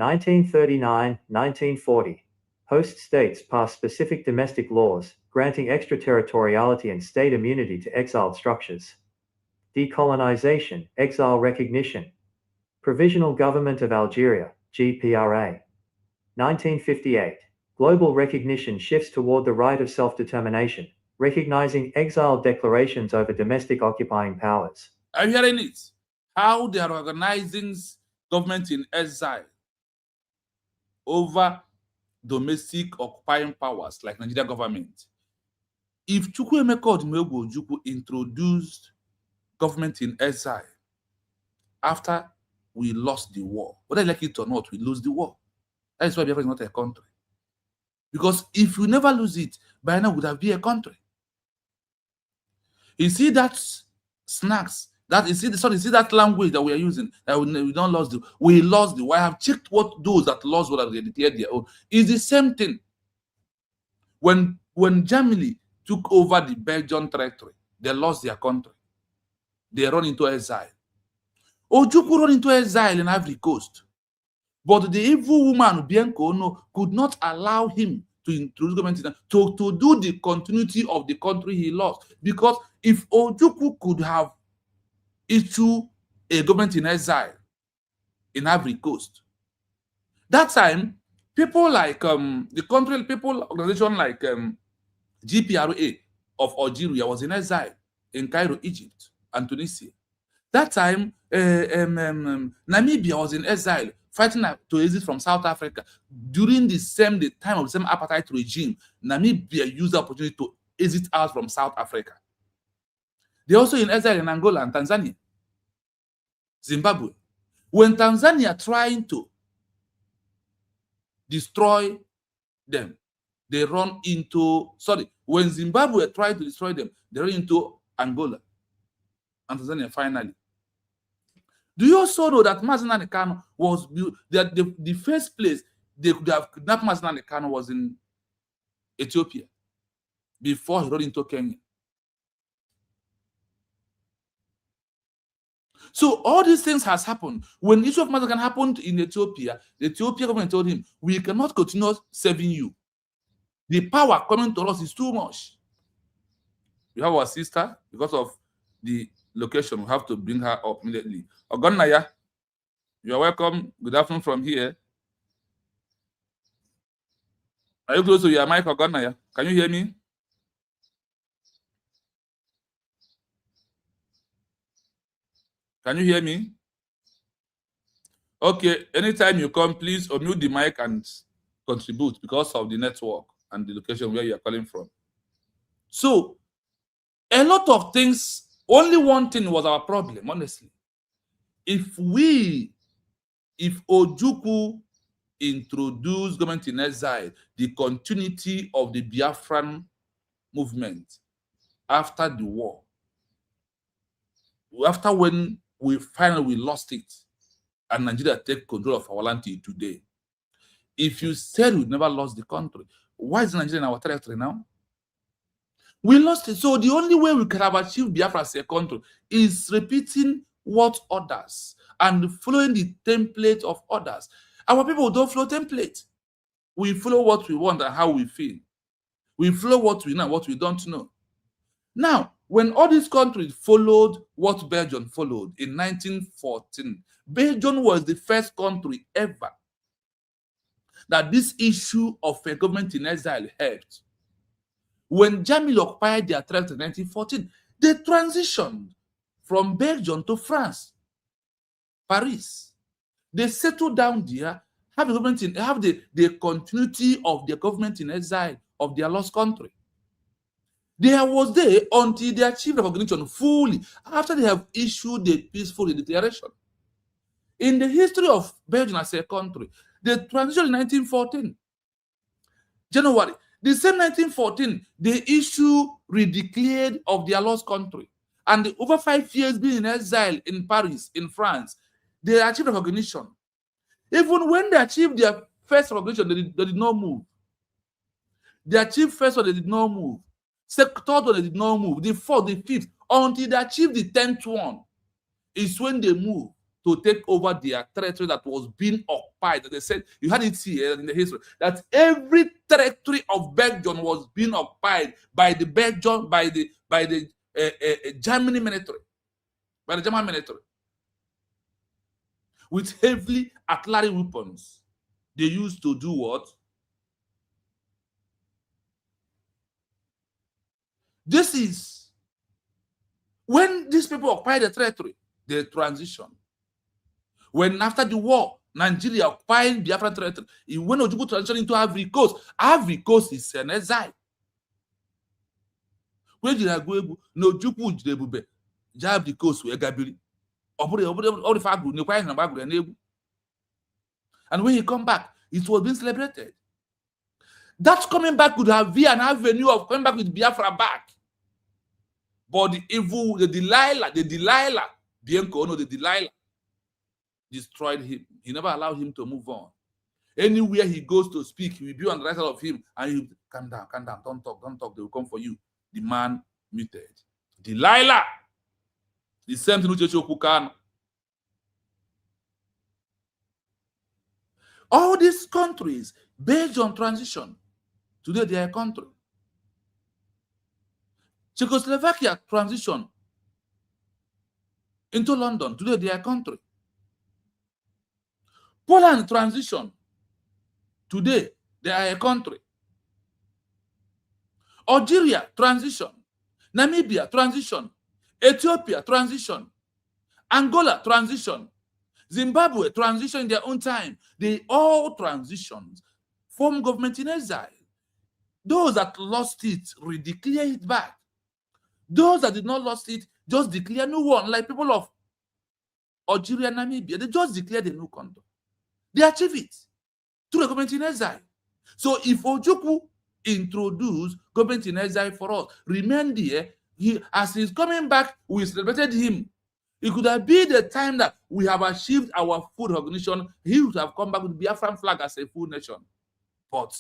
Speaker 6: 1939-1940. Host states passed specific domestic laws, granting extraterritoriality and state immunity to exiled structures. Decolonization, exile recognition. Provisional Government of Algeria, GPRA. 1958. Global recognition shifts toward the right of self-determination, recognizing exiled declarations over domestic occupying powers.
Speaker 5: Are you hearing it? How they are organizing government in exile over domestic occupying powers like Nigeria government. If Ojukwu introduced government in exile after we lost the war, whether I like it or not, we lose the war. That is why Biafra is not a country. Because if we never lose it, by now would have been a country. You see that snacks, that you see that language that we are using, that we don't lose we lost the war. I have checked what those that lost what have declared their own. It's the same thing. When Germany took over the Belgian territory, they lost their country. They run into exile. Ojukwu run into exile in Ivory Coast. But the evil woman, Bianco Ono, could not allow him to introduce government to do the continuity of the country he lost. Because if Ojukwu could have issued a government in exile in Ivory Coast, that time, people like the country, people organization like GPRA of Algeria was in exile in Cairo, Egypt, and Tunisia. That time, Namibia was in exile, fighting to exit from South Africa. During the time of the same apartheid regime, Namibia used the opportunity to exit out from South Africa. They're also in exile in Angola and Tanzania, Zimbabwe. When Tanzania trying to destroy them, they run into, when Zimbabwe tried to destroy them, they run into Angola and Tanzania finally. Do you also know that Mazinani Kano was the first place they could have kidnapped Mazinani Kano was in Ethiopia before he rode into Kenya? So all these things has happened. When the issue of Mazinani happened in Ethiopia, the Ethiopian government told him, we cannot continue serving you. The power coming to us is too much. We have our sister, because of the location, we have to bring her up immediately. Ogonaya, you are welcome. Good afternoon from here. Are you close to your mic, Ogonaya? Can you hear me? Can you hear me? Okay, anytime you come, please unmute the mic and contribute because of the network and the location where you are calling from. So, a lot of things, only one thing was our problem, honestly. If Ojukwu introduced government in exile, the continuity of the Biafran movement after the war, after when we finally lost it, and Nigeria take control of our land till today, If you said we never lost the country, why is Nigeria in our territory now? We lost it. So the only way we can have achieved Biafra as a country is repeating what others and following the template of others. Our people don't follow template. We follow what we want and how we feel. We follow what we know and what we don't know. Now, when all these countries followed what Belgium followed in 1914, Belgium was the first country ever that this issue of a government in exile helped. When Germany occupied their territory in 1914, they transitioned from Belgium to France, Paris. They settled down there, have the government in, have the continuity of their government in exile of their lost country. There was there until they achieved recognition fully after they have issued a peaceful declaration. In the history of Belgium as a country, the transition in 1914, January, the same 1914, they issue redeclared of their lost country. And over 5 years being in exile in Paris, in France, they achieved recognition. Even when they achieved their first recognition, they did not move. They achieved first one, they did not move. Third one, they did not move. The fourth, the fifth, until they achieved the 10th one, is when they moved to take over their territory that was being occupied. They said, you had it here in the history, that every territory of Belgium was being occupied by the Belgian, by the Germany military, by the German military, with heavily artillery weapons. They used to do what? This is when these people occupy the territory, they transition. When after the war, Nigeria occupying Biafra territory, when Ojukwu transition into Ivory Coast is an exile. When you go able, no Ojukwu jidebube, jab the coast where Gabiri, and when he come back, it was being celebrated. That coming back could have been an avenue of coming back with Biafra back. But the evil, the Delilah, destroyed him. He never allowed him to move on. Anywhere he goes to speak, he will be on the right side of him and he will calm down, don't talk, they will come for you. The man muted. Delilah, the same thing with Ojukwu. All these countries, Belgium transition. Today they are a country. Czechoslovakia transition into London. Today they are a country. Poland transition. Today they are a country. Algeria transition. Namibia transition. Ethiopia transition. Angola transition. Zimbabwe transition in their own time. They all transitions from government in exile. Those that lost it, redeclare it back. Those that did not lost it, just declare new one, like people of Algeria and Namibia. They just declared a new country. They achieve it through the government in exile. So if Ojukwu introduced government in exile for us, remain there, as he's coming back, we celebrated him. It could have been the time that we have achieved our full recognition. He would have come back with the Biafran flag as a full nation. But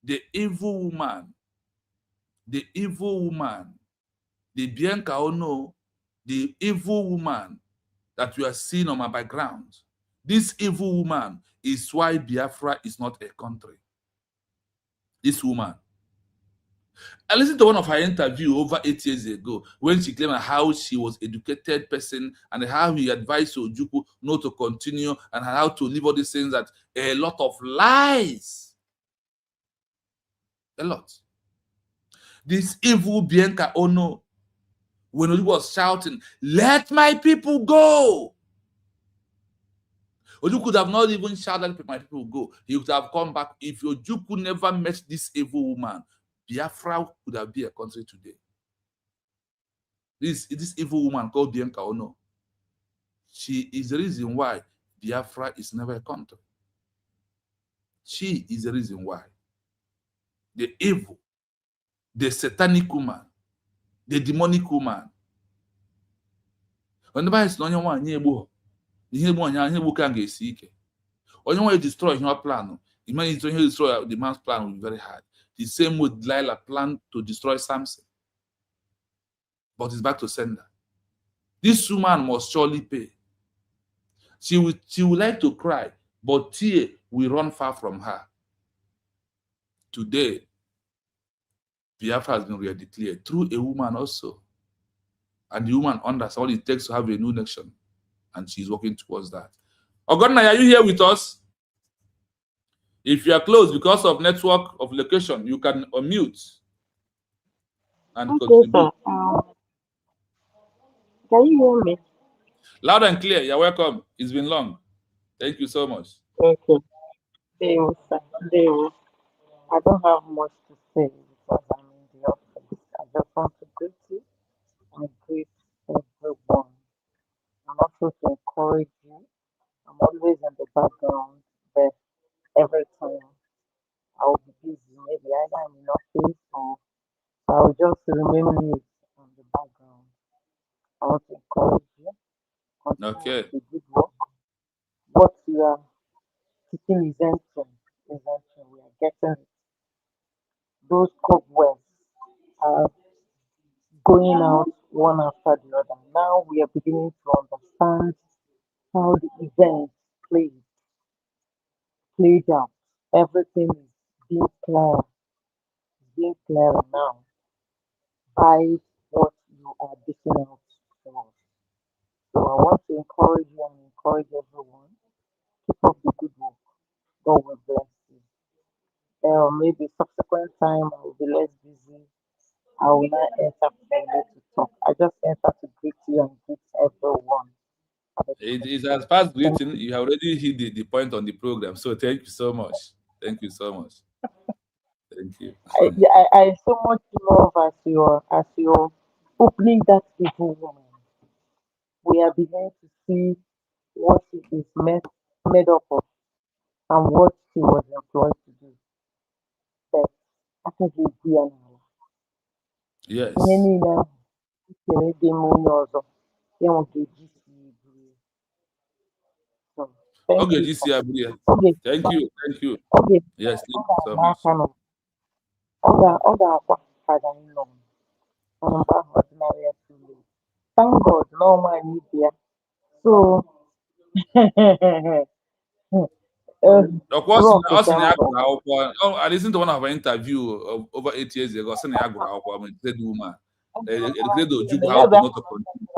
Speaker 5: the evil woman, the Bianca Ono, the evil woman that we are seeing on my background, this evil woman is why Biafra is not a country. This woman. I listened to one of her interviews over 8 years ago when she claimed how she was an educated person and how he advised Ojukwu not to continue and how to leave all these things, that a lot of lies. A lot. This evil Bianca Ono, when Ojukwu was shouting, "Let my people go!" Ojukwu could have not even shouted, "Let my people go." He would have come back. If Ojukwu never met this evil woman, Biafra could have been a country today. This evil woman called Bianca Ono, she is the reason why Biafra is never a country. She is the reason why. The evil, the satanic woman, the demonic woman. Whenever it's not one, Or you want to destroy your plan. The man is trying to destroy the man's plan will be very hard. The same with Delilah planned to destroy Samson. But it's back to sender. This woman must surely pay. She will like to cry, but tear will run far from her. Today, Biafra has been redeclared through a woman also. And the woman understands what it takes to have a new nation. And she's working towards that. Ogodna, are you here with us? If you are close because of network of location, you can unmute and
Speaker 7: Okay,
Speaker 5: contribute.
Speaker 7: sir. Can you hear me?
Speaker 5: Loud and clear. You're welcome. It's been long. Thank you so much.
Speaker 7: Okay. Deal, sir. Deal. I don't have much to say because I'm in the office. I just want to greet you and greet everyone. And also to encourage you. I'm always in the background, but every time I'll be busy. Maybe either I'm in office or I'll just remain mute on the background. I want to encourage you. Continue
Speaker 5: Okay.
Speaker 7: with the good work. What you are teaching is entering. Is entering. We are getting it. Those cobwebs are going out one after the other. Now we are beginning to understand how the events played out. Everything is being clearer now by what you are dishing out to us. So I want to encourage you and encourage everyone. Keep up the good work. God will bless you. Maybe subsequent time I will be less busy. I will not enter freely to talk. I just enter to greet you and greet everyone.
Speaker 5: It is as past
Speaker 7: Thank
Speaker 5: greeting. You have already hit the point on the program. So thank you so much. Thank you so much. Thank you.
Speaker 7: I so much love as you're opening that evil woman. We are beginning to see what she is made up of and what she was employed to do. But I think we be an
Speaker 5: Yes.
Speaker 7: ihe niile ahụ chere dị m onye ọzọ ya nwe ga-eji si iburu ya. So, thank
Speaker 5: Okay,
Speaker 7: you.
Speaker 5: this year, Bria.
Speaker 7: Oge
Speaker 5: Thank you. Thank you.
Speaker 7: oge
Speaker 5: Yes,
Speaker 7: ọ
Speaker 5: thank you so
Speaker 7: ga-agba
Speaker 5: much.
Speaker 7: aka nọ ọ ga-akwa ka anyị nọ mana mgbe ahụ ọdịnala ya tụlee. Thank God n'ọnwa anyị dị ya. So
Speaker 5: Of course,
Speaker 7: rock
Speaker 5: us in
Speaker 7: ka mma.
Speaker 5: I listened to one of our interview of over 8 years ago. Saying I mean, said woman, educated Ojukwu how to not to continue.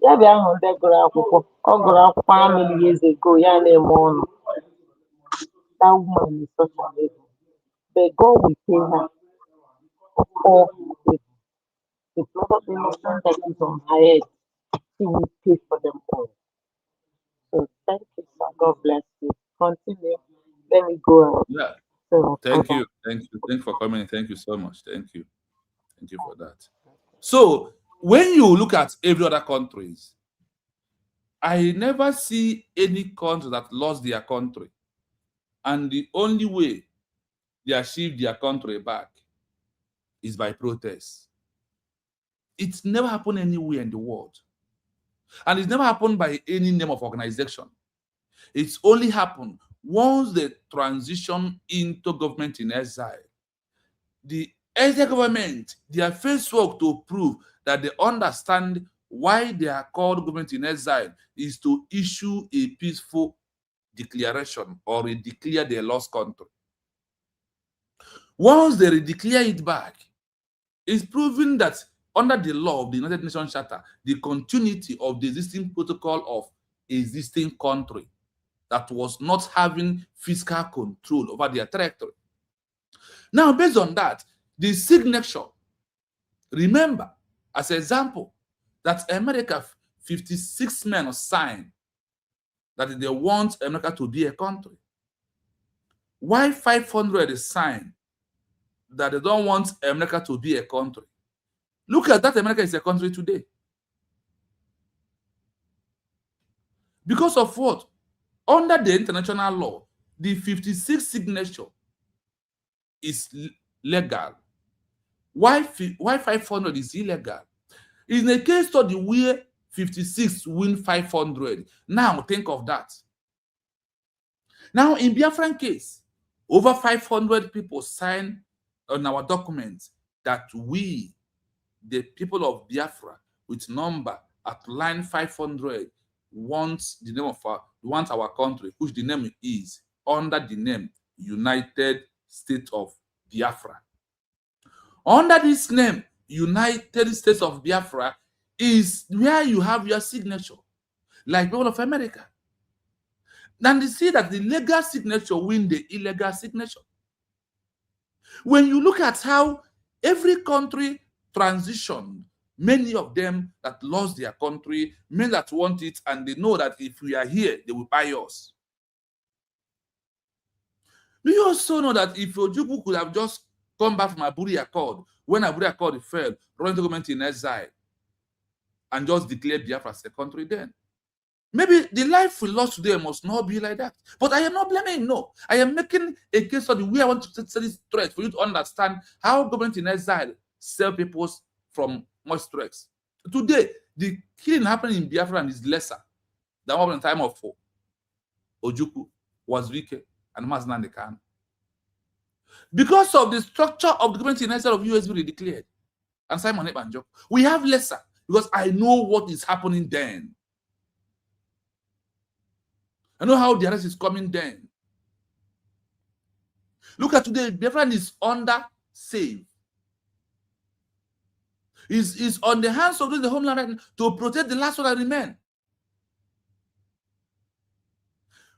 Speaker 7: Ya bịa hụ ndị gụrụ akwụkwọ ọ gụrụ akwụkwọ how many years ago ya na-eme ọnụ that woman is such an evil but God will pay her for all her evil. The blood of innocent that is on her head, he will pay for them all. So thank you, sir. God bless you. Continue. Let me go out.
Speaker 5: Yeah.
Speaker 7: So,
Speaker 5: Thank you. Thank you. Thank you for coming. Thank you so much. Thank you. Thank you for that. So when you look at every other countries, I never see any country that lost their country. And the only way they achieve their country back is by protest. It's never happened anywhere in the world. And it's never happened by any name of organization. It's only happened once they transition into government in exile. The exile government, their first work to prove that they understand why they are called government in exile is to issue a peaceful declaration or declare their lost country. Once they declare it back, it's proven that under the law of the United Nations Charter, the continuity of the existing protocol of existing country that was not having fiscal control over their territory. Now, based on that, the signature, remember, as an example, that America, 56 men signed that they want America to be a country. Why 500 is signed that they don't want America to be a country? Look at that, America is a country today. Because of what? Under the international law, the 56 signature is legal. Why 500 is illegal? In a case study where 56 win 500, now think of that. Now, in Biafran case, over 500 people signed on our documents that we, the people of Biafra, with number at line 500, want our country, which the name is under the name United States of Biafra. Under this name, United States of Biafra, is where you have your signature, like people of America. Then they see that the legal signature win the illegal signature. When you look at how every country transitioned, many of them that lost their country, many that want it, and they know that if we are here, they will buy us. Do you also know that if Ojukwu could have just come back from Aburi Accord, when Aburi Accord fell, run the government in exile, and just declare Biafra as a country then? Maybe the life we lost today must not be like that. But I am not blaming him, no. I am making a case study where I want to set this threat for you to understand how government in exile sell people from much stress. Today, the killing happening in Biafra is lesser than what in the time of Ojukwu, Wazirike, and Mazinandi Kanu. Because of the structure of the government in exile of USB declared, and Simon Ekpanjo, we have lesser because I know what is happening then. I know how the arrest is coming then. Look at today, Biafran is under save. Is on the hands of the homeland right now to protect the last one that remain.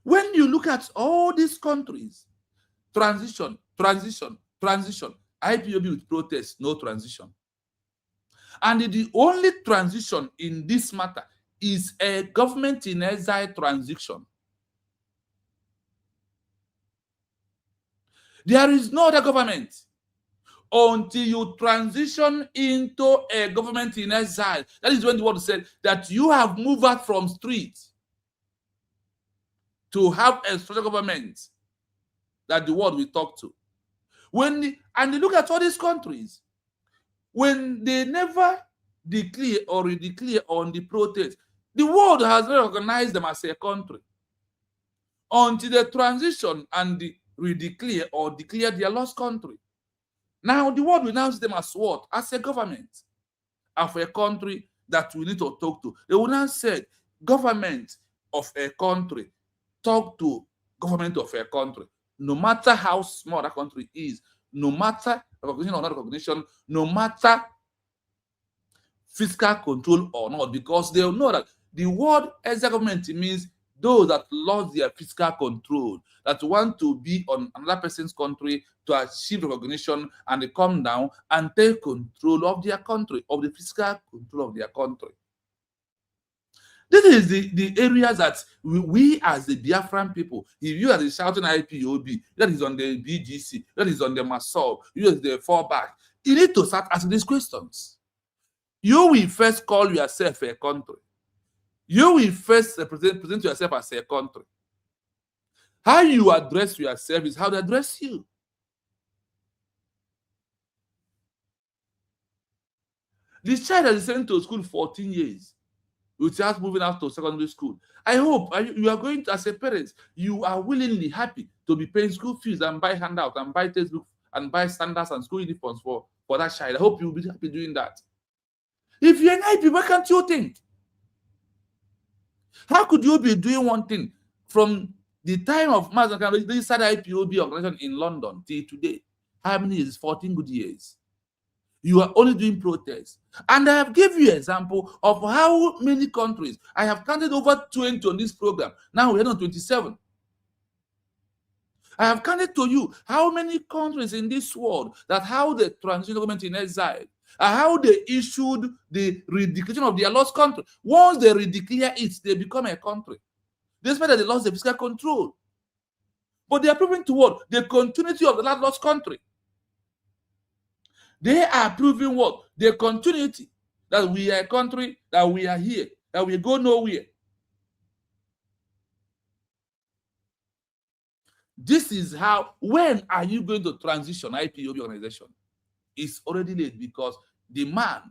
Speaker 5: When you look at all these countries, transition, IPOB with protest, no transition. And the only transition in this matter is a government in exile transition. There is no other government until you transition into a government in exile. That is when the word said that you have moved out from street to have a special government that the world will talk to. And they look at all these countries, when they never declare or redeclare on the protest, the world has recognized them as a country until they transition and the redeclare or declare their lost country. Now the world will now see them as what? As a government of a country that we need to talk to. They will now say government of a country talk to government of a country. No matter how small that country is, no matter recognition or not recognition, no matter fiscal control or not, because they know that the word exile government means those that lost their fiscal control, that want to be on another person's country to achieve recognition, and they come down and take control of their country, of the fiscal control of their country. This is the areas that we as the Biafran people, if you are shouting IPOB, that is on the BGC, that is on the MASOB, you are the fallback, you need to start asking these questions. You will first call yourself a country. You will first present yourself as a country. How you address yourself is how they address you. This child has been sent to school 14 years without moving out to secondary school. I hope you are going to, as a parent, you are willingly happy to be paying school fees and buy handouts and buy textbooks and buy standards and school uniforms for that child. I hope you'll be happy doing that. If you're an IP, why can't you think? How could you be doing one thing from the time of Mazinandi, they started IPOB organization in London till today? How many years? 14 good years. You are only doing protests. And I have given you an example of how many countries. I have counted over 20 on this program. Now we're on 27. I have counted to you how many countries in this world that how the transitional government in exile, and how they issued the redeclaration of their lost country. Once they redeclare it, they become a country. Despite that they lost the fiscal control. But they are proving to what? The continuity of the lost country. They are proving what? The continuity. That we are a country, that we are here, that we go nowhere. This is how, when are you going to transition IPOB organization? It's already late, because the man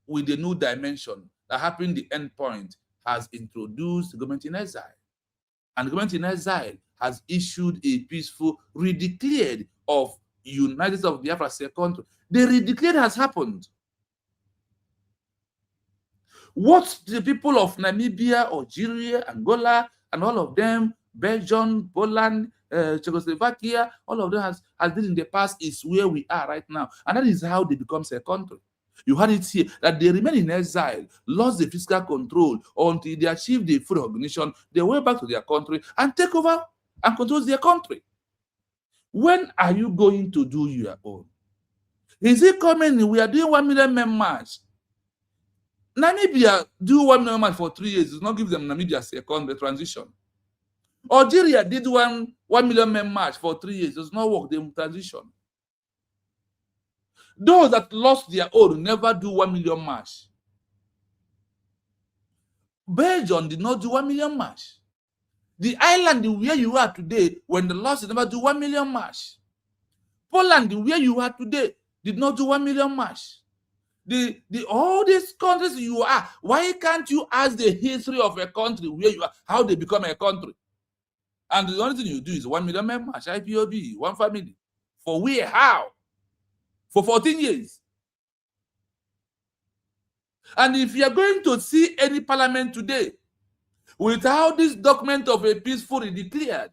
Speaker 5: with the new dimension that happened the end point has introduced the government in exile. And the government in exile has issued a peaceful redeclared of United States of Biafra as a country. The redeclared has happened. What the people of Namibia, Algeria, Angola, and all of them, Belgium, Poland, Czechoslovakia, all of them has did in the past is where we are right now. And that is how they become a country. You had it here that they remain in exile, lost the fiscal control until they achieved the full recognition. They went back to their country and take over and control their country. When are you going to do your own? Is it coming? We are doing 1 million men march. Namibia do 1 million march for 3 years. It's not give them Namibia as a country transition. Algeria did 1 million men march for 3 years. It does not work. They transition. Those that lost their own never do 1 million march. Belgium did not do 1 million march. The island where you are today, when the lost never do 1 million march. Poland, where you are today, did not do 1 million march. All these countries you are, why can't you ask the history of a country where you are, how they become a country? And the only thing you do is 1 million men march, IPOB, one family. For where? How? For 14 years. And if you are going to see any parliament today without this document of a peacefully declared,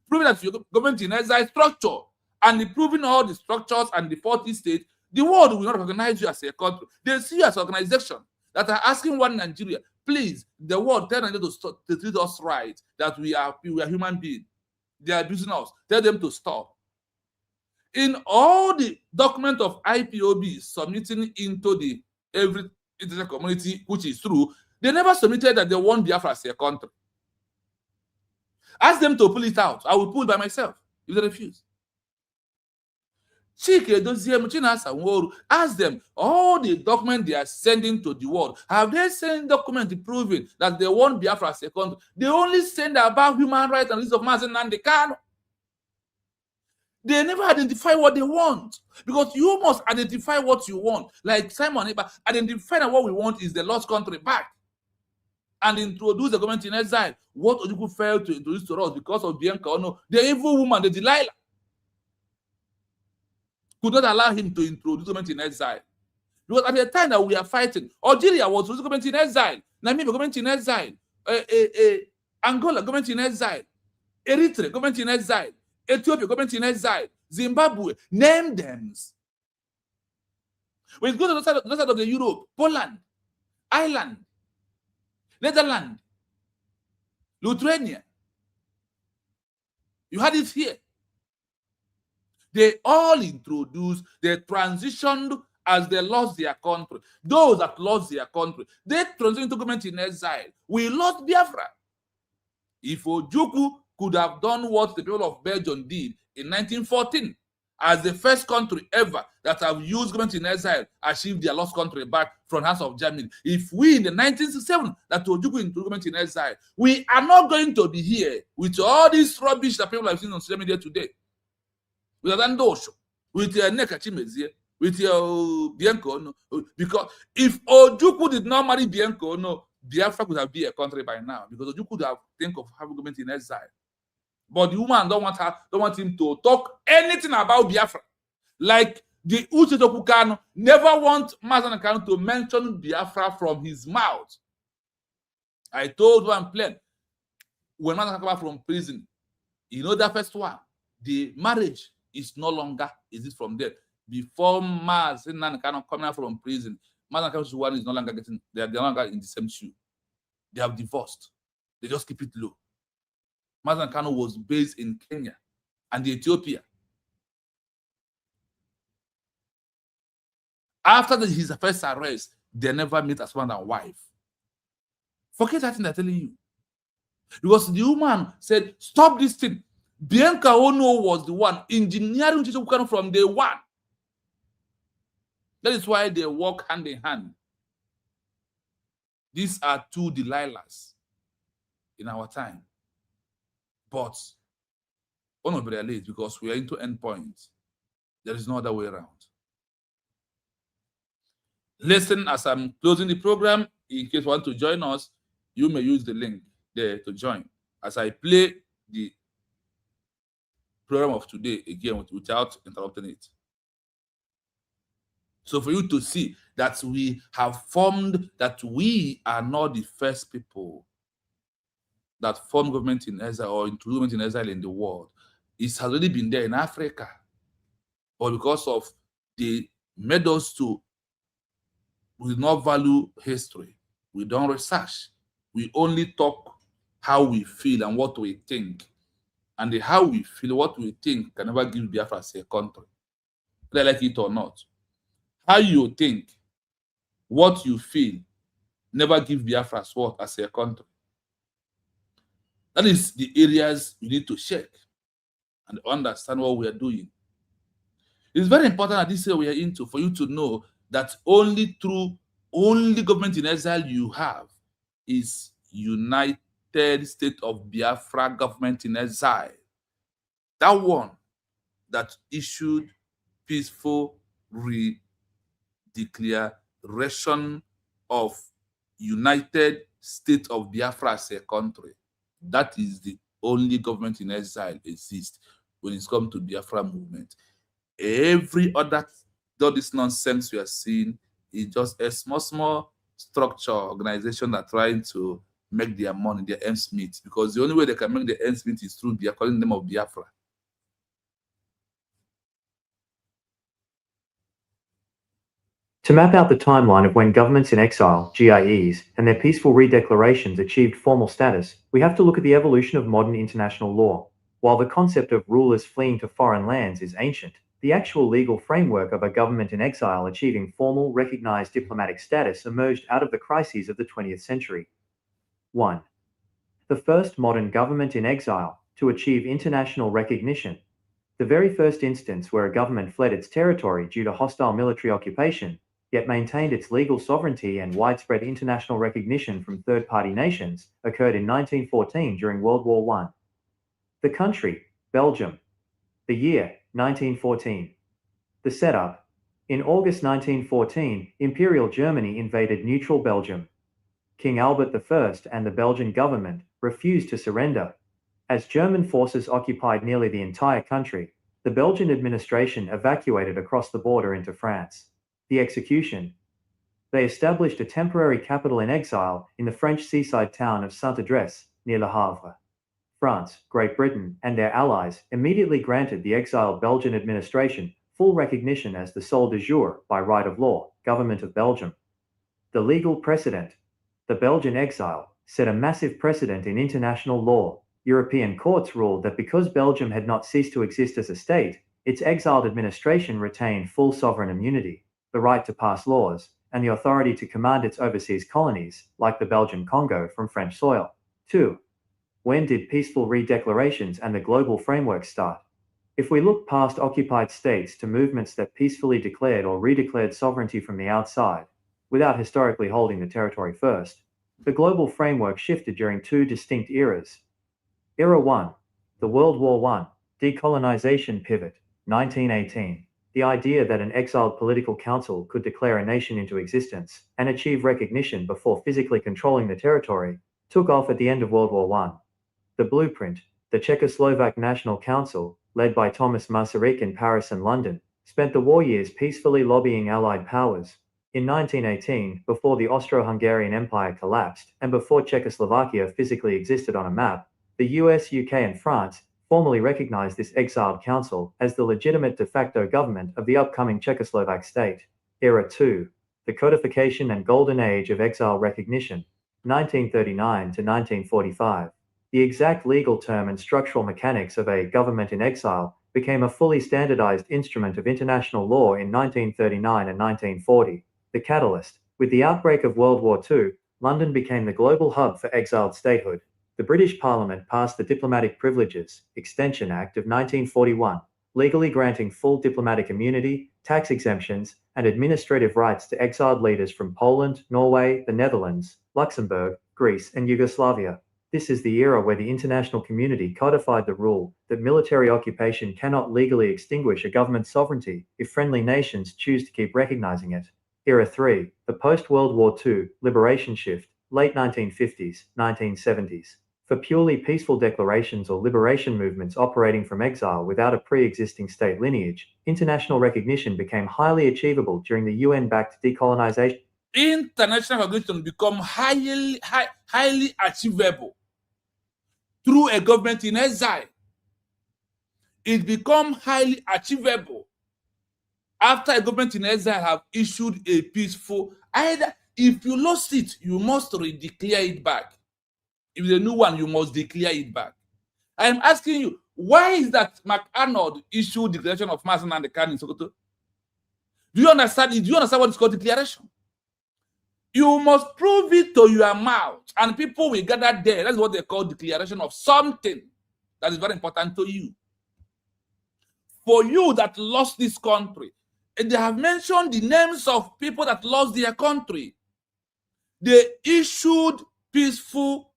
Speaker 5: proving that your government in exile structure and proving all the structures and the 40 states, the world will not recognize you as a country. They see you as an organization that are asking one Nigeria, please, the world, tell Nigeria to treat us right, that we are human beings. They are abusing us. Tell them to stop. In all the document of IPOB submitting into the every international community, which is true, they never submitted that they want Biafra as a country. Ask them to pull it out. I will pull it by myself if they refuse. Ask them, all the documents they are sending to the world, have they sent documents proving that they want Biafra as a country? They only send about human rights and rights of man and they can. They never identify what they want, because you must identify what you want. Like Simon Eber, identify that what we want is the lost country back and introduce the government in exile. What Ojukwu failed to introduce to us because of Bianca Ono, the evil woman, the Delilah, could not allow him to introduce the government in exile. Because at the time that we are fighting, Algeria was the government in exile, Namibia government in exile, Angola government in exile, Eritrea government in exile, Ethiopia government in exile, Zimbabwe, name them. When you go to the other side of the Europe, Poland, Ireland, Netherlands, Lithuania, you had it here. They all introduced, they transitioned as they lost their country. Those that lost their country, they transitioned into government in exile. We lost Biafra. If Ojukwu could have done what the people of Belgium did in 1914, as the first country ever that have used government in exile, achieved their lost country back from the hands of Germany. If we in the 1967 that Ojukwu into government in exile, we are not going to be here with all this rubbish that people have seen on social media today. With Andosho, with your Nekachimezie, with your Bianca Ono. Because if Ojukwu did not marry Bianca Ono, Biafra could have been a country by now, because Ojukwu could have think of having government in exile. But the woman don't want him to talk anything about Biafra. Like the Ojukwu Kanu never want Mazen Kanu to mention Biafra from his mouth. I told one plain, when Mazen come back from prison, you know that first one, the marriage is no longer exist from there. Before Mazen Kanu coming out from prison, Mazen Kanu's one is no longer getting, they're no longer in the same shoe. They have divorced. They just keep it low. Mazen Kanu was based in Kenya and Ethiopia. After his first arrest, they never meet as man and wife. Forget that thing they're telling you. Because the woman said, stop this thing. Bianca Ono was the one engineering Ojukwu from day one. That is why they work hand in hand. These are two Delilahs in our time. But one of them late because we are into end points. There is no other way around. Listen, as I'm closing the program, in case you want to join us, you may use the link there to join. As I play the program of today again without interrupting it. So for you to see that we have formed, that we are not the first people that formed government in exile or into government in exile in the world. It's already been there in Africa. But because of they made us to, we do not value history. We don't research. We only talk how we feel and what we think. And the how we feel, what we think can never give Biafra as a country, whether like it or not. How you think, what you feel, never give Biafra as a country. That is the areas you need to check and understand what we are doing. It's very important at this area we are into for you to know that only government in exile you have is United States of Biafra government in exile. That one that issued peaceful redeclaration of United States of Biafra as a country. That is the only government in exile exists when it's come to Biafra movement. Every other, all this nonsense we are seeing is just a small structure organization that trying to make their money, their ends meet, because the only way they can make their ends meet is through the calling them of Biafra.
Speaker 6: To map out the timeline of when governments in exile, GiEs, and their peaceful redeclarations achieved formal status, we have to look at the evolution of modern international law. While the concept of rulers fleeing to foreign lands is ancient, the actual legal framework of a government in exile achieving formal, recognized diplomatic status emerged out of the crises of the 20th century. 1. The first modern government in exile to achieve international recognition. The very first instance where a government fled its territory due to hostile military occupation, yet maintained its legal sovereignty and widespread international recognition from third-party nations, occurred in 1914 during World War I. The country, Belgium. The year, 1914. The setup. In August 1914, Imperial Germany invaded neutral Belgium. King Albert I and the Belgian government refused to surrender. As German forces occupied nearly the entire country, the Belgian administration evacuated across the border into France. The execution. They established a temporary capital in exile in the French seaside town of Saint-Adresse, near Le Havre. France, Great Britain, and their allies immediately granted the exiled Belgian administration full recognition as the sole de jure, by right of law, government of Belgium. The legal precedent. The Belgian exile set a massive precedent in international law. European courts ruled that because Belgium had not ceased to exist as a state, its exiled administration retained full sovereign immunity, the right to pass laws, and the authority to command its overseas colonies, like the Belgian Congo, from French soil. 2. When did peaceful redeclarations and the global framework start? If we look past occupied states to movements that peacefully declared or redeclared sovereignty from the outside, without historically holding the territory first, the global framework shifted during two distinct eras. Era 1. The World War I, decolonization pivot, 1918. The idea that an exiled political council could declare a nation into existence and achieve recognition before physically controlling the territory took off at the end of World War I. The blueprint, the Czechoslovak National Council, led by Thomas Masaryk in Paris and London, spent the war years peacefully lobbying Allied powers. In 1918, before the Austro-Hungarian Empire collapsed and before Czechoslovakia physically existed on a map, the US, UK, and France formally recognized this exiled council as the legitimate de facto government of the upcoming Czechoslovak state. Era 2. The codification and golden age of exile recognition, 1939 to 1945. The exact legal term and structural mechanics of a government in exile became a fully standardized instrument of international law in 1939 and 1940. The catalyst. With the outbreak of World War II, London became the global hub for exiled statehood. The British Parliament passed the Diplomatic Privileges Extension Act of 1941, legally granting full diplomatic immunity, tax exemptions, and administrative rights to exiled leaders from Poland, Norway, the Netherlands, Luxembourg, Greece, and Yugoslavia. This is the era where the international community codified the rule that military occupation cannot legally extinguish a government's sovereignty if friendly nations choose to keep recognizing it. Era 3. The post-World War II liberation shift, late 1950s, 1970s. For purely peaceful declarations or liberation movements operating from exile without a pre-existing state lineage, international recognition became highly achievable during the UN-backed decolonization.
Speaker 5: International recognition become highly achievable through a government in exile. It become highly achievable after a government in exile have issued a peaceful, either if you lost it, you must redeclare it back. If it's a new one, you must declare it back. I am asking you, why is that McArnold issued declaration of Mazen and the Khan in Sokoto? Do you understand it? Do you understand what is called declaration? You must prove it to your mouth, and people will gather there. That's what they call declaration of something that is very important to you. For you that lost this country, and they have mentioned the names of people that lost their country. They issued peaceful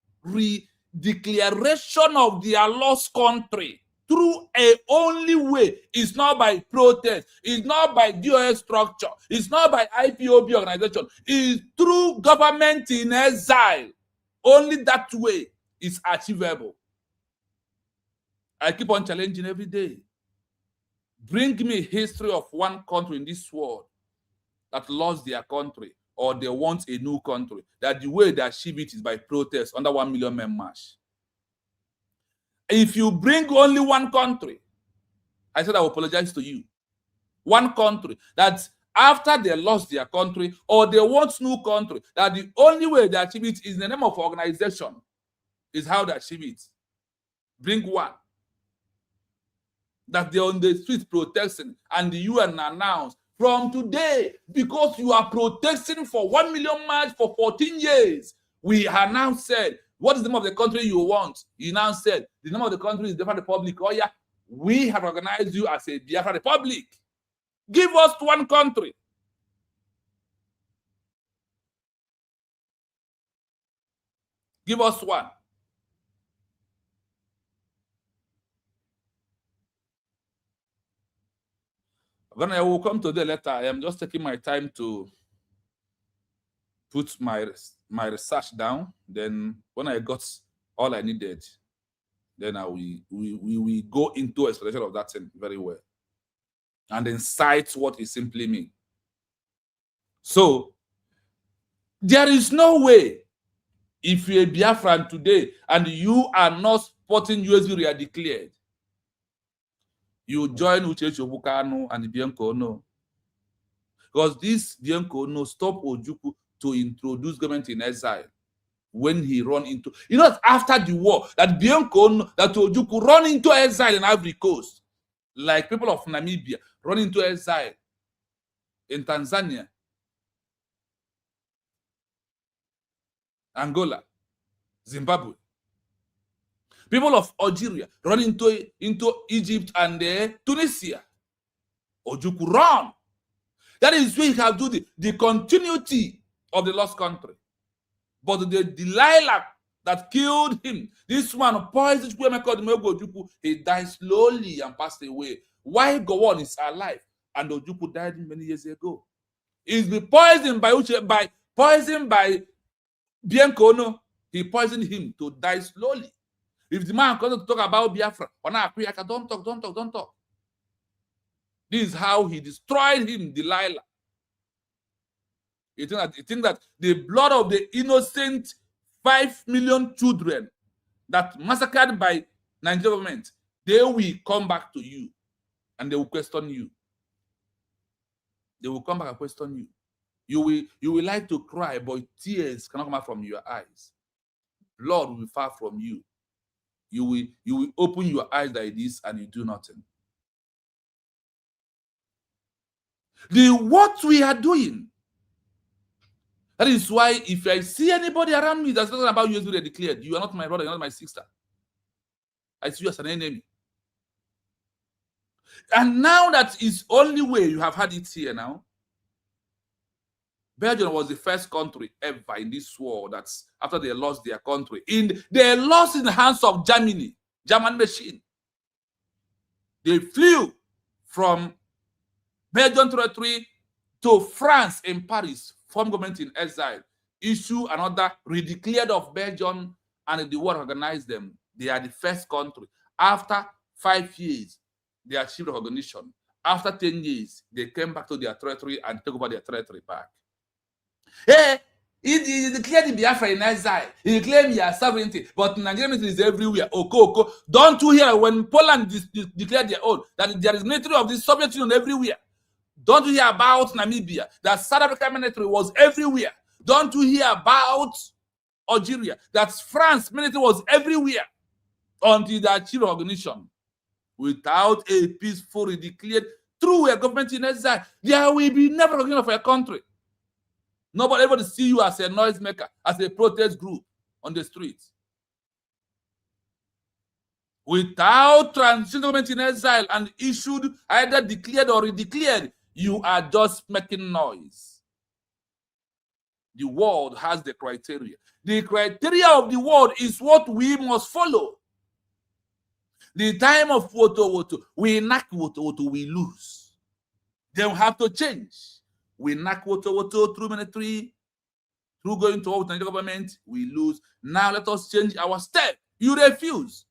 Speaker 5: declaration of their lost country through a only way. It's not by protest, it's not by DOS structure, it's not by IPOB organization, it's through government in exile. Only that way is achievable. I keep on challenging every day. Bring me history of one country in this world that lost their country, or they want a new country, that the way they achieve it is by protest under 1 million men march. If you bring only one country, I said I will apologize to you. One country that after they lost their country, or they want new country, that the only way they achieve it is in the name of organization, is how they achieve it. Bring one. That they're on the street protesting, and the UN announced from today, because you are protesting for 1 million march for 14 years, we have now said, what is the name of the country you want? You now said, the name of the country is Biafra Republic. Oh yeah, we have organized you as a Biafra Republic. Give us one country. Give us one. When I will come to the letter, I am just taking my time to put my research down. Then when I got all I needed, then we will go into explanation of that thing very well. And then cite what it simply means. So there is no way, if you're a Biafran today and you are not supporting USB re-declared, you join Ojukwu and Bianco no. Because this Bianco no stop Ojukwu to introduce government in exile when he run into, you know, after the war, that Bianco no, that Ojukwu run into exile in Ivory Coast, like people of Namibia run into exile in Tanzania, Angola, Zimbabwe. People of Algeria run into Egypt and Tunisia. Ojukwu run. That is where he can do the continuity of the lost country. But the Delilah that killed him, this one poisoned Ojukwu, he died slowly and passed away. While Gowon is alive, and Ojukwu died many years ago. He's been poisoned by Bianco no. He poisoned him to die slowly. If the man comes to talk about Biafra, don't talk. This is how he destroyed him, Delilah. You think that the blood of the innocent 5 million children that massacred by Nigerian government, they will come back to you and they will question you. They will come back and question you. You will like to cry, but tears cannot come out from your eyes. Blood will be far from you. You will open your eyes like this and you do nothing. What we are doing. That is why if I see anybody around me that's talking about USB declared, you are not my brother, you're not my sister. I see you as an enemy. And now that is only way you have had it here now. Belgium was the first country ever in this war that's after they lost their country. They lost in the hands of Germany, German machine. They flew from Belgian territory to France in Paris, form government in exile, issue another redeclared of Belgium and the world recognized them. They are the first country. After 5 years, they achieved recognition. After 10 years, they came back to their territory and took over their territory back. Hey, he declared the Biafra in exile. He claimed your sovereignty, but Nigerian is everywhere. Oko. Don't you hear when Poland declared their own that there is military of the Soviet Union everywhere? Don't you hear about Namibia? That South African military was everywhere. Don't you hear about Algeria? That France military was everywhere until they achieved recognition. Without a peacefully declared through a government in exile, there will be never recognition of a country. Nobody ever see you as a noisemaker, as a protest group on the streets. Without transition government in exile and issued, either declared or redeclared, you are just making noise. The world has the criteria. The criteria of the world is what we must follow. The time of woto, we knock woto, we lose. Then we have to change. We knock woto through military, through going to war with the government, we lose. Now let us change our step. You refuse.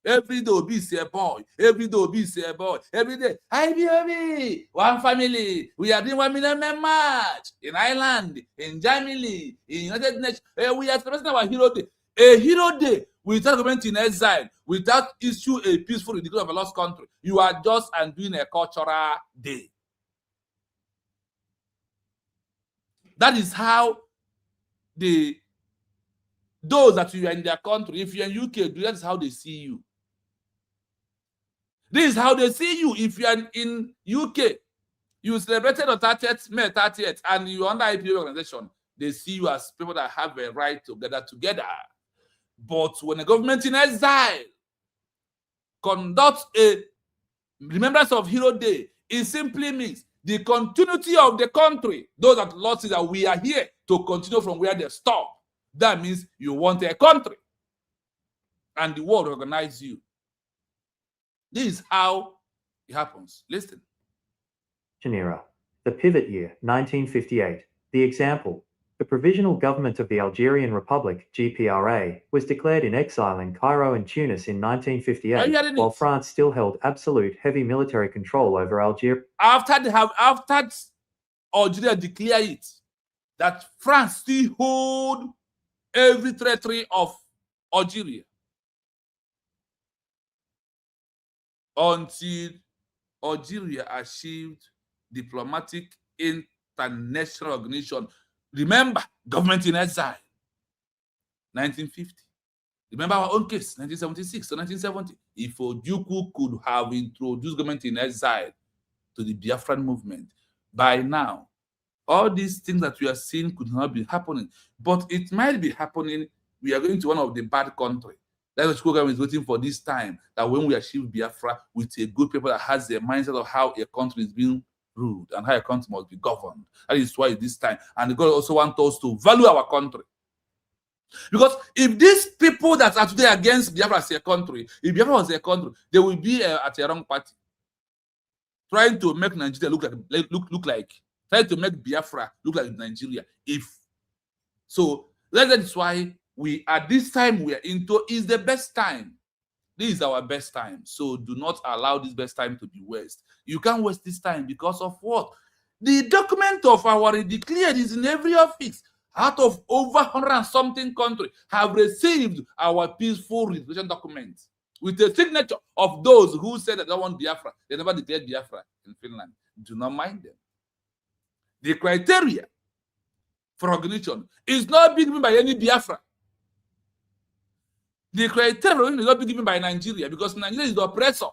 Speaker 5: Every day be say boy. Every day be say boy. Every day, IBOB, one family. We are doing 1 million men march in Ireland, in Germany, in United Nations. We are celebrating our hero day. A hero day without government in exile, without issue a peaceful declaration of a lost country. You are just doing a cultural day. That is how those that you are in their country, if you're in UK, that is how they see you. This is how they see you. If you are in UK, you celebrated on 30th, May 30th, and you're under IPO organization, they see you as people that have a right to gather together. But when a government in exile conducts a remembrance of Hero Day, it simply means the continuity of the country. Those that lost it, that we are here to continue from where they stop. That means you want a country, and the world recognizes you. This is how it happens. Listen.
Speaker 6: Era. The pivot year, 1958. The example. The Provisional Government of the Algerian Republic, GPRA, was declared in exile in Cairo and Tunis in 1958, while France still held absolute heavy military control over Algeria.
Speaker 5: After Algeria declared it, that France still hold every territory of Algeria until Algeria achieved diplomatic international recognition. Remember, government in exile, 1950. Remember our own case, 1976 to 1970. If Ojukwu could have introduced government in exile to the Biafran movement, by now, all these things that we are seeing could not be happening. But it might be happening. We are going to one of the bad countries. That's what Ojukwu government is waiting for this time, that when we achieve Biafra with a good people that has the mindset of how a country is being ruled and how a country must be governed. That is why this time. And God also wants us to value our country. Because if these people that are today against Biafra as a country, if Biafra was a country, they will be at a wrong party, trying to make Nigeria look like, trying to make Biafra look like Nigeria. If so, that is why we at this time we are into is the best time. This is our best time. So do not allow this best time to be wasted. You can't waste this time because of what? The document of our declared is in every office. Out of over 100 and something countries have received our peaceful resolution document with the signature of those who said that they want Biafra. They never declared Biafra in Finland. Do not mind them. The criteria for recognition is not being given by any Biafra. The criteria is not being given by Nigeria because Nigeria is the oppressor.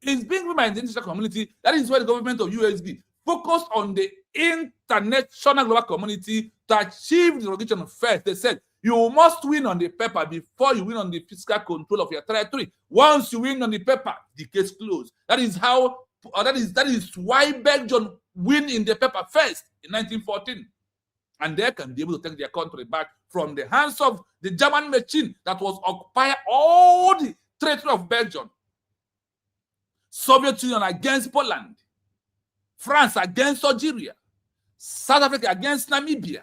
Speaker 5: It's being given by the international community. That is why the government of USB focused on the international global community to achieve the recognition first. They said, you must win on the paper before you win on the fiscal control of your territory. Once you win on the paper, the case closed. That is how, that is why Belgium win in the paper first in 1914. And they can be able to take their country back from the hands of the German machine that was occupying all the territory of Belgium. Soviet Union against Poland, France against Algeria, South Africa against Namibia,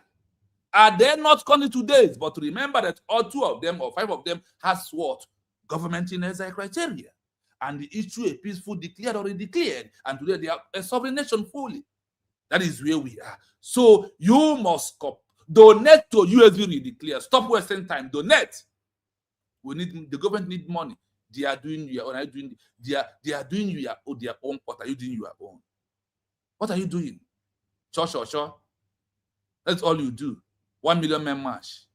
Speaker 5: Are they not country today? But remember that all 2 of them or 5 of them has what? Government-in-exile criteria. And the issue a peaceful declared or declared. And today they are a sovereign nation fully. That is where we are. So you must donate to USB redeclare. Stop wasting time. Donate. We need the government need money. They are doing your own. They are doing their own. What are you doing your own? What are you doing? Sure. That's all you do. 1 million men march.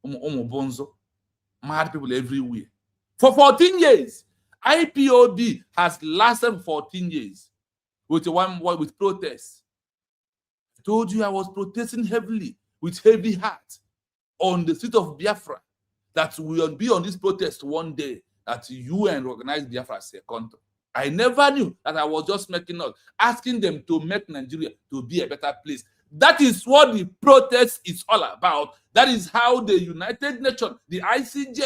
Speaker 5: Bonzo. Mad people everywhere. For 14 years. IPOB has lasted for 14 years. With protests. I told you I was protesting heavily with heavy heart on the street of Biafra. That we will be on this protest one day that UN recognized Biafra as a country. I never knew that I was just making up, asking them to make Nigeria to be a better place. That is what the protest is all about. That is how the United Nations, the ICJ,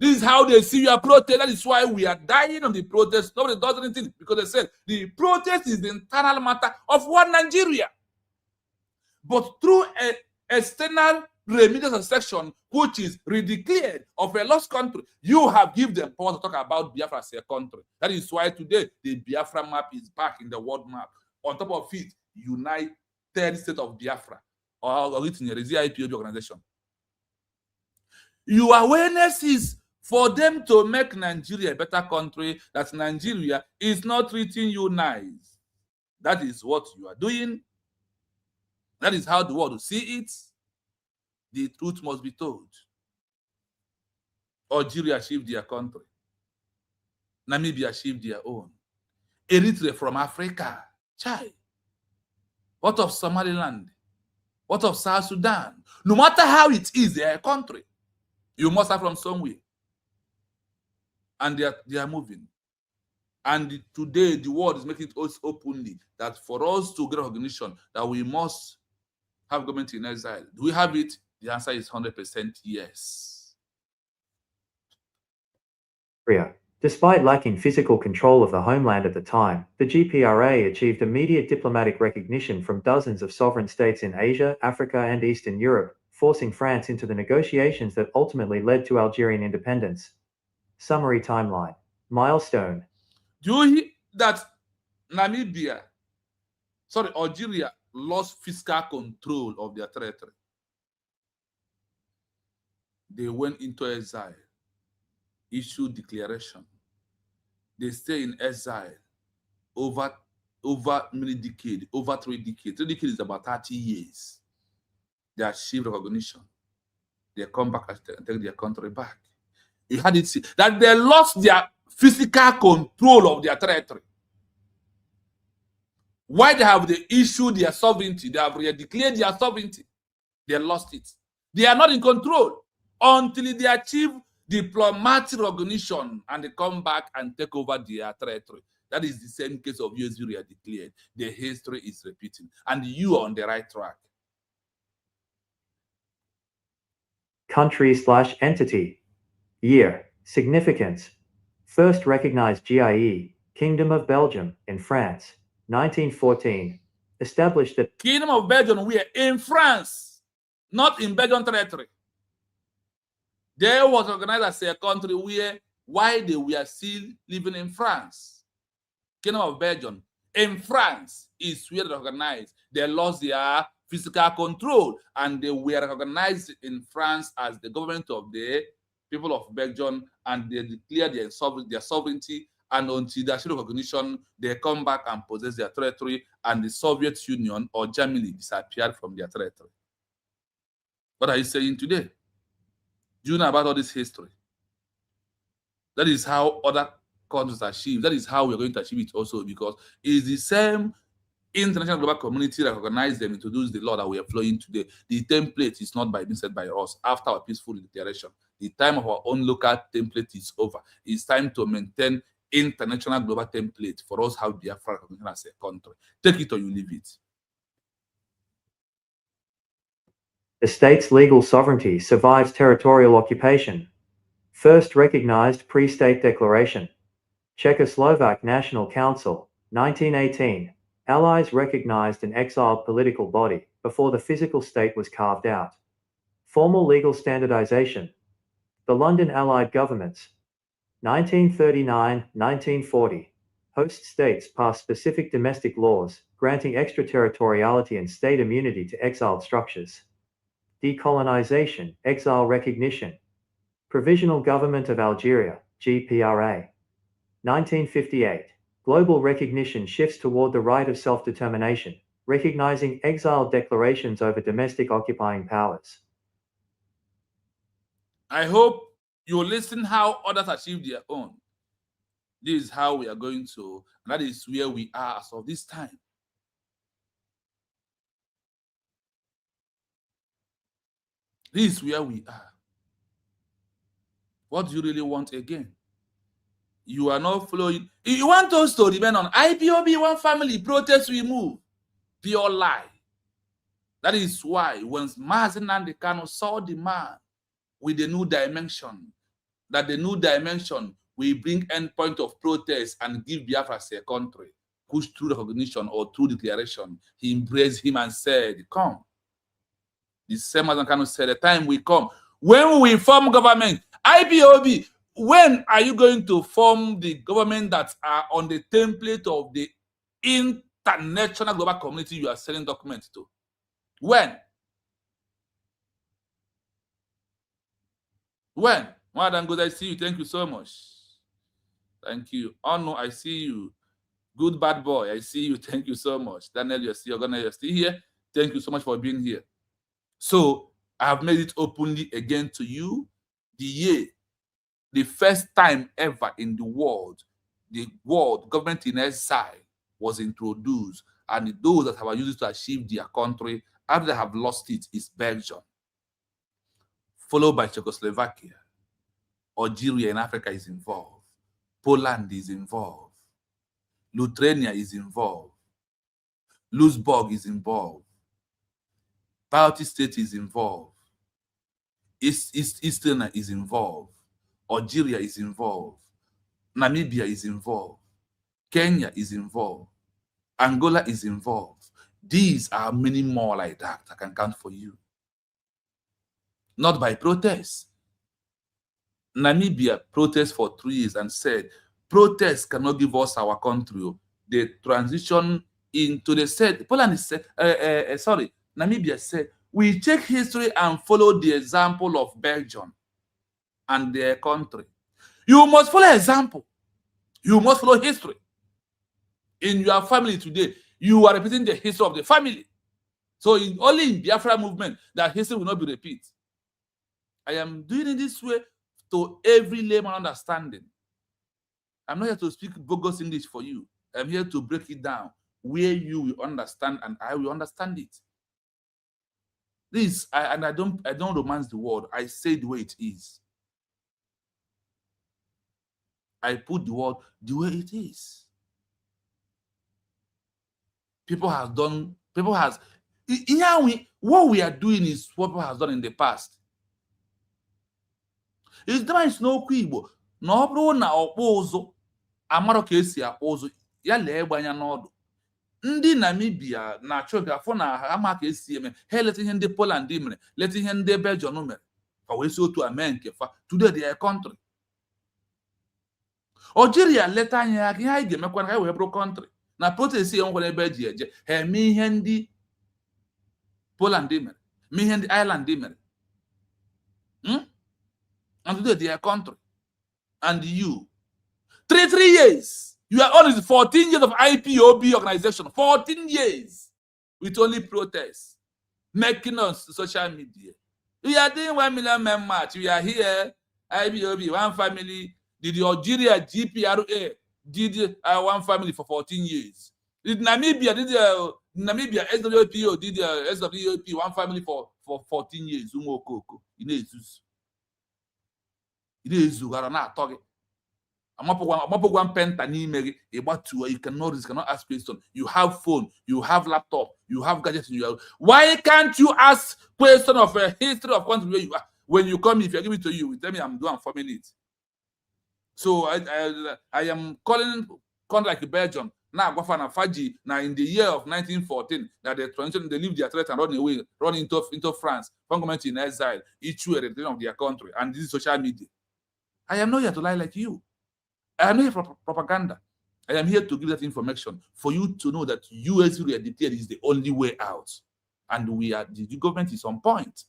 Speaker 5: this is how they see your protest. That is why we are dying on the protest. Nobody does anything because they said the protest is the internal matter of one Nigeria. But through an external remedial section, which is redeclared of a lost country, you have given them power to talk about Biafra as a country. That is why today the Biafra map is back in the world map. On top of it, United States of Biafra, or it's in the IPOB organization. Your awareness is for them to make Nigeria a better country, that Nigeria is not treating you nice. That is what you are doing. That is how the world will see it. The truth must be told. Algeria achieved their country. Namibia achieved their own. Eritrea from Africa. Chai. What of Somaliland? What of South Sudan? No matter how it is, they are a country. You must have from somewhere. And they are moving. And today, the world is making it openly that for us to get recognition, that we must have government in exile. Do we have it? The answer is 100% yes.
Speaker 6: Despite lacking physical control of the homeland at the time, the GPRA achieved immediate diplomatic recognition from dozens of sovereign states in Asia, Africa, and Eastern Europe, forcing France into the negotiations that ultimately led to Algerian independence. Summary timeline. Milestone.
Speaker 5: Do you hear that Algeria lost fiscal control of their territory? They went into exile, issued declaration. They stay in exile over many decades, over 3 decades. 3 decades is about 30 years. They achieve recognition. They come back and take their country back. You had it that they lost their physical control of their territory. Why have they issued their sovereignty? They have declared their sovereignty. They lost it. They are not in control until they achieve diplomatic recognition and they come back and take over their territory. That is the same case of US declared. The history is repeating. And you are on the right track.
Speaker 6: Country/entity. Year. Significance. First recognized GIE, Kingdom of Belgium, in France, 1914. Established that
Speaker 5: Kingdom of Belgium, we are in France, not in Belgian territory. They was organized as a country why they were still living in France. Kingdom of Belgium in France is where they organized. They lost their physical control and they were recognized in France as the government of the people of Belgium, and they declared their sovereignty, and until they achieve recognition, they come back and possess their territory, and the Soviet Union or Germany disappeared from their territory. What are you saying today? Do you know about all this history? That is how other countries achieve. That is how we're going to achieve it also, because it's the same international global community that recognized them, introduced the law that we are following today. The template is not being set by us after our peaceful declaration. The time of our own local template is over. It's time to maintain international global template for us how Biafra recognition as a country. Take it or you leave it.
Speaker 6: the state's legal sovereignty survives territorial occupation. First recognized pre-state declaration. Czechoslovak National Council, 1918. Allies recognized an exiled political body. before the physical state was carved out. Formal legal standardization. The London Allied Governments, 1939-1940. Host states passed specific domestic laws, granting extraterritoriality and state immunity to exiled structures. Decolonization, exile recognition. Provisional Government of Algeria, GPRA. 1958. Global recognition shifts toward the right of self-determination, recognizing exiled declarations over domestic occupying powers.
Speaker 5: I hope you listen how others achieve their own. This is how we are going to, and that is where we are as of this time. This is where we are. What do you really want again? You are not following. You want us to remain on IPOB, one family, protest, we move. Pure lie. That is why when Mazi Nnamdi Kanu saw the man with the new dimension, that the new dimension will bring end point of protest and give Biafra a country, push through recognition or through declaration, he embraced him and said, come. The same Mazi Nnamdi Kanu said, the time will come. When we form government, IPOB, when are you going to form the government that are on the template of the international global community you are sending documents to? When? When? Madam Good, I see you. Thank you so much. Thank you. Oh no, I see you. Good bad boy, I see you. Thank you so much. Daniel, you're still here. Thank you so much for being here. So I have made it openly again to you. The first time ever in the world government-in-exile was introduced, and those that have used it to achieve their country after they have lost it is Belgium, followed by Czechoslovakia. Algeria in Africa is involved. Poland is involved. Lithuania is involved. Luxembourg is involved. Baltic State is involved. Eastern is involved. Algeria is involved. Namibia is involved. Kenya is involved. Angola is involved. These are many more like that I can count for you. Not by protest. Namibia protested for 3 years and said, protest cannot give us our country. They transition into the said, Poland said, Namibia said, we check history and follow the example of Belgium and their country. You must follow example. You must follow history. In your family today, you are repeating the history of the family. So only in Biafra movement that history will not be repeated. I am doing it this way to every layman understanding. I'm not here to speak bogus English for you. I'm here to break it down where you will understand and I will understand it. This I don't romance the word. I say the way it is. I put the word the way it is. What we are doing is what people has done in the past. It's different n'okwu Igbo na ọ bụrụ na ọkpụ ụzụ amarọ ka esi akpụ ụzụ ya lee gbanya n'ọdụ. Ndị Namibia na-achọ afọ na ama ka esi eme ha eleta ihe ndị Poland mere, leta ihe ndị Belgium mere ka wee si otu ame nke fa today their country. Algeria leta anya ya ka ihe anyị ga-emekwa ka wee bụrụ country na protest ya nwere ebe eji eje ha eme ihe ndị Poland mere, mee ihe ndị Ireland mere. And today their country. And you 3 years you are on 14 years of IPOB organization, 14 years with only protests making us social media. We are doing 1 million men march. We are here IPOB, one family. Did the Algeria GPRA did one family for 14 years. Did Namibia Namibia SWPO did SWP one family for 14 years. Umokoko you cannot ask questions. You have phone, you have laptop, you have gadgets in your. Why can't you ask question of a history of country where you are? When you come, if I give it to you, tell me I'm doing 4 minutes. So I am calling country like Belgium Now, Governor Faji, now in the year of 1914, that the transition, they leave their threat and run away, run into France, government in exile, issue a return of their country, and this is social media. I am not here to lie like you. I am not here for propaganda. I am here to give that information for you to know that USB declared is the only way out. And the government is on point.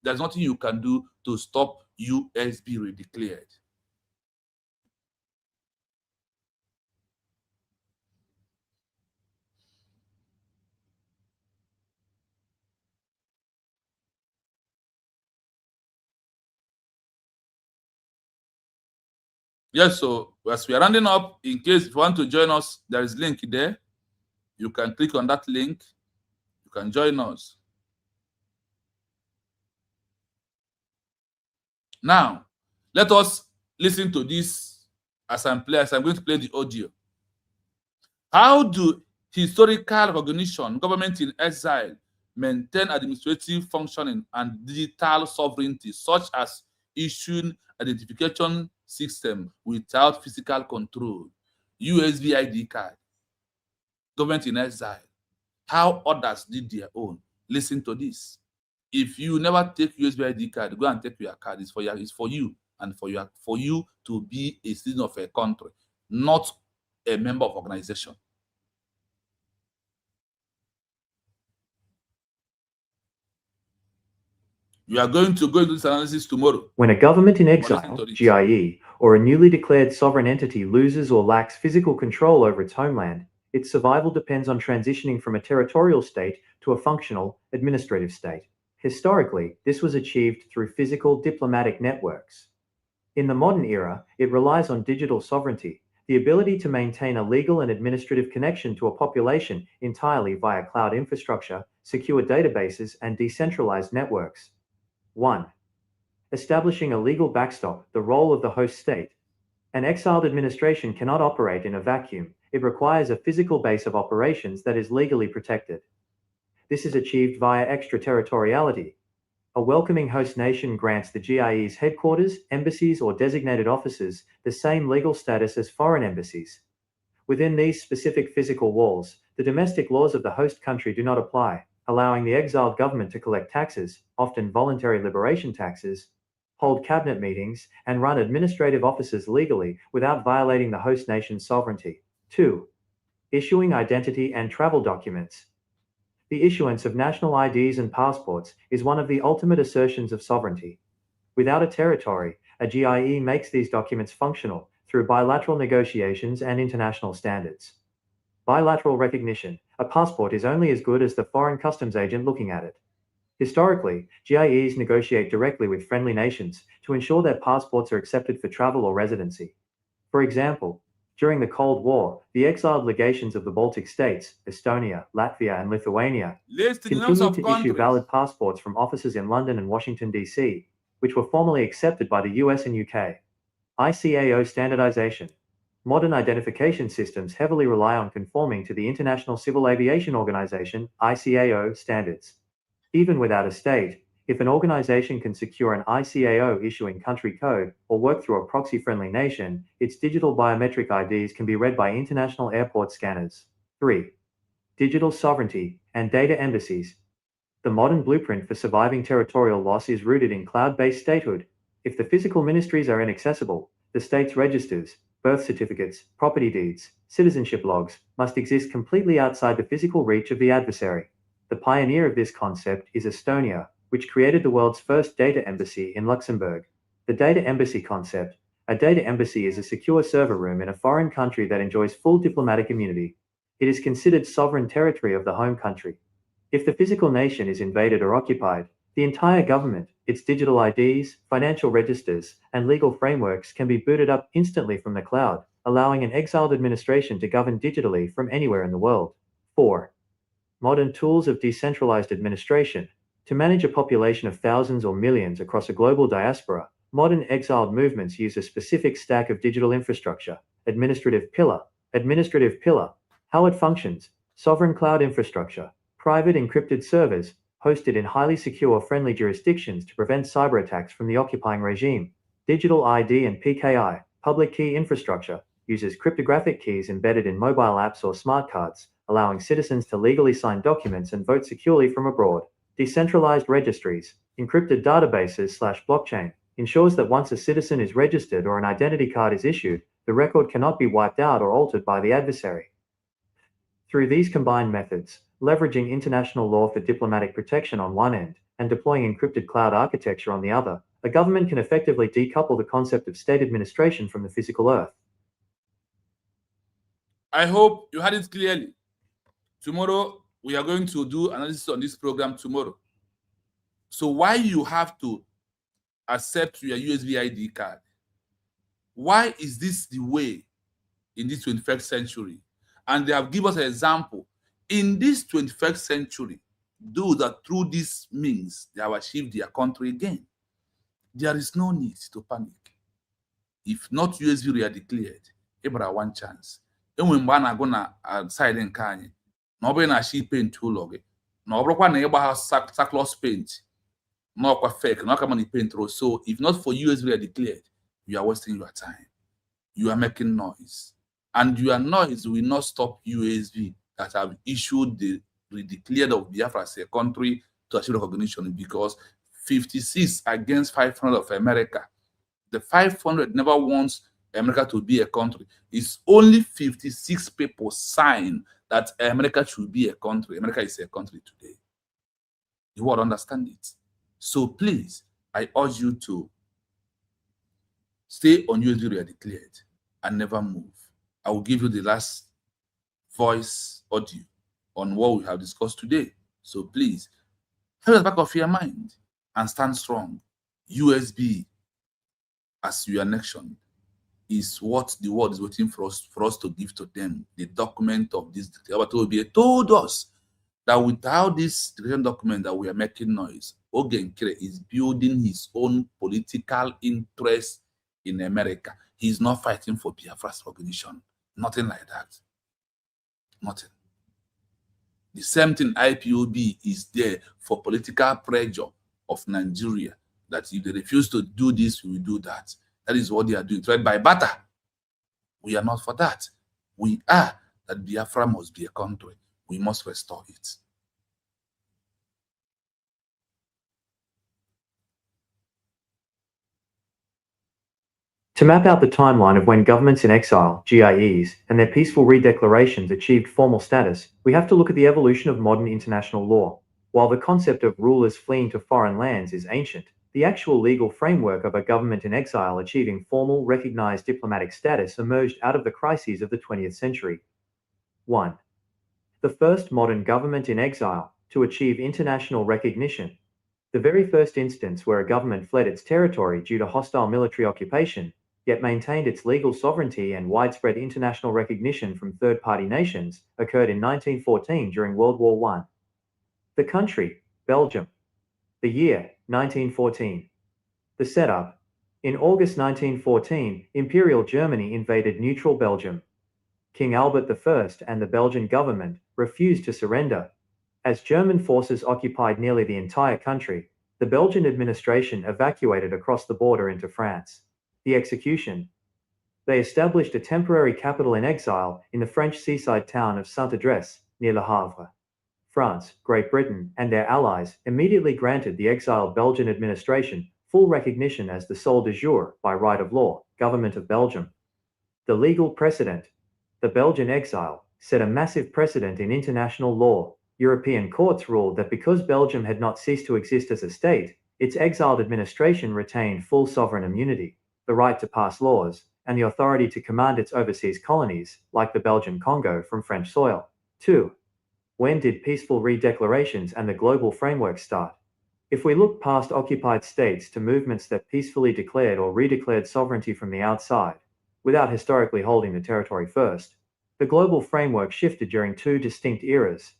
Speaker 5: There's nothing you can do to stop USB redeclared. Yes, so as we are rounding up, in case you want to join us, there is a link there. You can click on that link. You can join us. Now, let us listen to this as I'm going to play the audio. How do historical recognition, government in exile, maintain administrative functioning and digital sovereignty, such as issuing identification system without physical control, USB ID card, government in exile, how others did their own? Listen to this. If you never take USB ID card, go and take your card. It's for you and for you to be a citizen of a country, not a member of organization. You are going to go into this analysis tomorrow.
Speaker 6: When a government in exile, GIE, or a newly declared sovereign entity loses or lacks physical control over its homeland, its survival depends on transitioning from a territorial state to a functional, administrative state. Historically, this was achieved through physical diplomatic networks. In the modern era, it relies on digital sovereignty, the ability to maintain a legal and administrative connection to a population entirely via cloud infrastructure, secure databases, and decentralized networks. 1. Establishing a legal backstop, the role of the host state. An exiled administration cannot operate in a vacuum. It requires a physical base of operations that is legally protected. This is achieved via extraterritoriality. A welcoming host nation grants the GIE's headquarters, embassies, or designated offices the same legal status as foreign embassies. Within these specific physical walls, the domestic laws of the host country do not apply, allowing the exiled government to collect taxes, often voluntary liberation taxes, hold cabinet meetings, and run administrative offices legally without violating the host nation's sovereignty. 2. Issuing identity and travel documents. The issuance of national IDs and passports is one of the ultimate assertions of sovereignty. Without a territory, a GIE makes these documents functional through bilateral negotiations and international standards. Bilateral recognition. A passport is only as good as the foreign customs agent looking at it. Historically, GIEs negotiate directly with friendly nations to ensure their passports are accepted for travel or residency. For example, during the Cold War, the exiled legations of the Baltic states, Estonia, Latvia, and Lithuania, continued to issue valid passports from offices in London and Washington, D.C., which were formally accepted by the US and UK. ICAO standardization. Modern identification systems heavily rely on conforming to the International Civil Aviation Organization, ICAO, standards. Even without a state, if an organization can secure an ICAO issuing country code or work through a proxy-friendly nation, its digital biometric IDs can be read by international airport scanners. 3. Digital sovereignty and data embassies. The modern blueprint for surviving territorial loss is rooted in cloud-based statehood. If the physical ministries are inaccessible, the state's registers, birth certificates, property deeds, citizenship logs must exist completely outside the physical reach of the adversary. The pioneer of this concept is Estonia, which created the world's first data embassy in Luxembourg. The data embassy concept. A data embassy is a secure server room in a foreign country that enjoys full diplomatic immunity. It is considered sovereign territory of the home country. If the physical nation is invaded or occupied, the entire government, its digital IDs, financial registers, and legal frameworks can be booted up instantly from the cloud, allowing an exiled administration to govern digitally from anywhere in the world. 4. Modern tools of decentralized administration. To manage a population of thousands or millions across a global diaspora, modern exiled movements use a specific stack of digital infrastructure. Administrative pillar. How it functions. Sovereign cloud infrastructure. Private encrypted servers, hosted in highly secure friendly jurisdictions to prevent cyber attacks from the occupying regime. Digital ID and PKI. Public key infrastructure. uses cryptographic keys embedded in mobile apps or smart cards, allowing citizens to legally sign documents and vote securely from abroad. Decentralized registries, encrypted databases/blockchain, ensures that once a citizen is registered or an identity card is issued, the record cannot be wiped out or altered by the adversary. Through these combined methods, leveraging international law for diplomatic protection on one end and deploying encrypted cloud architecture on the other, a government can effectively decouple the concept of state administration from the physical earth.
Speaker 5: I hope you heard it clearly. Tomorrow, we are going to do analysis on this program tomorrow. So why you have to accept your USB ID card? Why is this the way in this 21st century? And they have given us an example. In this 21st century, those that through this means they have achieved their country again. There is no need to panic. If not USB are declared, Ebra one chance. Enwe mgbe a na-agụ na side nke anyị na ọ bụrụ na shi paint ụlọ gị na ọ bụrụkwa na ịgba ha sackcloth paint na ọkwa fake na ọka money paint roll. So if not for USB are declared, you are wasting your time. You are making noise. And your noise will not stop USB that have issued the declared of Biafra as a country to achieve recognition, because 56 against 500 of America. The 500 never wants America to be a country. It's only 56 people sign that America should be a country. America is a country today. You will understand it. So please, I urge you to stay on USB where declared and never move. I will give you the last voice audio on what we have discussed today. So please, have it at the back of your mind and stand strong. USB, as your nation, is what the world is waiting for us to give to them. The document of this declaration told us that without this declaration document that we are making noise, Ogenkere is building his own political interest in America. He's not fighting for Biafra's recognition. Nothing like that. Nothing. The same thing IPOB is there for political pressure of Nigeria, that if they refuse to do this, we will do that. That is what they are doing. Trade by barter. We are not for that. We are that Biafra must be a country. We must restore it.
Speaker 6: To map out the timeline of when governments in exile, GiEs, and their peaceful redeclarations achieved formal status, we have to look at the evolution of modern international law. While the concept of rulers fleeing to foreign lands is ancient, the actual legal framework of a government in exile achieving formal, recognized diplomatic status emerged out of the crises of the 20th century. 1. The first modern government in exile to achieve international recognition. The very first instance where a government fled its territory due to hostile military occupation, yet maintained its legal sovereignty and widespread international recognition from third-party nations, occurred in 1914 during World War I. The country, Belgium. The year, 1914. The setup. In August 1914, Imperial Germany invaded neutral Belgium. King Albert I and the Belgian government refused to surrender. As German forces occupied nearly the entire country, the Belgian administration evacuated across the border into France. The execution. They established a temporary capital in exile in the French seaside town of Saint-Adresse, near Le Havre. France, Great Britain, and their allies immediately granted the exiled Belgian administration full recognition as the sole de jure, by right of law, government of Belgium. The legal precedent. The Belgian exile set a massive precedent in international law. European courts ruled that because Belgium had not ceased to exist as a state, its exiled administration retained full sovereign immunity, the right to pass laws, and the authority to command its overseas colonies, like the Belgian Congo, from French soil. 2. When did peaceful redeclarations and the global framework start? If we look past occupied states to movements that peacefully declared or redeclared sovereignty from the outside, without historically holding the territory first, the global framework shifted during two distinct eras.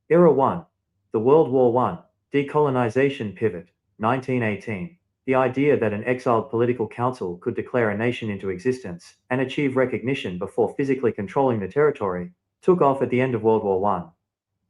Speaker 6: Era 1. The World War I, decolonization pivot, 1918. The idea that an exiled political council could declare a nation into existence and achieve recognition before physically controlling the territory took off at the end of World War I.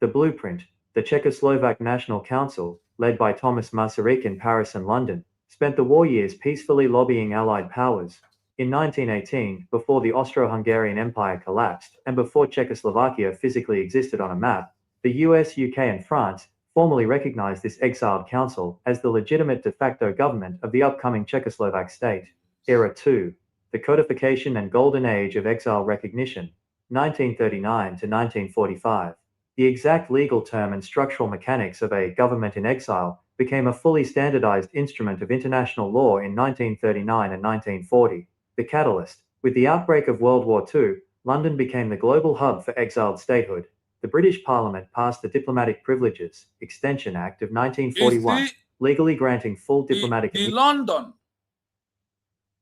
Speaker 6: The blueprint, the Czechoslovak National Council, led by Thomas Masaryk in Paris and London, spent the war years peacefully lobbying Allied powers In 1918, before the Austro-Hungarian Empire collapsed, and before Czechoslovakia physically existed on a map, the US, UK, and France formally recognized this exiled council as the legitimate de facto government of the upcoming Czechoslovak state. Era 2. The Codification and Golden Age of Exile Recognition, 1939 to 1945. The exact legal term and structural mechanics of a government in exile became a fully standardized instrument of international law in 1939 and 1940. The catalyst. With the outbreak of World War II, London became the global hub for exiled statehood. The British Parliament passed the Diplomatic Privileges Extension Act of 1941, legally granting full diplomatic
Speaker 5: the London,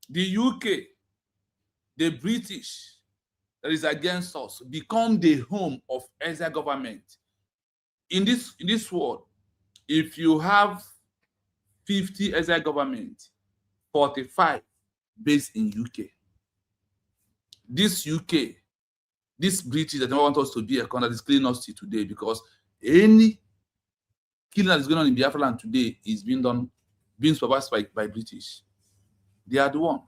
Speaker 5: the UK, the British that is against us become the home of exile government. In this world, if you have 50 exile government, 45 based in UK. This UK, this British that don't want us to be a country that is killing us today, because any killing that is going on in Biafra land today is being supervised by British. They are the one.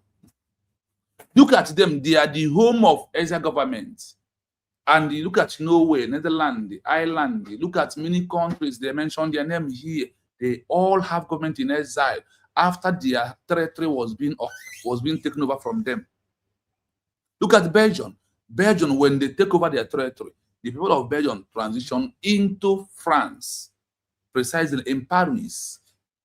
Speaker 5: Look at them, they are the home of exile government. And you look at Norway, Netherlands, Ireland, look at many countries, they mentioned their name here. They all have government in exile after their territory was being taken over from them. Look at Belgium. Belgium, when they take over their territory, the people of Belgium transition into France, precisely in Paris,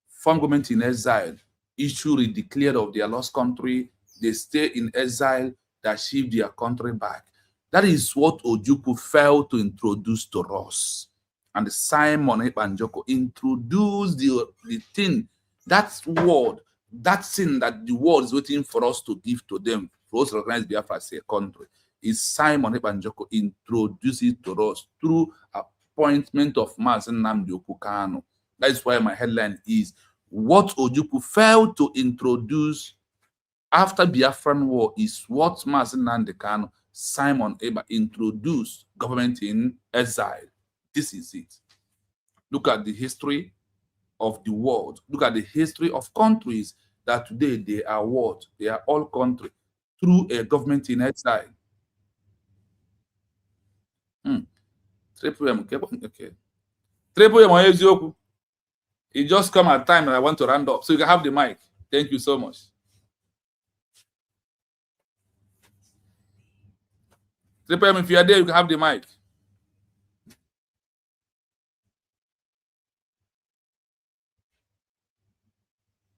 Speaker 5: form government in exile, issue declared of their lost country, they stay in exile, they achieve their country back. That is what Ojukwu failed to introduce to us. And Simon Ekpanjoko introduced the thing, that word, that thing that the world is waiting for us to give to them, for us to recognize Biafra as a country, is Simon Ekpanjoko introduced it to us through appointment of Mazi Nnamdi Kanu. That is why my headline is, what Ojukwu failed to introduce after Biafran War is what Mazi Nnamdi Kanu, Simon Ekpa introduced government in exile. This is it. Look at the history of the world. Look at the history of countries that today they are what? They are all countries through a government in exile. 3 p.m. Okay. 3 p.m. on Ojukwu. It just come at time and I want to round up. So you can have the mic. Thank you so much. If you are there, you can have the mic.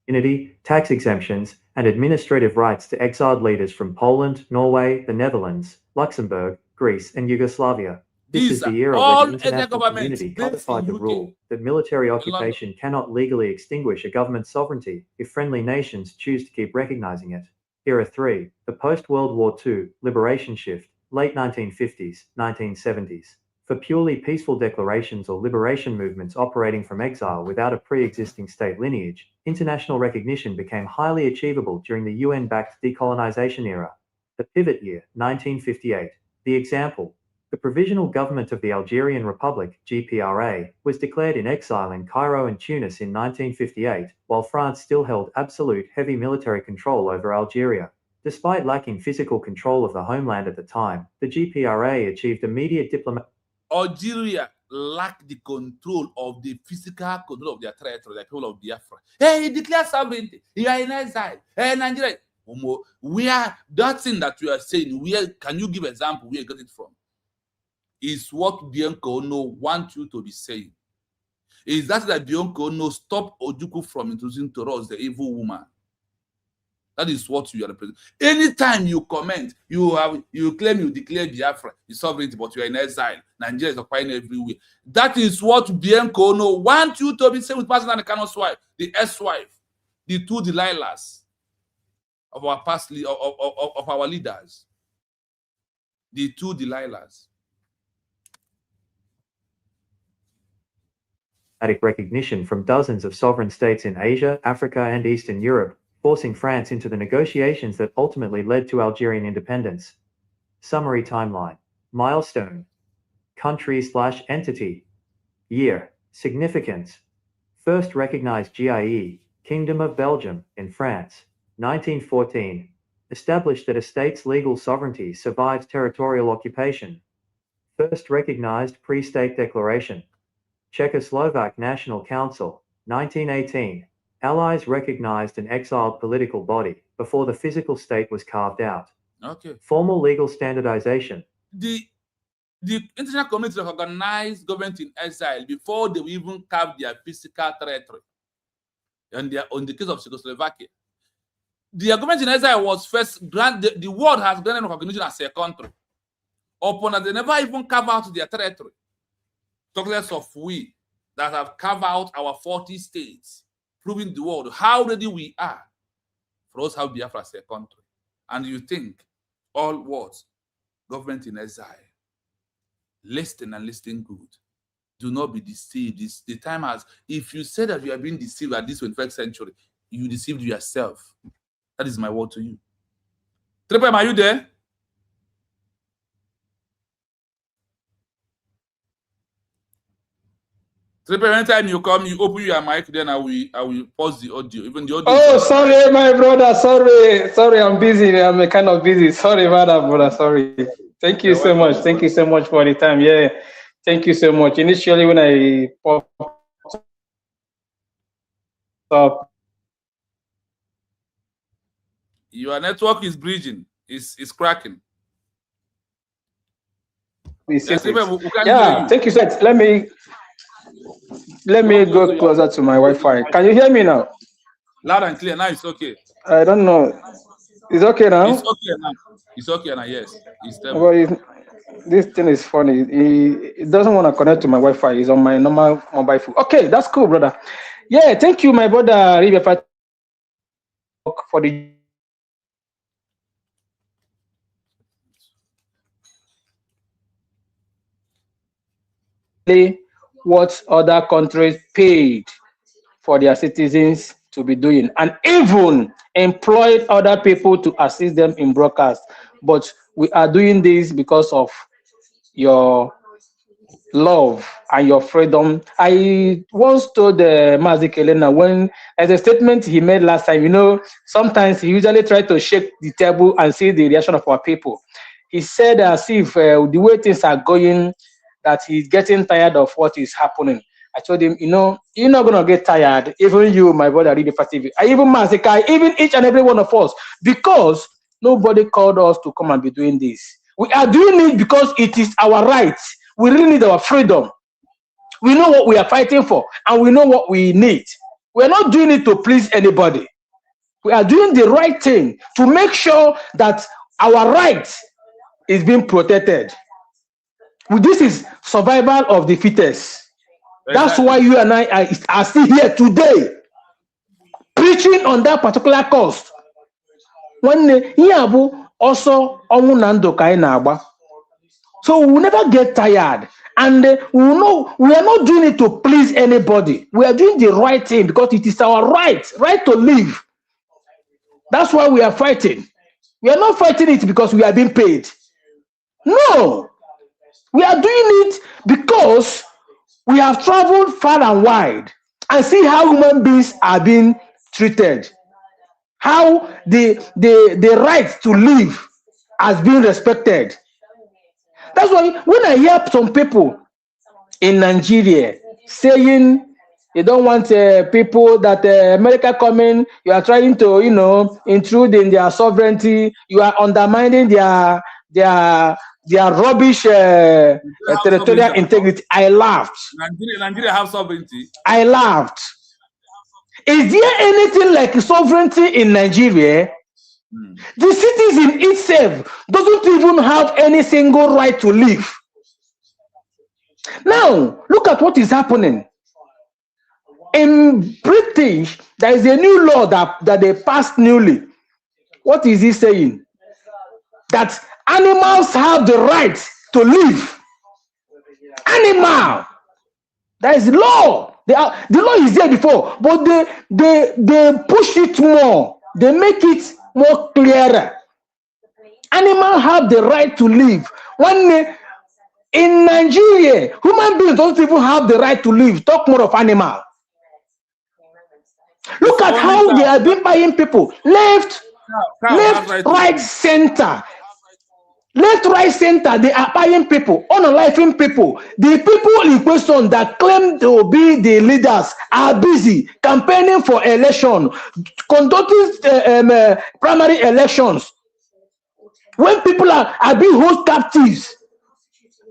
Speaker 6: Immunity, tax exemptions, and administrative rights to exiled leaders from Poland, Norway, the Netherlands, Luxembourg, Greece, and Yugoslavia. This is the era when the international community codified the rule that military occupation cannot legally extinguish a government's sovereignty if friendly nations choose to keep recognizing it. Era 3, the post-World War II liberation shift, late 1950s, 1970s. For purely peaceful declarations or liberation movements operating from exile without a pre-existing state lineage, international recognition became highly achievable during the UN-backed decolonization era. The pivot year, 1958. The example. The Provisional Government of the Algerian Republic, GPRA, was declared in exile in Cairo and Tunis in 1958, while France still held absolute heavy military control over Algeria. Despite lacking physical control of the homeland at the time, the GPRA achieved immediate diplomatic.
Speaker 5: Algeria lacked the control of the physical control of their territory, the people of Biafra. Hey, he declared sovereignty. You are in exile. Hey, Nigeria. Where that thing that you are saying, where can you give example where you got it from? Is what Bianco Ono wants you to be saying. Is that Bianco Ono stop Ojukwu from introducing to us the evil woman? That is what you are representing. Anytime you comment, you claim you declare Biafra, the sovereignty, but you are in exile. Nigeria is occupying everywhere. That is what Bianco Ono wants you to be saying with Mazi Nnamdi Kanu's wife, the ex-wife, the two Delilahs of our past of our leaders. The two Delilahs.
Speaker 6: Recognition from dozens of sovereign states in Asia, Africa, and Eastern Europe, forcing France into the negotiations that ultimately led to Algerian independence. Summary timeline. Milestone. Country/entity. Year. Significance. First recognized GIE, Kingdom of Belgium, in France, 1914. established that a state's legal sovereignty survives territorial occupation. First recognized pre-state declaration. Czechoslovak National Council, 1918. Allies recognized an exiled political body before the physical state was carved out.
Speaker 5: Okay.
Speaker 6: Formal legal standardization.
Speaker 5: The international community recognized government in exile before they even carved their physical territory. And on the case of Czechoslovakia, the government in exile was first granted. The world has granted recognition as a country. Upon that, they never even carve out their territory. Talk less of we that have carved out our 40 states, proving the world how ready we are for us to have Biafra as a country. And you think all words, government in exile, listen and listen good. Do not be deceived. The time has, if you say that you are being deceived at this 21st century, you deceived yourself. That is my word to you. Trepem, are you there? Trepem, anytime you come, you open your mic, then I will pause the audio. Even the audio.
Speaker 8: Oh, sorry, my brother. Sorry, I'm busy. I'm kind of busy. Sorry about that, brother. Sorry. Thank you so much. Thank you so much for the time. Yeah. Thank you so much. Initially, when I popped up,
Speaker 5: your network is bridging. It's cracking.
Speaker 8: Yeah, thank you so much. Let me go closer to my Wi-Fi. Can you hear me now?
Speaker 5: Loud and clear. Now it's okay.
Speaker 8: I don't know. It's okay now?
Speaker 5: It's okay now. It's okay now, yes. It's
Speaker 8: well, this thing is funny. It doesn't want to connect to my Wi-Fi. It's on my normal mobile phone. Okay, that's cool, brother. Yeah, thank you, my brother, for the what other countries paid for their citizens to be doing, and even employed other people to assist them in broadcast. But we are doing this because of your love and your freedom. I once told Mazi Kelena, when as a statement he made last time, you know, sometimes he usually tries to shake the table and see the reaction of our people. He said as if the way things are going, that he's getting tired of what is happening. I told him, you know, you're not going to get tired, even you, my brother, Ribe Fativi, even Mazikai, even each and every one of us, because nobody called us to come and be doing this. We are doing it because it is our right. We really need our freedom. We know what we are fighting for, and we know what we need. We are not doing it to please anybody. We are doing the right thing to make sure that our right is being protected. This is survival of the fittest. That's why you and I are still here today, preaching on that particular cause. When also so we will never get tired, and we know we are not doing it to please anybody. We are doing the right thing because it is our right to live. That's why we are fighting. We are not fighting it because we are being paid. No. We are doing it because we have traveled far and wide and see how human beings are being treated, how the right to live has been respected. That's why when I hear some people in Nigeria saying you don't want people that America coming, you are trying to, you know, intrude in their sovereignty, you are undermining their rubbish territorial integrity. I laughed.
Speaker 5: Nigeria have sovereignty.
Speaker 8: I laughed. Is there anything like sovereignty in Nigeria? The citizen itself doesn't even have any single right to live. Now, look at what is happening. In British, there is a new law that they passed newly. What is he saying? That animals have the right to live. Animal. There is law. The law is there before, but they push it more. They make it more clearer. Animals have the right to live. In Nigeria, human beings don't even have the right to live. Talk more of animal. Look at how they have been buying people left, Left, right, center. Left, right, center, they are buying people, unaliving people. The people in question that claim to be the leaders are busy campaigning for election, conducting primary elections. When people are being held captives,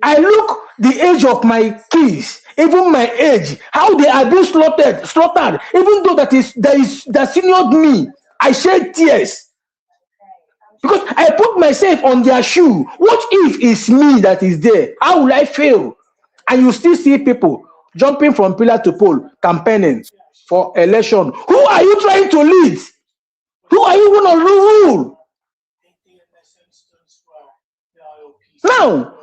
Speaker 8: I look the age of my kids, even my age, how they are being slaughtered, even though that senior me, I shed tears. Because I put myself on their shoe. What if it's me that is there? How will I feel? And you still see people jumping from pillar to pole, campaigning for election. Who are you trying to lead? Who are you going to rule? Now,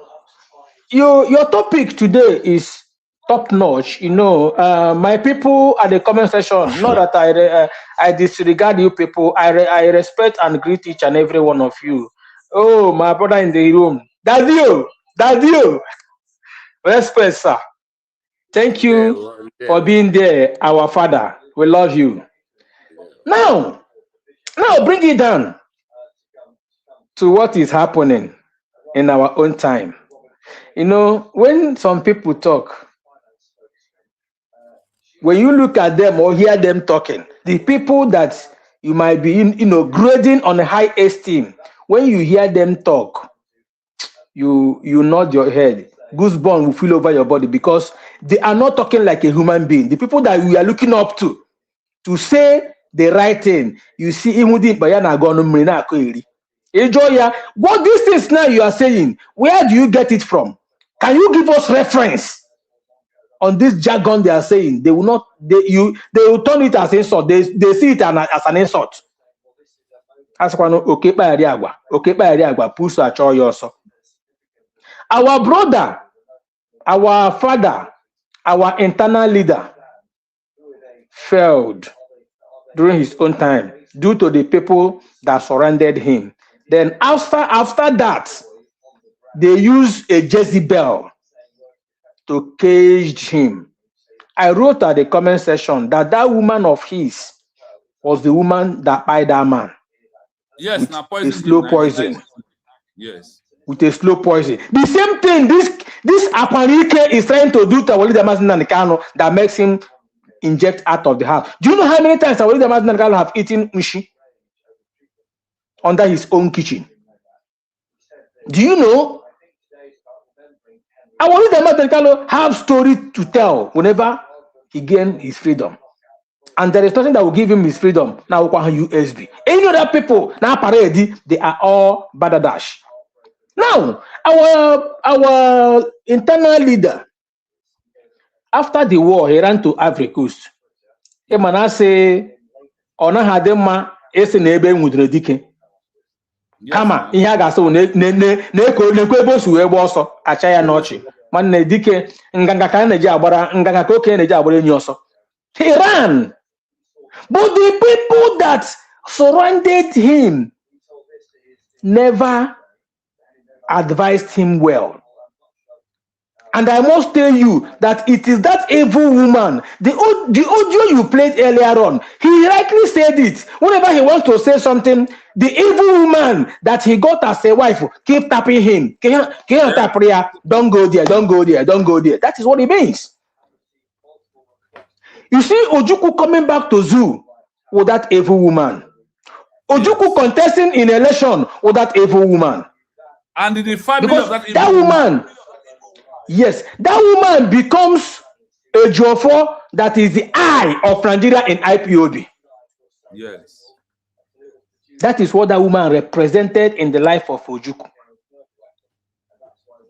Speaker 8: your topic today is top notch. You know, my people at the comment section, not that I disregard you people. I respect and greet each and every one of you. Oh, my brother in the room, that's you. Respect, sir. Thank you for being there, our father. We love you. Now bring it down to what is happening in our own time. You know, when some people talk, when you look at them or hear them talking, the people that you might be grading on a high esteem, when you hear them talk, you nod your head. Goosebumps will feel over your body because they are not talking like a human being. The people that we are looking up to say the right thing, you see, what these things now you are saying, where do you get it from? Can you give us reference on this jargon they are saying? They will not. They will turn it as insult. They see it as an insult. Our brother, our father, our internal leader failed during his own time due to the people that surrounded him. Then after that, they used a Jezebel to cage him. I wrote at the comment section that woman of his was the woman that eyed that man.
Speaker 5: Yes,
Speaker 8: with
Speaker 5: now poison.
Speaker 8: A slow poison.
Speaker 5: Yes.
Speaker 8: With a slow poison. The same thing this Aparike is trying to do to Walid Amazinanekano that makes him inject out of the house. Do you know how many times Walid Amazinanekano have eaten mushi under his own kitchen? Do you know? Walid Amazinanekano have story to tell whenever he gained his freedom. And there is nothing that will give him his freedom. Now, USB. Any other people now parade, they are all badadash. Now, our internal leader, after the war, he ran to Ivory Coast. Emanase ona hadema ese nebe ngudredike. Kama ihe aga so ne kwebo su ebe oso acha ya nochi. Man na dike nganga ka na ji agbara nganga ka oke na ji agbara enyi oso. He ran. But the people that surrounded him never advised him well. And I must tell you that it is that evil woman, the audio you played earlier on, he rightly said it. Whenever he wants to say something, the evil woman that he got as a wife keep tapping him. Don't go there, don't go there, don't go there. That is what it means. You see Ojukwu coming back to zoo with that evil woman. Ojukwu contesting in election with that evil woman.
Speaker 5: And the family
Speaker 8: because
Speaker 5: of
Speaker 8: that woman, yes, that woman becomes a Jofo that is the eye of Nigeria in IPOB.
Speaker 5: Yes.
Speaker 8: That is what that woman represented in the life of Ojukwu.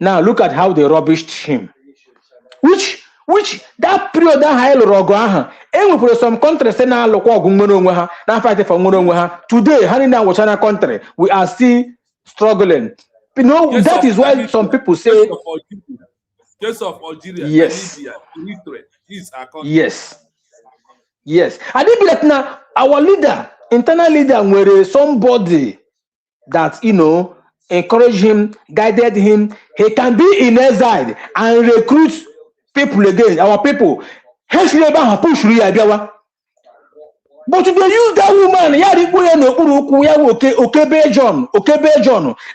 Speaker 8: Now look at how they rubbished him. Which that period that high rogo and for some countries say now look now fight for today, Hanina Wachana country, we are still struggling. You know, yes, that is why some people say
Speaker 5: case of Algeria,
Speaker 8: yes,
Speaker 5: Libya, is our country.
Speaker 8: Yes. I didn't be like now our leader, internal leader, were somebody that encouraged him, guided him. He can be in exile and recruit people again, our people. The But they use that woman, ya rikwe no ukwu ya okay Belgium.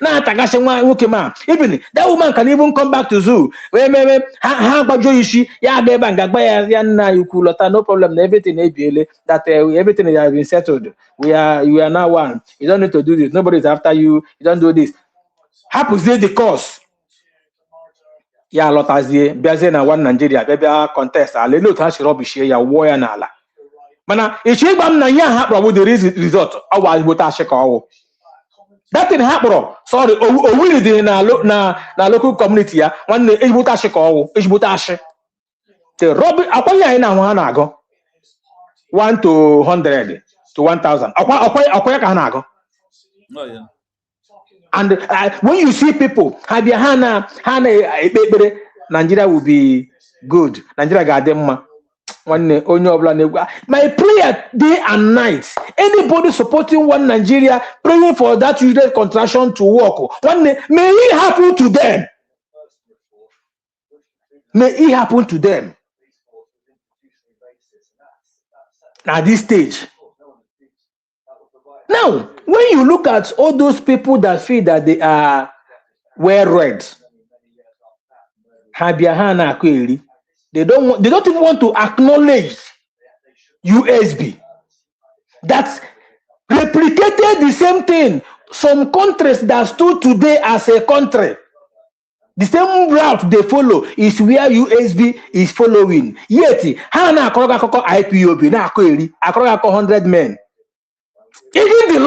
Speaker 8: Na atagashe nwa nwoke ma. Even that woman can even come back to zoo. Ha gbajo ishi ya ga ebe ngagba ya nna ukwu lota, no problem, everything ebiele, that everything has been settled. You are now one. You don't need to do this. Nobody is after you. You don't do this. Happens the course. Ya lotazie biazie na one Nigeria bia contest ale no ta shiro bishie ya wo ya n'ala. Mana ichi gba m na ya ha kpọrọ the result awa gbota ashika owo. That thing happened. Sorry, we did na local community ya nwanne ejibota ashika owo, ejibota ashi. The robin akwanya na ha na ago 1 to 100 to 1000. Akwanya ka ha na ago.
Speaker 5: Oh yeah.
Speaker 8: And when you see people, Nigeria will be good. Nigeria got them. My prayer day and night. Anybody supporting one Nigeria, praying for that useless contraction to work. May it happen to them. May it happen to them. At this stage. Now, when you look at all those people that feel that they are well read, they don't even want to acknowledge USB that replicated the same thing. Some countries that stood today as a country, the same route they follow is where USB is following. Yet, Hana IPOB na 100 men. Even the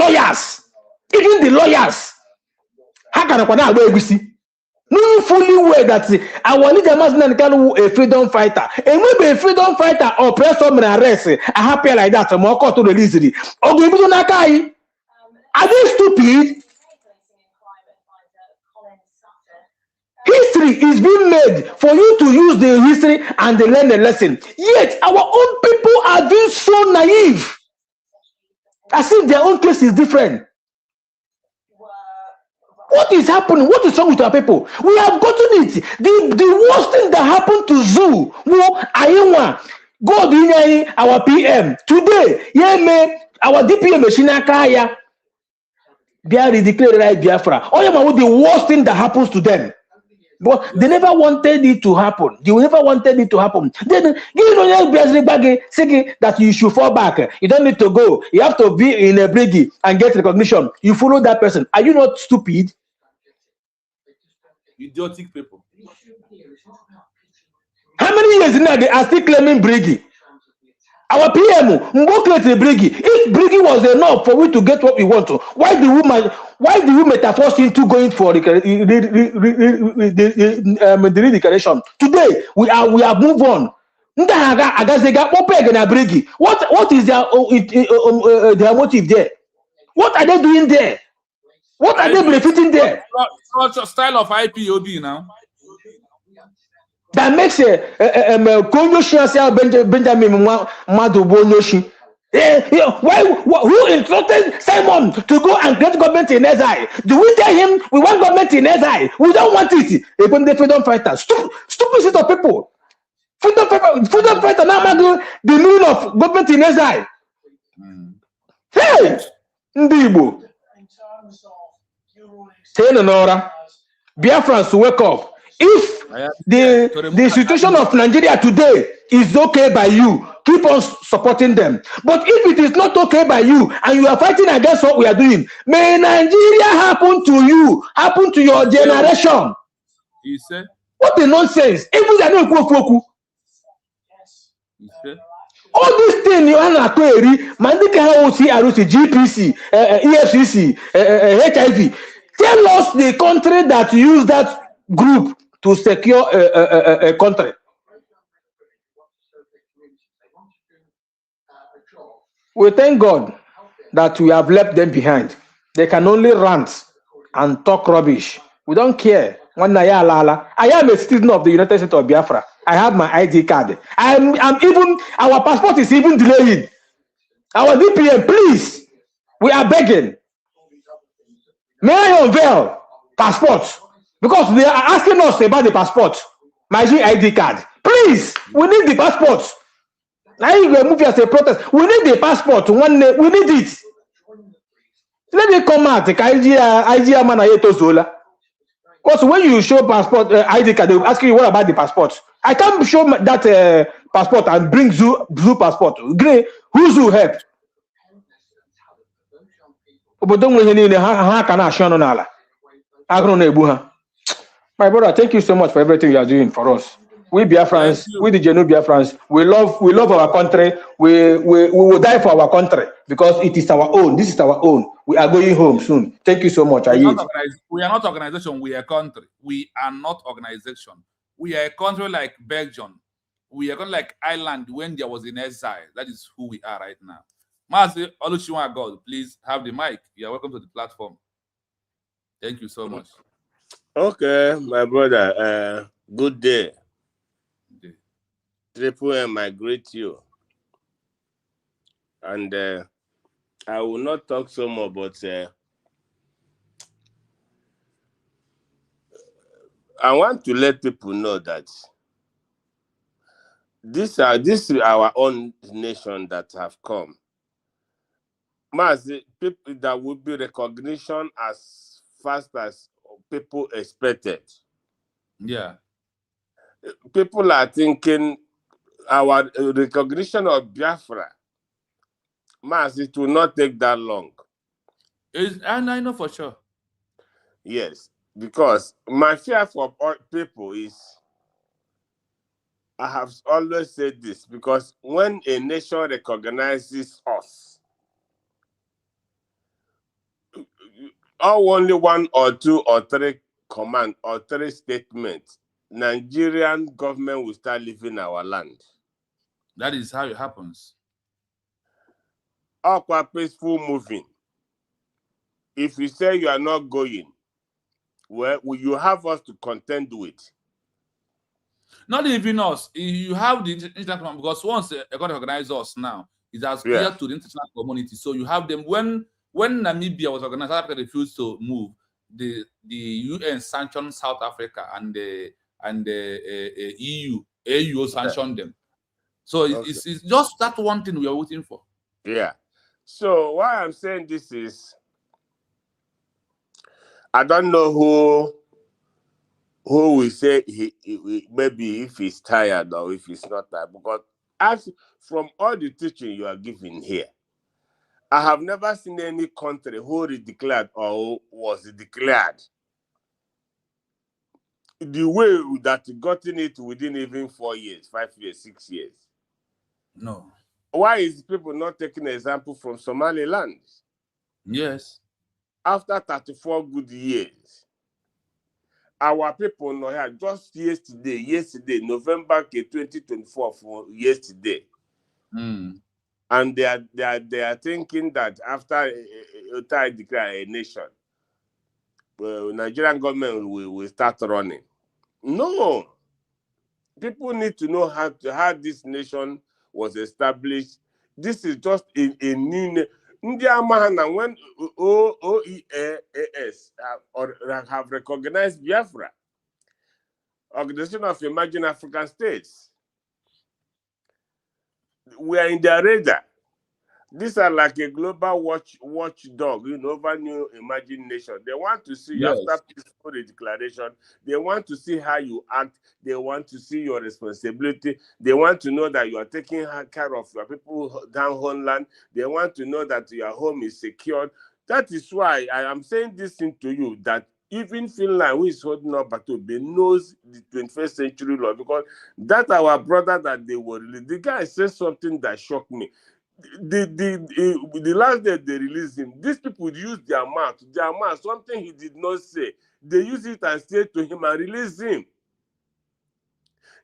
Speaker 8: lawyers, how can I no fully aware that our leader must not a freedom fighter. And maybe a freedom fighter or press someone arrest, a happy like that, more to release it. Or are they stupid? History is being made for you to use the history and learn a lesson. Yet our own people are being so naive. As if their own case is different. What is happening? What is wrong with our people? We have gotten it. The worst thing that happened to Zoo, God, our PM today, our DPM they are declared like Biafra. The worst thing that happens to them. But they never wanted it to happen. Then you know that you should fall back. You don't need to go. You have to be in a brigade and get recognition. You follow that person. Are you not stupid?
Speaker 5: Idiotic people.
Speaker 8: How many years now they are still claiming brigade? Our PM, if brigade was enough for we to get what we want to, why do we metaphors into going for the declaration? Today we have moved on. What is their motive there? What are they doing there? What are they benefiting there?
Speaker 5: What's your style of IPOB now?
Speaker 8: That makes Benjamin Madubonoshi. Who instructed Simon to go and get government in exile? Do we tell him we want government in exile? We don't want it. Even the freedom fighters, stupid set of people. Freedom fighter now the meaning of government in exile. Hey, Ndibo. Say no, Biafrans to wake up. If the situation of Nigeria today is okay by you, keep on supporting them. But if it is not okay by you and you are fighting against what we are doing, may Nigeria happen to you, happen to your generation.
Speaker 5: You say?
Speaker 8: What a nonsense. Even they don't go. All these things you are query, Mandika GPC, EFCC, HIV. Tell us the country that use that group to secure a country. We thank God that we have left them behind. They can only rant and talk rubbish. We don't care. I am a citizen of the United States of Biafra. I have my ID card. I'm even, our passport is even delayed. Our DPM, please, we are begging. May I unveil passports? Because they are asking us about the passport. My ID card. Please, we need the passports. Now you go move as a protest. We need the passport. One day, we need it. Let me come out. IG man Zola. Because when you show passport ID card, they will ask you what about the passport. I can't show that passport and bring Zoo passport. Who's who help? But don't we how can I show no nala? My brother, thank you so much for everything you are doing for us. We Biafrans, we the Genu Biafrans, we love our country. We will die for our country because it is our own. This is our own. We are going home soon. Thank you so much.
Speaker 5: We are not organization. We are a country. We are not organization. We are a country like Belgium. We are kind of like Ireland when there was in exile. That is who we are right now. Mazi Oluchiwa God, please have the mic. You are welcome to the platform. Thank you so much.
Speaker 9: Okay, my brother. Good day. Triple M, I greet you. And I will not talk so much, but I want to let people know that this is our own nation that have come. People that will be recognition as fast as people expected.
Speaker 5: Yeah.
Speaker 9: People are thinking our recognition of Biafra, it will not take that long.
Speaker 5: And I know for sure.
Speaker 9: Yes, because my fear for people is, I have always said this, because when a nation recognizes us, only one or two or three command or three statements, Nigerian government will start leaving our land.
Speaker 5: That is how it happens.
Speaker 9: Quite peaceful moving. If you say you are not going, well, you have us to contend with.
Speaker 5: Not even us. You have the international, because once they organize us now, it has clear to the international community. So you have them. When Namibia was organized, South Africa refused to move. The UN sanctioned South Africa, and the AU sanctioned them. So it's just that one thing we are waiting for.
Speaker 9: Yeah. So why I'm saying this is, I don't know who will say maybe if he's tired or if he's not tired, because from all the teaching you are giving here, I have never seen any country who declared or was declared the way that gotten it within even 4 years, 5 years, 6 years.
Speaker 5: No.
Speaker 9: Why is people not taking an example from Somaliland?
Speaker 5: Yes.
Speaker 9: After 34 good years, our people know here just yesterday, November 2024 for yesterday. And they are thinking that after I declare a nation, Nigerian government will start running. No. People need to know how this nation was established. This is just a new India Mahana when OEAS have recognized Biafra, Organization of Emerging African States. We are in their radar. These are like a global watchdog, over new emerging nation. They want to see you after peaceful declaration. They want to see how you act. They want to see your responsibility. They want to know that you are taking care of your people down homeland. They want to know that your home is secured. That is why I am saying this thing to you, that even Finland, who is holding up Batobe, knows the 21st century law, because that our brother that they were released, the guy said something that shocked me. The last day they released him, these people used their mouth, something he did not say. They use it and say to him and release him.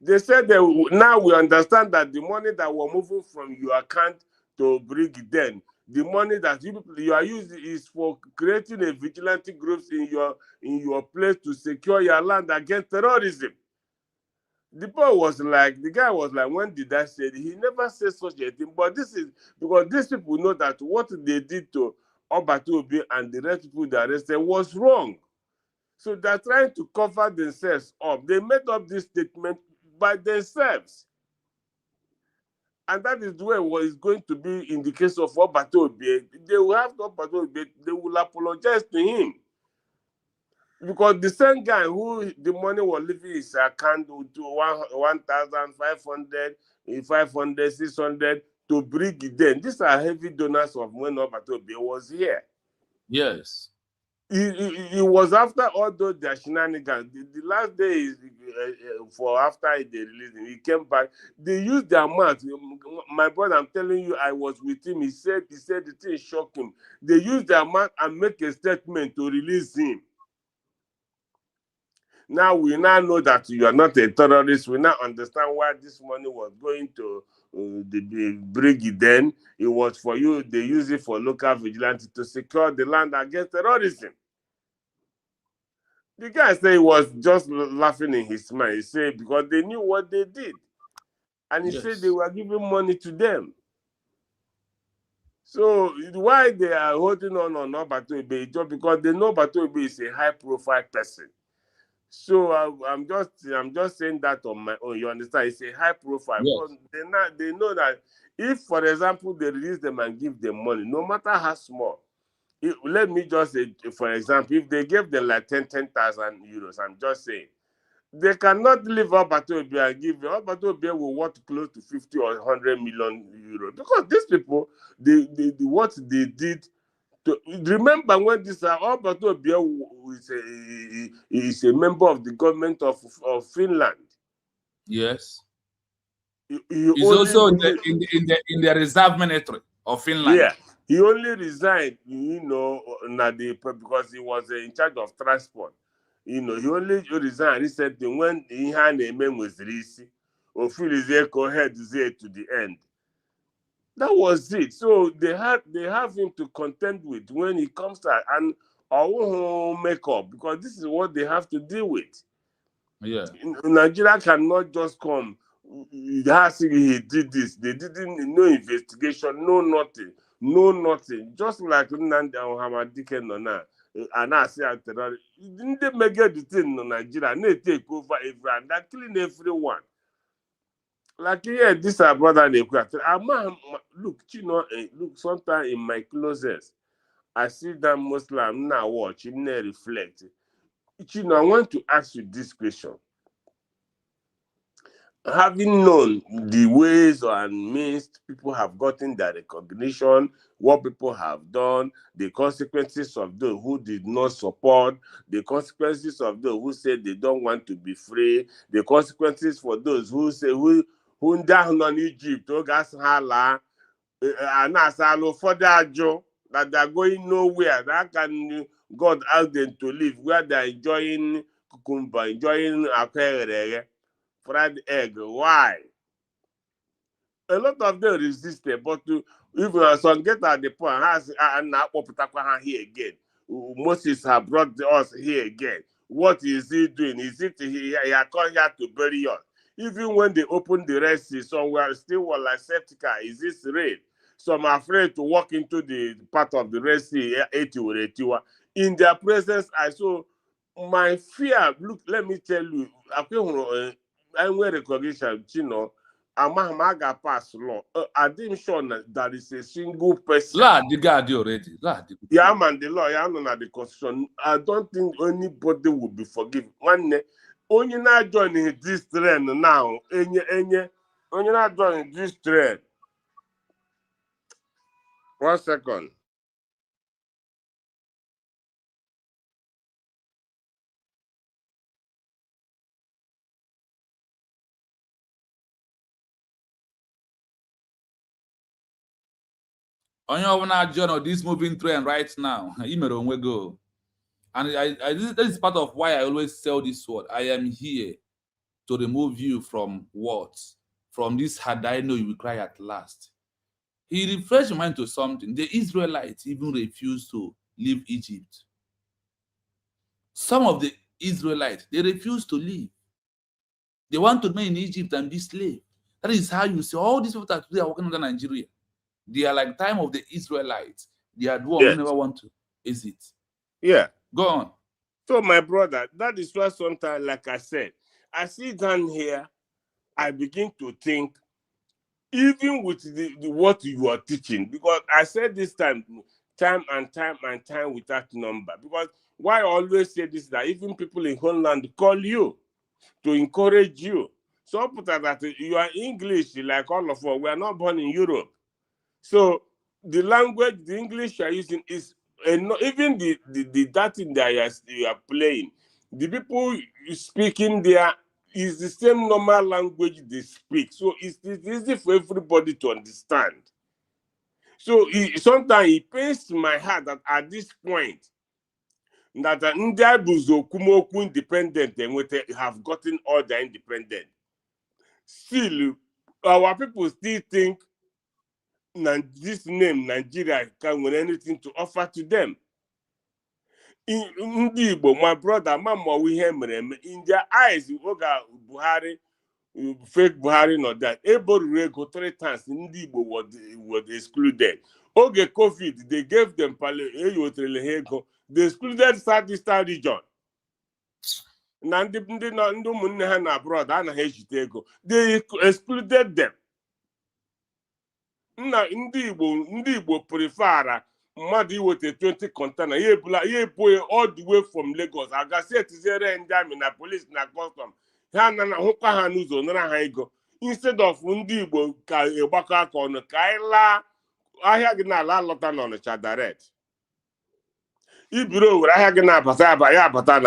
Speaker 9: They said that now we understand that the money that we're moving from your account to bring then, the money that you are using is for creating a vigilante groups in your place to secure your land against terrorism. The guy was like, when did I say it? He never said such a thing. But this is because these people know that what they did to Obatobi and the rest people they arrested was wrong. So they're trying to cover themselves up. They made up this statement by themselves. And that is the way what is going to be in the case of Obato. They will have Obato, they will apologize to him. Because the same guy who the money was leaving his account to 1,500, 500, 600 to bring it then. These are heavy donors of when Obato was here.
Speaker 5: Yes.
Speaker 9: It was after all those their shenanigans. The last day is for after they released him, he came back. They used their mouth. My brother, I'm telling you, I was with him. He said the thing shocked him. They used their mouth and make a statement to release him. Now we now know that you are not a terrorist. We now understand why this money was going to the brig. Then it was for you. They use it for local vigilante to secure the land against terrorism. The guy said he was just laughing in his mind. He said because they knew what they did. And he said they were giving money to them. So why they are holding on Obato Ebe, just because they know Obato Ebe is a high-profile person. So I'm just saying that on my own. You understand? It's a high-profile.
Speaker 5: Yes.
Speaker 9: They know that if, for example, they release them and give them money, no matter how small. Let me just say, for example, if they gave them like 10,000 euros, I'm just saying, they cannot leave Obato Ebe and give them. Obato Ebe will want close to 50 or 100 million euros because these people, what they did. Remember when this Obato Ebe is a member of the government of Finland.
Speaker 5: Yes.
Speaker 9: He's
Speaker 5: also in the reserve military of Finland.
Speaker 9: Yeah, he only resigned, because he was in charge of transport. He only resigned recently when he had a man with Risi or Filizeko head to the end. That was it. So they have him to contend with when he comes out and make up because this is what they have to deal with.
Speaker 5: Yeah.
Speaker 9: Nigeria cannot just come. He did this. They didn't no investigation, no nothing. Just like Nnamdi Hamadike Nona and I say didn't they make the thing in Nigeria? And they take over everyone. They clean everyone. Like yeah, this our brother look, look, sometimes in my closet, I see that Muslim now watch, now reflect. I want to ask you this question. Having known the ways and means people have gotten their recognition, what people have done, the consequences of those who did not support, the consequences of those who said they don't want to be free, the consequences for those who say who down on Egypt, that they are going nowhere. That can God ask them to live where they are enjoying cucumber, enjoying akere. Fried egg. Why? A lot of them resisted, but even some get at the point, here again. Moses have brought us here again. What is he doing? Is it he come here to bury us? Even when they open the Red Sea, somewhere still were like septica. Is this rain? Some are afraid to walk into the part of the Red Sea. In their presence, I saw my fear. Look, let me tell you. I'm recognition, Amaga pass law. I didn't show that is a single person.
Speaker 5: The guard already.
Speaker 9: Yeah, man, the law, yeah, not the constitution. I don't think anybody will be forgiven. One only not joining this trend now. Only not joining this trend. 1 second.
Speaker 5: On your journal, this moving trend right now. Go. And this is part of why I always tell this word. I am here to remove you from what? From this had I know you will cry at last. He refreshed your mind to something. The Israelites even refused to leave Egypt. Some of the Israelites, they refused to leave. They want to remain in Egypt and be slaves. That is how you see all these people that today are working under Nigeria. They are like time of the Israelites. They are the one who never want to exit.
Speaker 9: Yeah.
Speaker 5: Go on.
Speaker 9: So, my brother, that is why sometimes, like I said, I sit down here, I begin to think, even with what you are teaching, because I said this time and time without number, because why I always say this, that even people in Holland call you to encourage you. So put that you are English like all of us. We are not born in Europe. So the language, the English you are using is, even that thing that you are playing, the people speaking there is the same normal language they speak. So it's easy for everybody to understand. So sometimes it pains my heart that at this point, that India Buzokumoku independent and have gotten all their independence. Still, our people still think this name Nigeria can win anything to offer to them. In Igbo, my brother, Mama, we hear in their eyes, Oga Buhari, fake Buhari, not that. Able go 3 times in Igbo was excluded. Oge COVID, they gave them they excluded Southeastern region. Na ndị ụmụnne ha na abroad anaghị ejite ego, they excluded them. Ndị Igbo prefera mmadụ iweta 20 container ya ebu all the way from Lagos agasi etizere ndị amị na police na custom ha na hụkwa ha n'ụzọ nara ha ego, instead of ndị Igbo ka ịgbakọ aka ọnụ ka anyị laa ahịa gị n'ala alọta n'Ọnịcha direct, ibiro were ahịa gị na-abata ya abata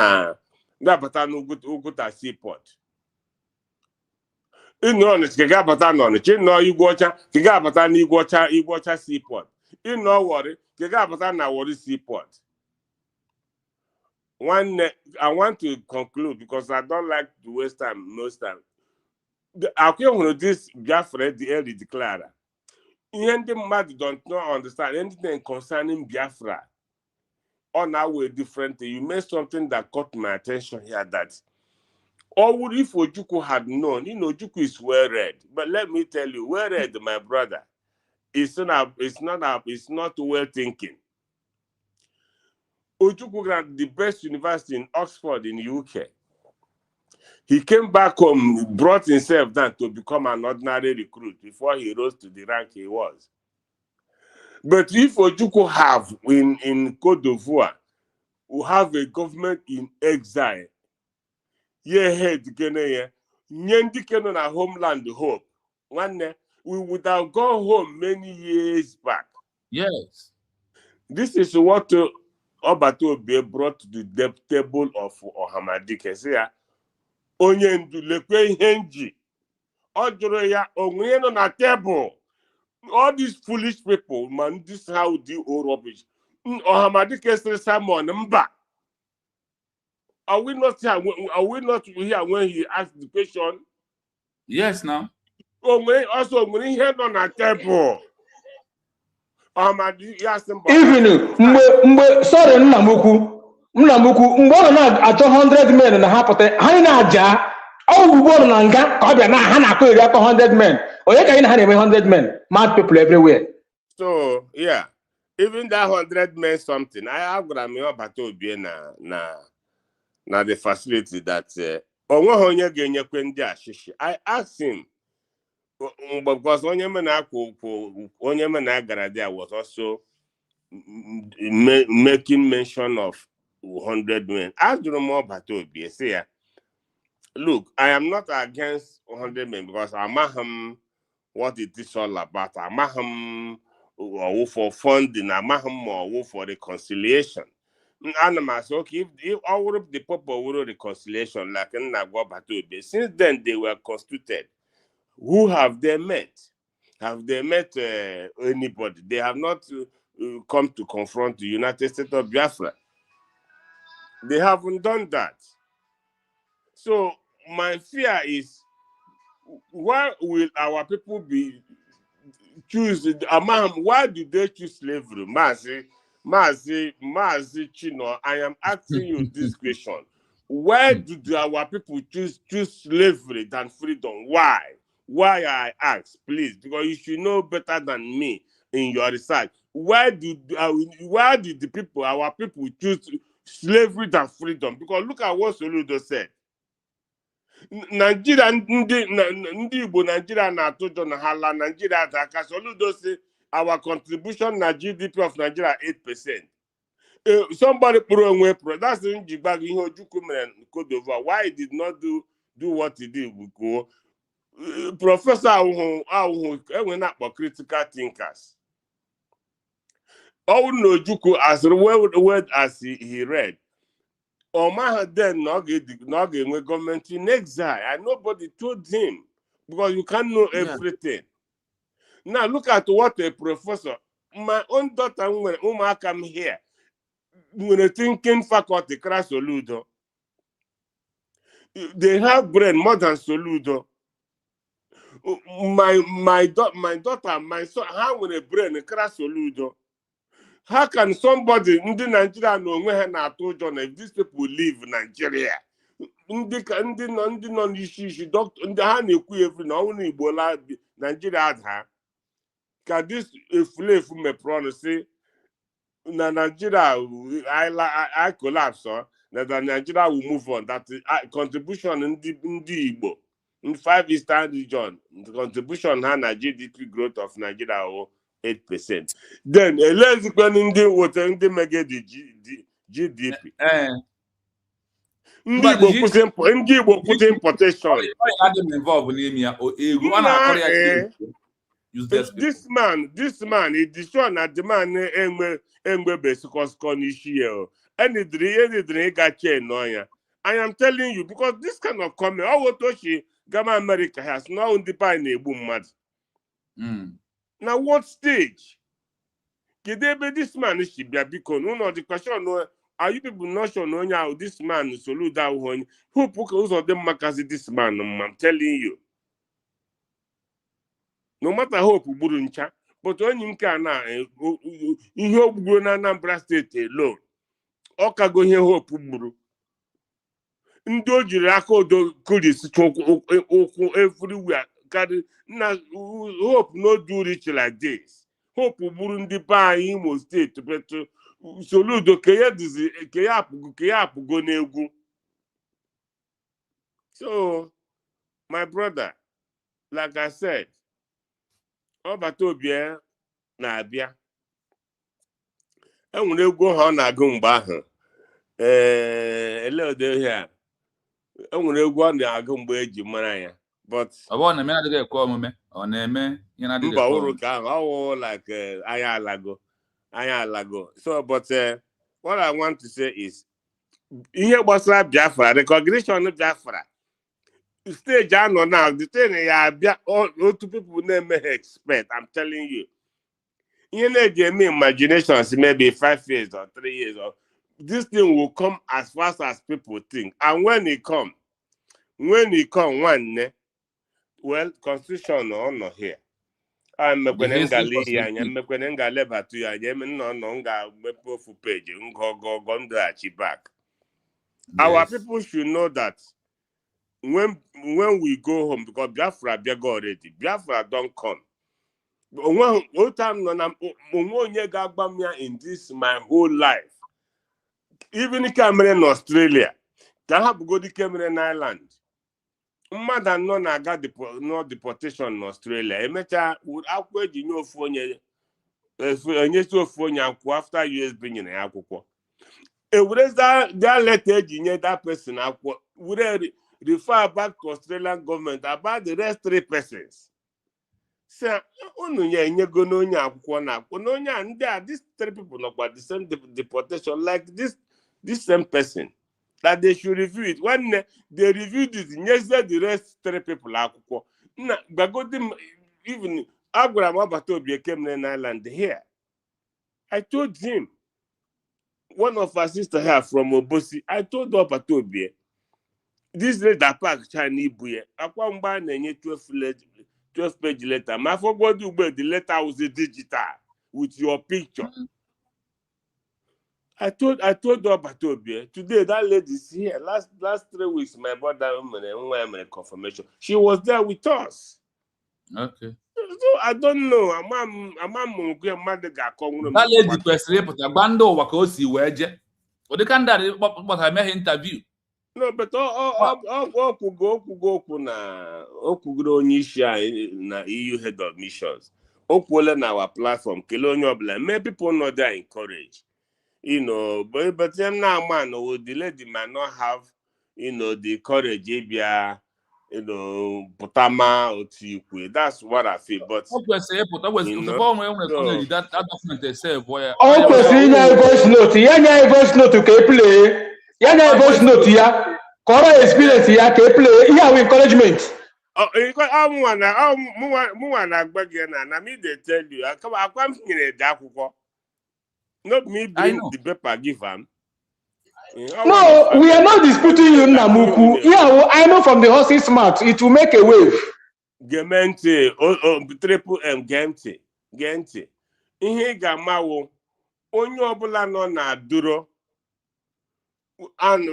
Speaker 9: n'Uguta seaport. Ịnọ Ọnịcha ka ga-abata n'Ọnịcha, ịnọ Igwe-ọcha ka ga-abata n'Igwe-ọcha seaport, ịnọ Warri ka ga-abata na Warri seaport. I want to conclude because I don't like to waste time most time. This Biafra, the early declarer. Ihe ndị mmadụ don't know understand anything concerning Biafra. On our way different, you made something that caught my attention here, that if Ojukwu had known, Ojukwu is well read, but let me tell you, well read, my brother, it's not well thinking. Ojukwu got the best university in Oxford in the UK. He came back home, brought himself down to become an ordinary recruit before he rose to the rank he was. But if Ojukwu have in Côte d'Ivoire, we have a government in exile, na homeland hope. We would have gone home many years back.
Speaker 5: Yes.
Speaker 9: This is what Obatobe brought to the table of Ohamadike. Say, onye ndu lekwe ihe nji. Ojoro ya onwe no na table. All these foolish people, man, this is how we do all rubbish. Ohamadike says Simon Mba. Are we not here when he asked the question?
Speaker 5: Yes, now.
Speaker 9: Also, when he had on a table.
Speaker 8: Even sorry, Nnamuku, mgbe ọ na-achọ 100 men na hapụta ha na-aja ọgwụgwọ na nga ka ọ bịa na ha na-akọ iri atọ 100 men. Onye ka anyị na ha na-eme 100 men? Mad people everywhere.
Speaker 9: So, yeah, even that 100 men something, I agwara m ọbata obie na the facility that onweghị onye ga-enyekwe ndị ashishi. I asked him, because onye mena gara there was also making mention of 100 men. As the more Batobi say, look, I am not against 100 men because I'm what it is all about. I'm for funding, I'm for reconciliation. And I'm okay, if all of the people were reconciliation, like Batobi, since then they were constituted. Who have they met? Have they met anybody? They have not come to confront the United States of Biafra. They haven't done that. So my fear is, why will our people choose? Why do they choose slavery? Mazi Chino, I am asking you this question. Why do our people choose slavery than freedom? Why? Why I ask, please, because you should know better than me in your research. Why did the people, our people, choose slavery than freedom? Because look at what Soludo said. Nigeria ndị Igbo Nigeria na-atụ ụjọ na ha la Nigeria da aka. Soludo say our contribution na GDP of Nigeria 8%. Somebody pro that's the Njibag ihe Ojukwu mere in Cote d'Ivoire. Why he did not do what he did? Professor Auhu when not for critical thinkers. All no Ojukwu as well as he read. Omaha then not government in exile, and nobody told him because you can't know everything. Now look at what a professor. My own daughter when Uma come here. When a thinking faculty crash Soludo, they have brain more than Soludo. My daughter, my son, how when a brain crash Soludo? How can somebody in Nigeria know where na told John if these people leave Nigeria? Ndị nọ n'isi doctor ha na-ekwu every na ọnwụ Igbola Nigeria ada ka this efulefu mepere say na Nigeria I collapse that Nigeria will move on, that contribution ndị Igbo in 5 Eastern region, the contribution ha na GDP growth of Nigeria 8%. Then let's go ndị mege the GDP. Ndị Igbo put importation. This man, he destroyed na demand engbe basic issue. Any got no ya. I am telling you, because this kind of comment, all what Gama America has now on the pine boom mad. Now what stage? Kidebe this man is be because no the question no are you people not sure no how this man salute that one who put of them makasi this man I'm telling you. No matter hope buru ncha, but when you can na ihe ogbugbo na Anambra State alone, ọ kago ihe hope buru. Ndị o jiri aka odo kuris okwu everywhere carry na hope no do rich like this. Hope buru ndị ba Imo State but Soludo ke ya apụgo n'egwu. So my brother, like I said, Obatobia na-abịa. Enwere egwu ha na-agụ mgbe ahụ. Eleodo here. Enwere egwu ọ na-agụ mgbe eji mara ya. But
Speaker 5: ọ na-eme adịghị ekwe omume, ọ na-eme ihe na-adịghị
Speaker 9: mba uru ka ahụ like anya alago. So but what I want to say is ihe gbasara Biafra, recognition Biafra. Stage I know now, the thing two people name expect. I'm telling you. You know, give me imagination, maybe 5 years or 3 years, or this thing will come as fast as people think. And when it come one, well, constitution or not here. I'm going to page. Back. Our people should know that. When we go home, because Biafra go already, Biafra don't come. One time in this my whole life, even if I'm in Australia, can have go to Cameron Island. Mother no got no deportation in Australia. I met her with outward phone after US being in Akuko. Would that letter that person would refer back to Australian government about the rest 3 persons. Say, these 3 people not about the same deportation like this same person. That they should review it. When they reviewed it, yes, the rest 3 people are even Abraham Abatobi came in Ireland here. I told him, one of our sisters here from Obosi, I told Abatobi, this letter pack Chinese buye. Akwa mba na-enye 12 page letter. My forgot the letter was a digital with your picture. I told Obatobi today that lady is here. Last 3 weeks, my brother confirmation. She was there with us.
Speaker 5: Okay.
Speaker 9: So I don't know.
Speaker 5: That lady kwesịrị ịpụta gba ndị ụwa ka o si wee je. Ụdị ka ndị but I met interview.
Speaker 9: No, but okwugo na okwugoro onye isi anyị na EU head of missions. Okwuole na our platform kele onye ọbụla. May people know they are encouraged. You know, but them now man the lady might not have, you know, the courage ibia, you know, Potama or Ojukwu. That's what I feel. But
Speaker 5: that document itself where
Speaker 8: voice note. Ya voice note ka play. Ya voice note ya. Kora experience ya ka play. Ya with encouragement.
Speaker 9: Oh, na me they tell you. I come here the not me bring the paper give him.
Speaker 8: No, we are not disputing you, Namuku. Yeah, I know from the horse's mouth, it will make a wave.
Speaker 9: Gemente, triple M, Gente. Ihe ga-amawo onye ọbụla nọ na duro, and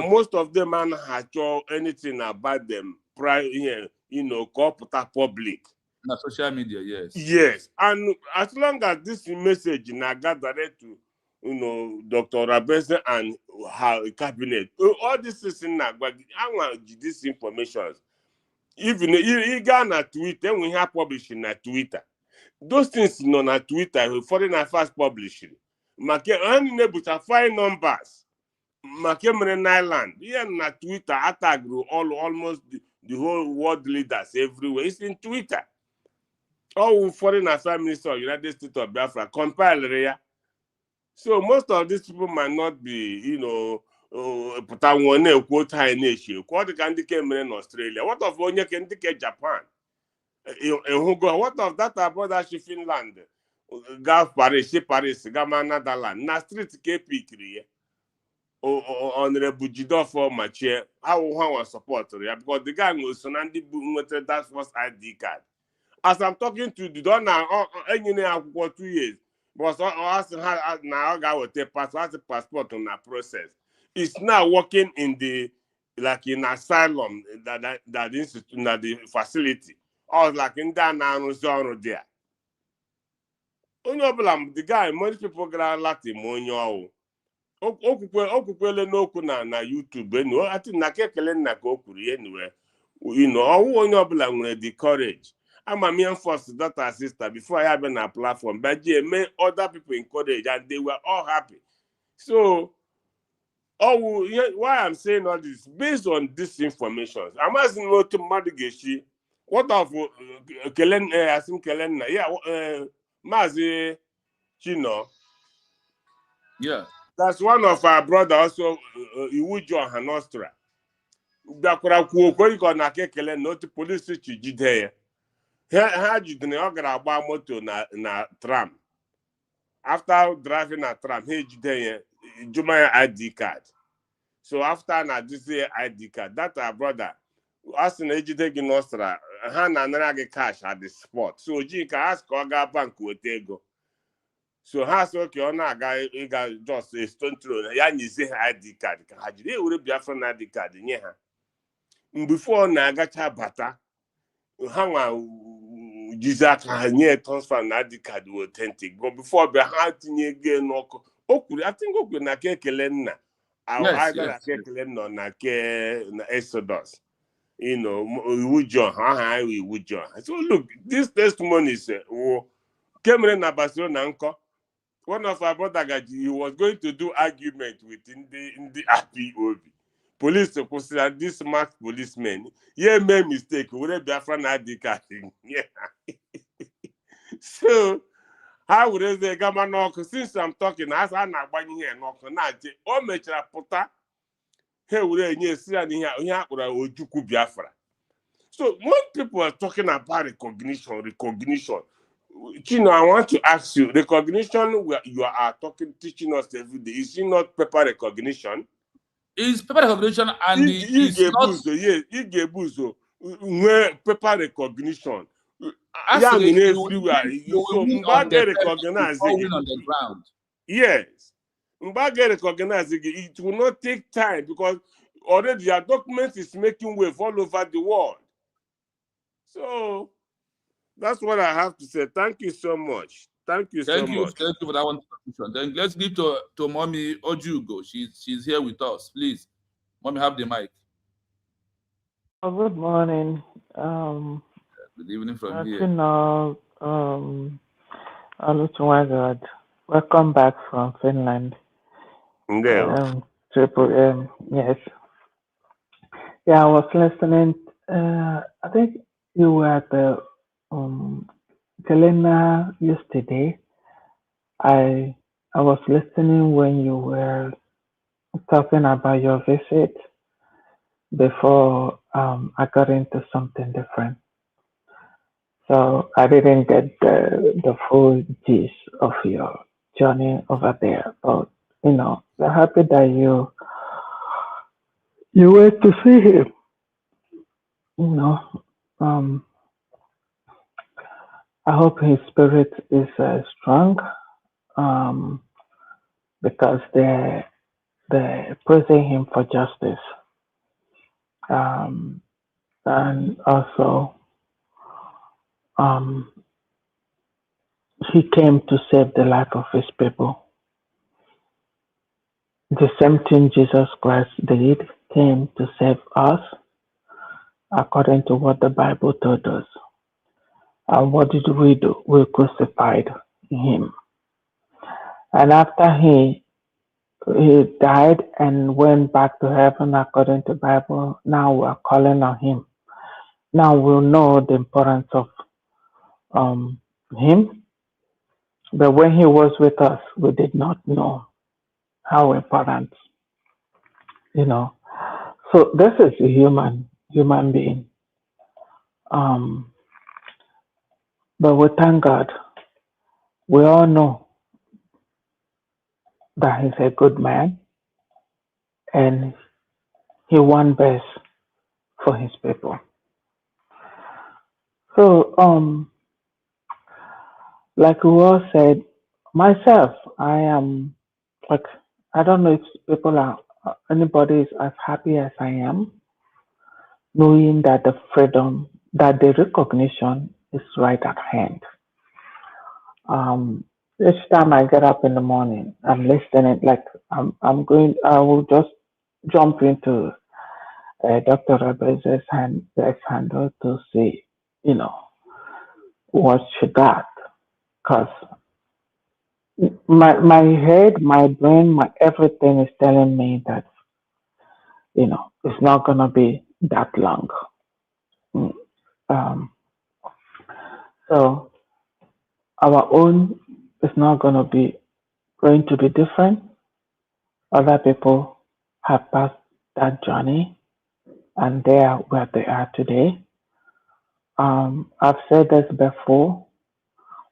Speaker 9: most of them anaghị anything about them prior, you know, kọpụta public.
Speaker 5: Na social media, yes.
Speaker 9: Yes, and as long as this message na gather to, you know, Dr. Rabese and her cabinet, all this is in Nagba, I want this information. Even you got na Twitter, we have publishing na Twitter. Those things no na Twitter, foreign affairs publishing. Make unable to find numbers. Make Meren Island. Yeah, na Twitter attack almost the whole world leaders everywhere. It's in Twitter. All foreign affairs minister of United States of Biafra compile area. So most of these people might not be, you know, put one quote high nation. What can came in Australia? What of one can take Japan? What of that brother Finland? Gulf Paris, Gama Netherlands, na street KP kriye. Honorable Jido for my chair. How was support because the guy was Sonandi with that first ID card. As I'm talking to the donor, for 2 years, but now I will take passport on that process. It's now working in the asylum that institute, that the facility. I was like in that now there. The guy, most people got Latin money. Okukwele n'okwu na YouTube anyway. I think na kekele na ka okuri anyway. You know, onye ọbụla nwere the courage. I'm a mere first daughter sister before I have been a platform, but yeah, made other people encourage and they were all happy. So, why I'm saying all this based on this information. I'm asking what to Madigeshi. What of Kelen? Asim Kelen? Yeah, Mazi Chino.
Speaker 5: Yeah.
Speaker 9: That's one of our brother also. Iwujo Hanostra. Dakura kuoko na kekele no to police jide. Ha jidere ọ gara agba moto na tram. After driving a tram, he jide ya Juma ID card. So after na this ID card, that our brother as na ejide gị Nostra, ha na anara gị cash at the spot. So ji ka ask ọ ga bank wete ego. So ha so okay, ọ na-aga ịga just a stone throw ya nyizi ha ID card ka ha jiri ewere Biafra na ID card nye ha. Before na-agacha bata, ha nwa jiza ka nye transfer na ID card authentic. But before be ha tinye ego n'ọkụ. I think okwu na kekele nna. Either na kekele nọ na ke na Exodus. You know, Iwu John. So look, this testimony is Kemre na Barcelona nko. One of our brother, he was going to do argument within the RPOB. Police consider this smart policeman. Yeah, made mistake. Would be a friend ID card? Yeah. So how would they come on? Since I'm talking, as I'm not buying here, knock on that. Oh, mecha puta. Hey, would you see any here? Ojukwu Biafra. So when people are talking about recognition. Chino, I want to ask you, recognition you are teaching us every day, is it not paper recognition?
Speaker 5: It's paper recognition and it's
Speaker 9: not... where paper recognition.
Speaker 5: Actually,
Speaker 9: everywhere. So Mbage recognize it.
Speaker 5: On the ground.
Speaker 9: Yes. Mbage recognize it will not take time because already your document is making wave all over the world. So that's what I have to say. Thank you so much. Thank you so much.
Speaker 5: Thank you for that one. Then let's give to Mommy Ojukwu. She's here with us. Please. Mommy, have the mic.
Speaker 7: Oh, good morning.
Speaker 5: Good evening from
Speaker 7: You
Speaker 5: here.
Speaker 7: know, Ojukwu, welcome back from Finland. Triple M, yes. Yeah, I was listening. I think you were at the Galena yesterday. I was listening when you were talking about your visit before I got into something different. So I didn't get the full gist of your journey over there. But we're happy that you went to see him. You know, um, I hope his spirit is strong. Um, because they're praising him for justice. And also, um, he came to save the life of his people. The same thing Jesus Christ did, came to save us, according to what the Bible told us. And what did we do? We crucified him. And after he died and went back to heaven, according to the Bible, now we are calling on him. Now we'll know the importance of him. But when he was with us, we did not know how important, So this is a human being. But we thank God. We all know that he's a good man and he wants best for his people. So, like we all said, myself, I am like, I don't know if people are, anybody is as happy as I am, knowing that the freedom, that the recognition is right at hand. Each time I get up in the morning, I'm listening, like I will just jump into Dr. Rebeza's handle to see, what she got. Because my head, my brain, my everything is telling me that, it's not going to be that long. Um, so our own is not going to be different. Other people have passed that journey and they are where they are today. I've said this before.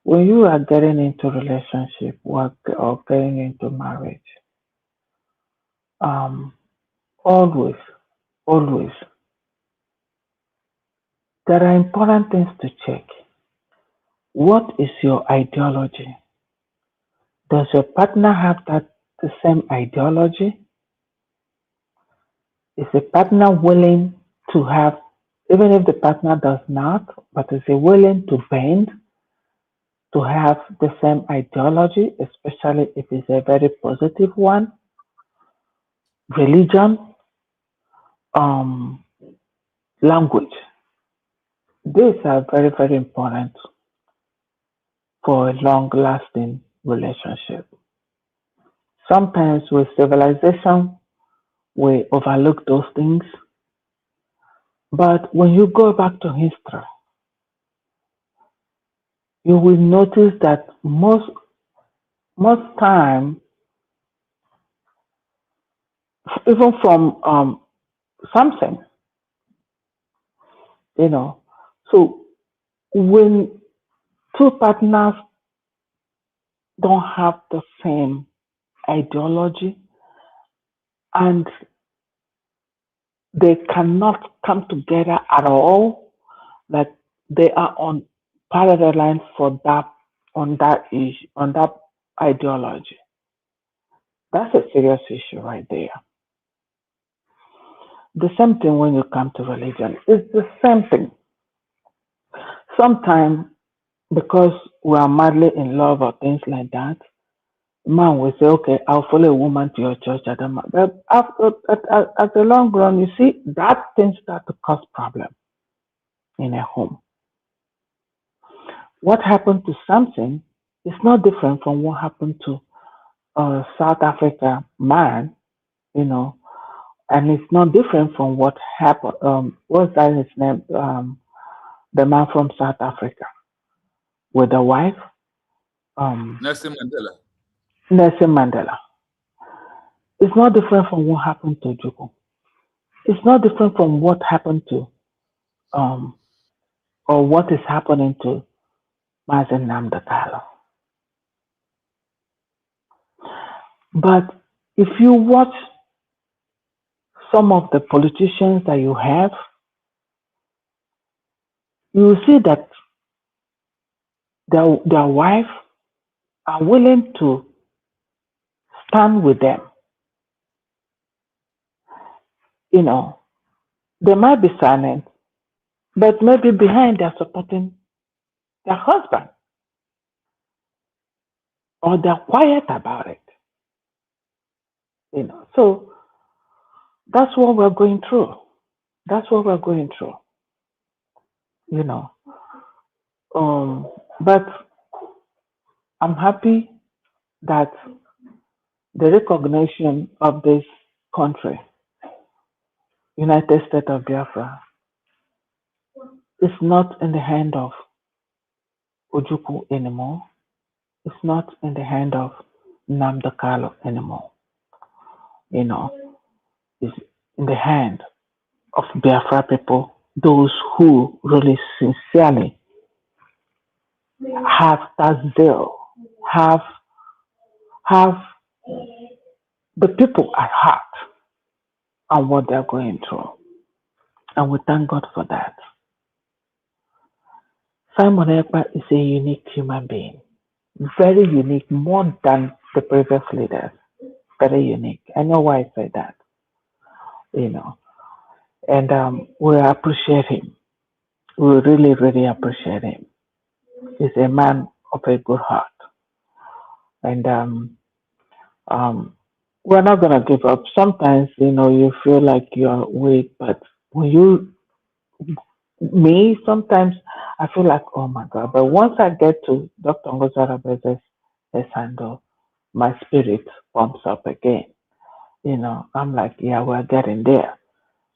Speaker 7: When you are getting into relationship work or getting into marriage, always, always, there are important things to check. What is your ideology? Does your partner have the same ideology? Is the partner willing to have, even if the partner does not, but is he willing to bend to have the same ideology, especially if it's a very positive one? Religion, language. These are very, very important for a long lasting relationship. Sometimes with civilization, we overlook those things. But when you go back to history, you will notice that most time, even from Samson, so when two partners don't have the same ideology and they cannot come together at all, like they are on parallel lines for that on that issue, on that ideology. That's a serious issue right there. The same thing when you come to religion. It's the same thing. Sometimes because we are madly in love or things like that, Man will say, okay, I'll follow a woman to your church. I don't mind. But at the long run, you see, that things start to cause problem in a home. What happened to Samson is not different from what happened to a South Africa man, you know, and it's not different from what happened. What's that his name? The man from South Africa with the wife,
Speaker 5: Nelson Mandela.
Speaker 7: Nelson Mandela. It's not different from what happened to Ojukwu. It's not different from what happened to, um, or what is happening to Mazen Namdekalo. But if you watch some of the politicians that you have, you will see that their wife are willing to stand with them. You know, they might be silent, but maybe behind they're supporting their husband, or they're quiet about it. You know, so that's what we're going through. That's what we're going through. You know, but I'm happy that the recognition of this country, United States of Biafra, is not in the hand of Ojukwu anymore. It's not in the hand of Namdekalo anymore. You know, it's in the hand of Biafra people, those who really sincerely have that zeal, have the people at heart and what they're going through. And we thank God for that. Simon Ekpa is a unique human being, very unique, more than the previous leaders. Very unique. I know why I say that, you know. And we appreciate him. We really, really appreciate him. He's a man of a good heart. And we're not going to give up. Sometimes, you know, you feel like you're weak, but when sometimes I feel like, oh my God. But once I get to Dr. Ngozara Beze's handle, my spirit pumps up again. You know, I'm like, yeah, we're getting there.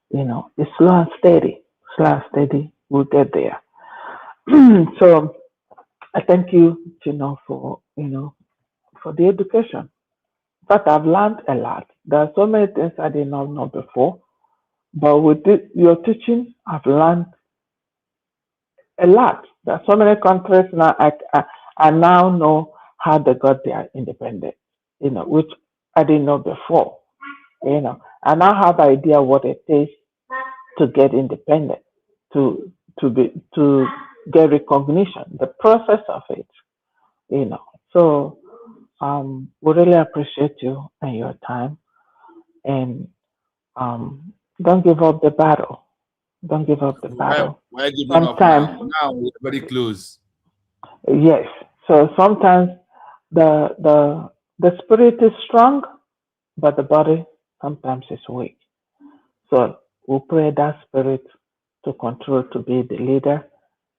Speaker 7: You know, it's slow and steady. Slow and steady, we'll get there. So I thank you, for for the education. In fact, I've learned a lot. There are so many things I did not know before, but with your teaching, I've learned a lot. There are so many countries now. I now know how they got their independence. Which I didn't know before. I now have an idea what it takes to get independent, to get recognition, the process of it. So we really appreciate you and your time, and don't give up the battle. Don't give up the battle.
Speaker 5: Why giving up
Speaker 7: Sometimes,
Speaker 5: now? Now we're very close.
Speaker 7: yes. So sometimes the spirit is strong, but the body sometimes is weak. So we pray that spirit to control, to be the leader,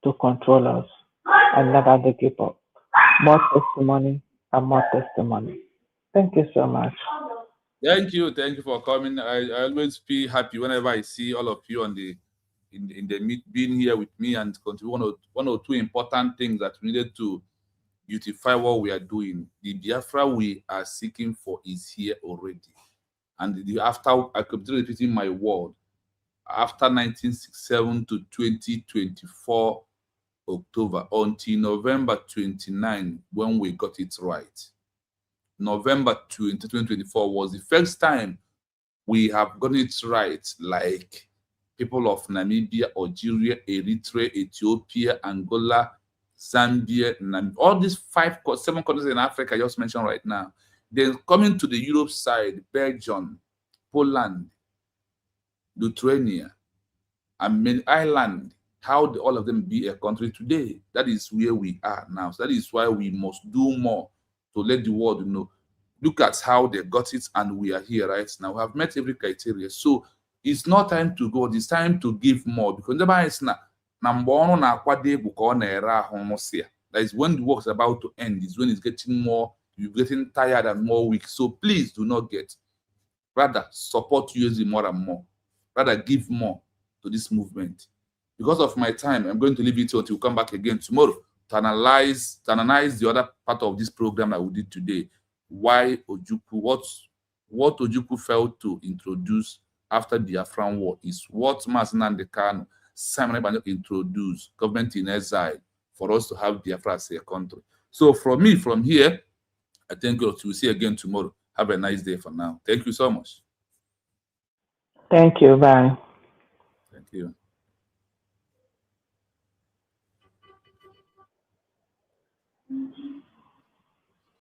Speaker 7: to control us, and never to give up. More testimony and more testimony. Thank you so much.
Speaker 5: Thank you for coming. I always feel happy whenever I see all of you on the in the meet, being here with me and contribute one or two important things that we needed to beautify what we are doing. The Biafra we are seeking for is here already. And after I continue repeating my word, after 1967 to 2024 October until November 29, when we got it right. November 2024 was the first time we have gotten it right, like people of Namibia, Algeria, Eritrea, Ethiopia, Angola, Zambia, all these 7 countries in Africa I just mentioned right now. Then coming to the Europe side, Belgium, Poland, Lithuania, and many Ireland, how all of them be a country today. That is where we are now. So that is why we must do more to let the world know look at how they got it, and we are here right now. We have met every criteria. So it's not time to go. It's time to give more, because that is when the work is about to end. Is when it's getting more. You're getting tired and more weak. So please do not get. Rather support USD more and more. Rather give more to this movement. Because of my time, I'm going to leave it until we come back again tomorrow to analyze the other part of this program that we did today. Why Ojukwu, what Ojukwu failed to introduce after the Biafran War is what Nnamdi Kanu, Simon Ekpa introduced, government-in-exile, for us to have Biafra as a country. So from me, from here, I thank you. We'll see you again tomorrow. Have a nice day for now. Thank you so much.
Speaker 7: Thank you. Bye.
Speaker 5: Thank you.